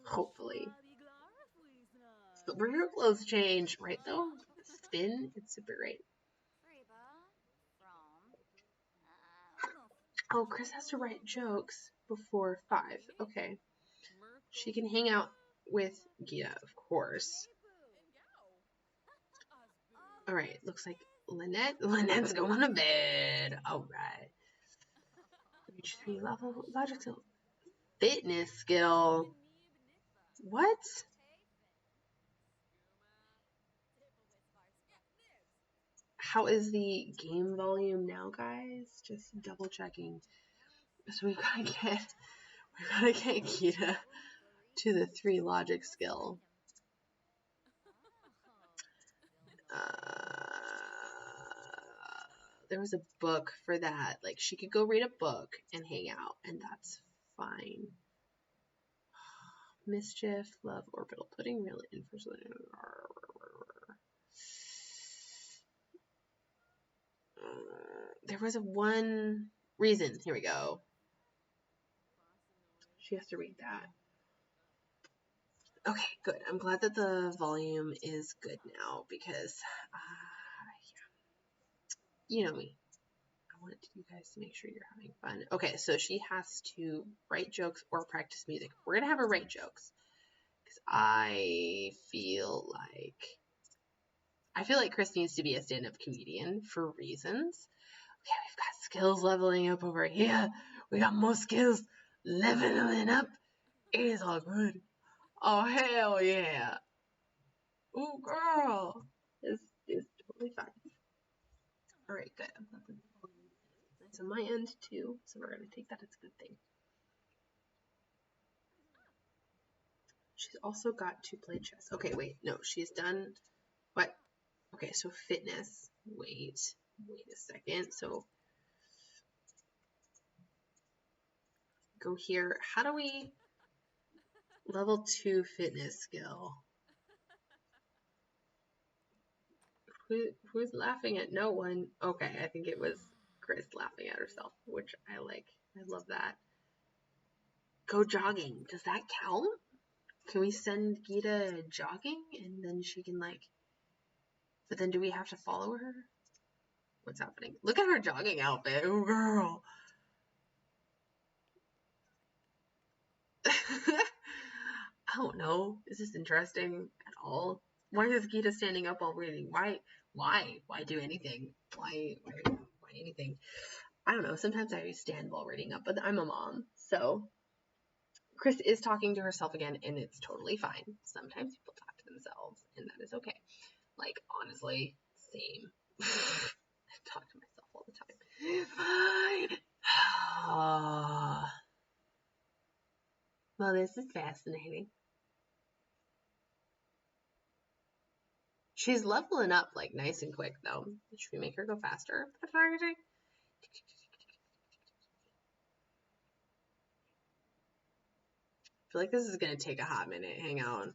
hopefully. Superhero clothes change, right though? Spin, it's super great. Oh, Chris has to write jokes before 5. Okay. She can hang out with Gita, of course. Alright, looks like Lynette's going to bed. Alright. Reach 3 level logic skill. Fitness skill. What? How is the game volume now, guys? Just double checking. So we gotta get Gita to the 3 logic skill. There was a book for that. Like, she could go read a book and hang out, and that's fine. Mischief, love, orbital pudding, real inverse. There was one reason. Here we go. She has to read that. Okay, good. I'm glad that the volume is good now because, you know me. I want you guys to make sure you're having fun. Okay, so she has to write jokes or practice music. We're going to have her write jokes because I feel like Chris needs to be a stand-up comedian for reasons. Okay, we've got skills leveling up over here. We got more skills leveling up. It is all good. Oh, hell yeah. Ooh, girl. This is totally fine. All right, good. I'm glad it's on my end, too, so we're going to take that as a good thing. She's also got to play chess. Okay, wait. No, she's done... What? Okay, so fitness. Wait a second. So go here. How do we... Level 2 fitness skill. Who's laughing at no one? Okay, I think it was Chris laughing at herself, which I like. I love that. Go jogging. Does that count? Can we send Gita jogging and then she can but then do we have to follow her? What's happening? Look at her jogging outfit. Oh, girl. I don't know. Is this interesting at all? Why is Gita standing up while reading? Why do anything? Why anything? I don't know. Sometimes I stand while reading up, but I'm a mom, so Chris is talking to herself again, and it's totally fine. Sometimes people talk to themselves, and that is okay. Like, honestly, same. I talk to myself all the time. Fine. Well, this is fascinating. She's leveling up, nice and quick, though. Should we make her go faster? I feel like this is going to take a hot minute. Hang on.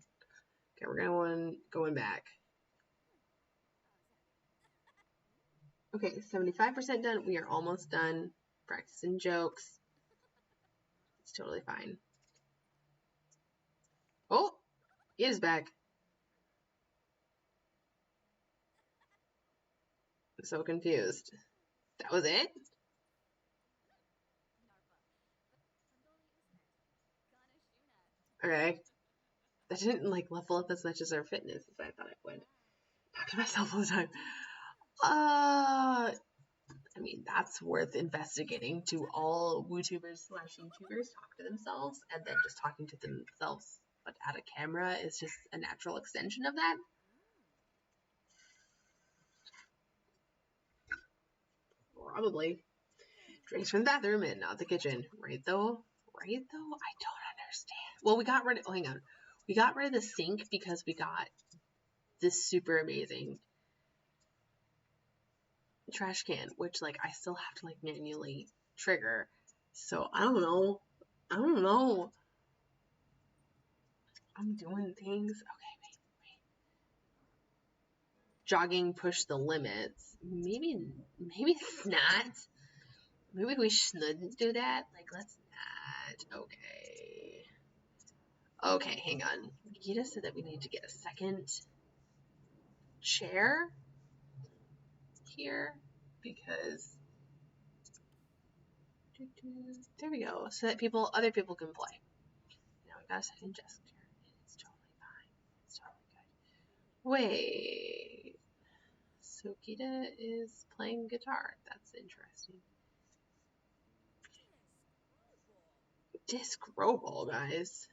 Okay, we're going back. Okay, 75% done. We are almost done. Practicing jokes. It's totally fine. Oh, it is back. I'm so confused. That was it? Okay. That didn't level up as much as our fitness as I thought it would. Talk to myself all the time. I mean, that's worth investigating. Do all WooTubers/YouTubers talk to themselves and then just talking to themselves but at a camera is just a natural extension of that? Probably. Drinks from the bathroom and not the kitchen. Right though? I don't understand. Well, we got rid of... Oh, hang on. We got rid of the sink because we got this super amazing trash can, which like I still have to like manually trigger. So I don't know. I'm doing things. Okay, wait. Jogging push the limits. Maybe it's not. Maybe we shouldn't do that. Like, let's not. Okay, hang on. Gita said that we need to get a second chair here because there we go. So that other people can play. Now we got a second desk chair. It's totally fine. It's totally good. Wait. So Gita is playing guitar. That's interesting. Disc roll, guys.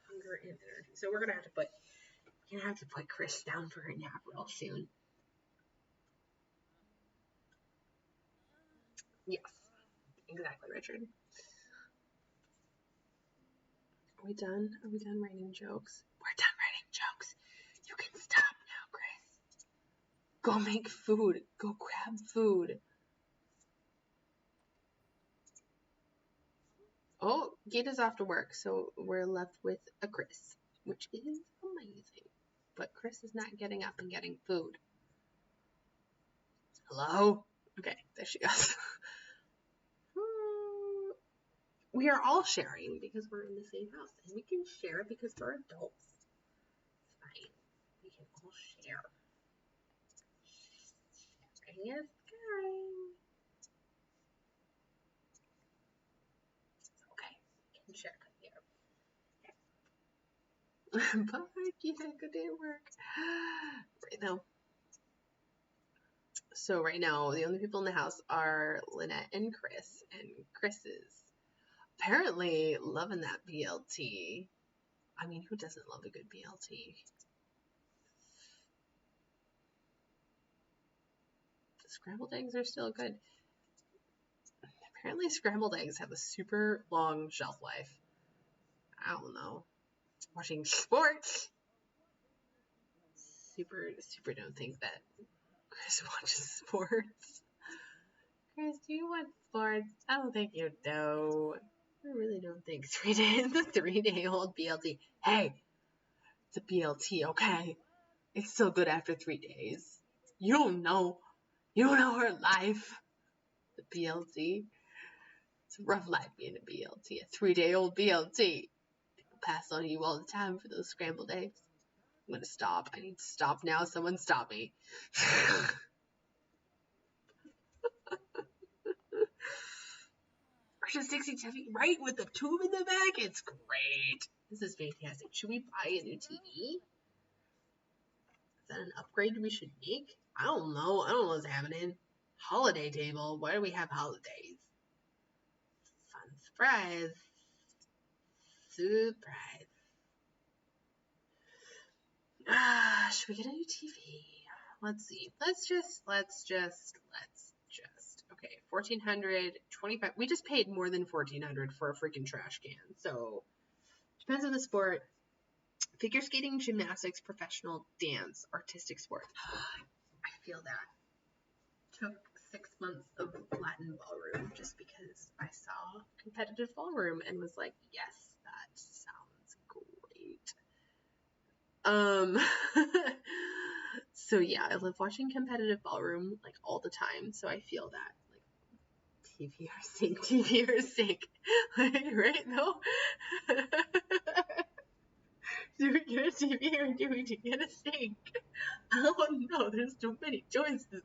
Hunger and energy. So we're gonna have to put Chris down for a nap real soon. Yes, exactly, Richard. Are we done? Are we done writing jokes? We're done writing jokes. You can stop now, Chris. Go make food. Go grab food. Oh, Gita's off to work, so we're left with a Chris, which is amazing. But Chris is not getting up and getting food. Hello? Okay, there she goes. We are all sharing because we're in the same house, and we can share because we're adults. It's fine. We can all share. Sharing is caring. Okay, we can share here. Bye, Gita. Good day at work. Right now. So right now, the only people in the house are Lynette and Chris, and Chris is apparently loving that BLT. I mean, who doesn't love a good BLT? The scrambled eggs are still good. Apparently scrambled eggs have a super long shelf life. I don't know. Watching sports. Super don't think that Chris watches sports. Chris, do you watch sports? I don't think you do. I really don't think 3 days, the 3-day-old BLT. Hey, it's a BLT, okay? It's still good after 3 days. You don't know her life. The BLT. It's a rough life being a BLT, a 3-day-old BLT. People pass on you all the time for those scrambled eggs. I'm gonna stop. I need to stop now. Someone stop me. Russia 60 TV, right, with the tube in the back. It's great. This is fantastic. Should we buy a new TV? Is that an upgrade we should make? I don't know. I don't know what's happening. Holiday table. Why do we have holidays? Fun surprise. Surprise. Should we get a new TV? Let's see. Let's just. Okay, 1,400, 25. We just paid more than 1,400 for a freaking trash can. So, depends on the sport. Figure skating, gymnastics, professional dance, artistic sports. I feel that. Took 6 months of Latin ballroom just because I saw competitive ballroom and was like, yes, that sounds great. So yeah, I love watching competitive ballroom like all the time. So I feel that like TV or sink, right? No. Do we get a TV or do we get a sink? I don't know. There's too many choices.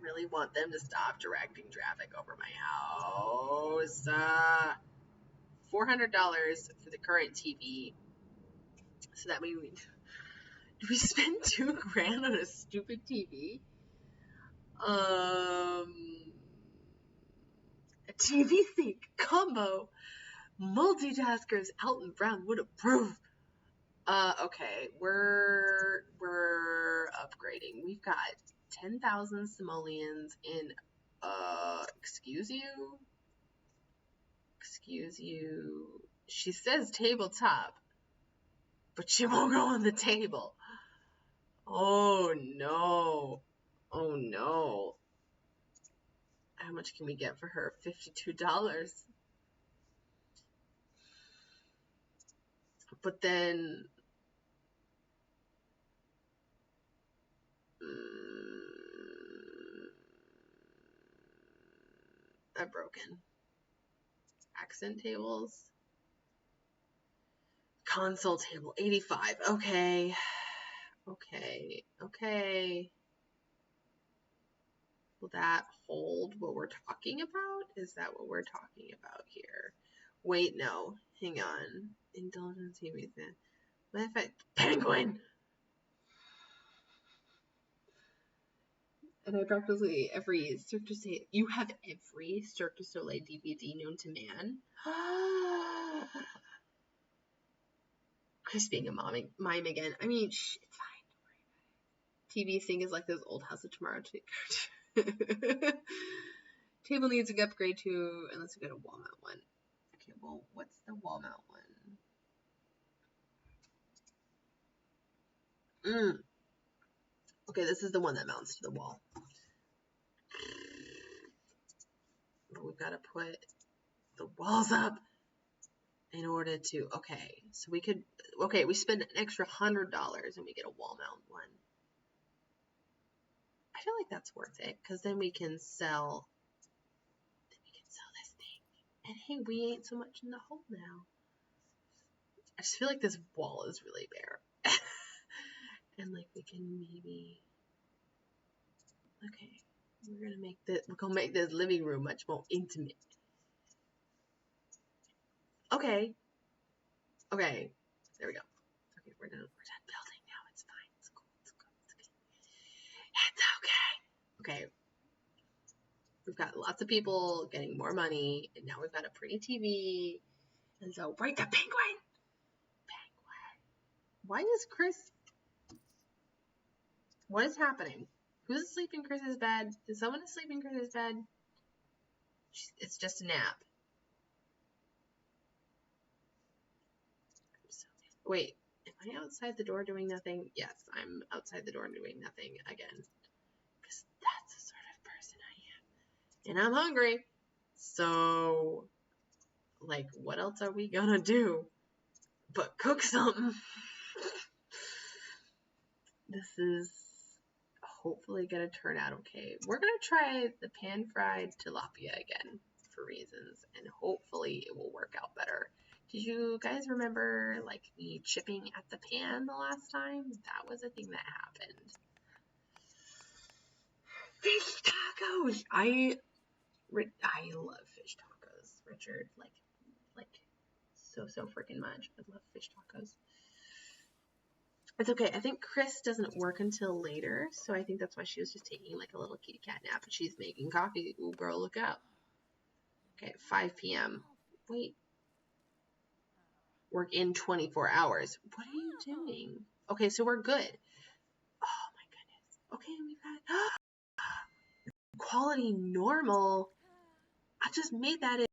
Really want them to stop directing traffic over my house. $400 for the current TV. So that means do we spend $2,000 on a stupid TV? A TV sink combo. Multitaskers Alton Brown would approve. Okay, we're upgrading. We've got 10,000 simoleons in, excuse you? Excuse you. She says tabletop, but she won't go on the table. Oh no. Oh no. How much can we get for her? $52. But then I'm broken. Accent tables. Console table, 85. Okay. Okay. Okay. Will that hold what we're talking about? Is that what we're talking about here? Wait, no. Hang on. Indulgence TV thing. What if I... Penguin! And I practically every Cirque du Soleil... You have every Cirque du Soleil DVD known to man? Chris being a mime again. I mean, it's fine. TV thing is like those old House of Tomorrow Table needs an upgrade too, and let's get a wall mount one. Okay, well, what's the wall mount one? Okay, this is the one that mounts to the wall. But we've got to put the walls up in order to, okay, so we could, okay, we spend an extra $100 and we get a wall mount one. I feel like that's worth it, because then we can sell this thing. And hey, we ain't so much in the hole now. I just feel like this wall is really bare. And like we can maybe, okay, we're gonna make this living room much more intimate. Okay. Okay. There we go. Okay, we're done building now. It's fine. It's cool. It's good. It's good. It's okay. Okay. We've got lots of people getting more money, and now we've got a pretty TV. And so, right, the penguin. Why is Chris? What is happening? Who's asleep in Chris's bed? Is someone asleep in Chris's bed? It's just a nap. Wait, am I outside the door doing nothing? Yes, I'm outside the door doing nothing again. Because that's the sort of person I am. And I'm hungry. So, like, what else are we gonna do but cook something? This is hopefully gonna turn out okay. We're gonna try the pan-fried tilapia again for reasons, and hopefully it will work out better. Did you guys remember, like, me chipping at the pan the last time? That was a thing that happened. Fish tacos! I love fish tacos, Richard. Like so freaking much. I love fish tacos. It's okay. I think Chris doesn't work until later, so I think that's why she was just taking like a little kitty cat nap. And she's making coffee. Ooh, girl, look out. Okay, 5 p.m. Wait. Work in 24 hours. What are you doing? Okay, so we're good. Oh my goodness. Okay, we've got quality normal. I just made that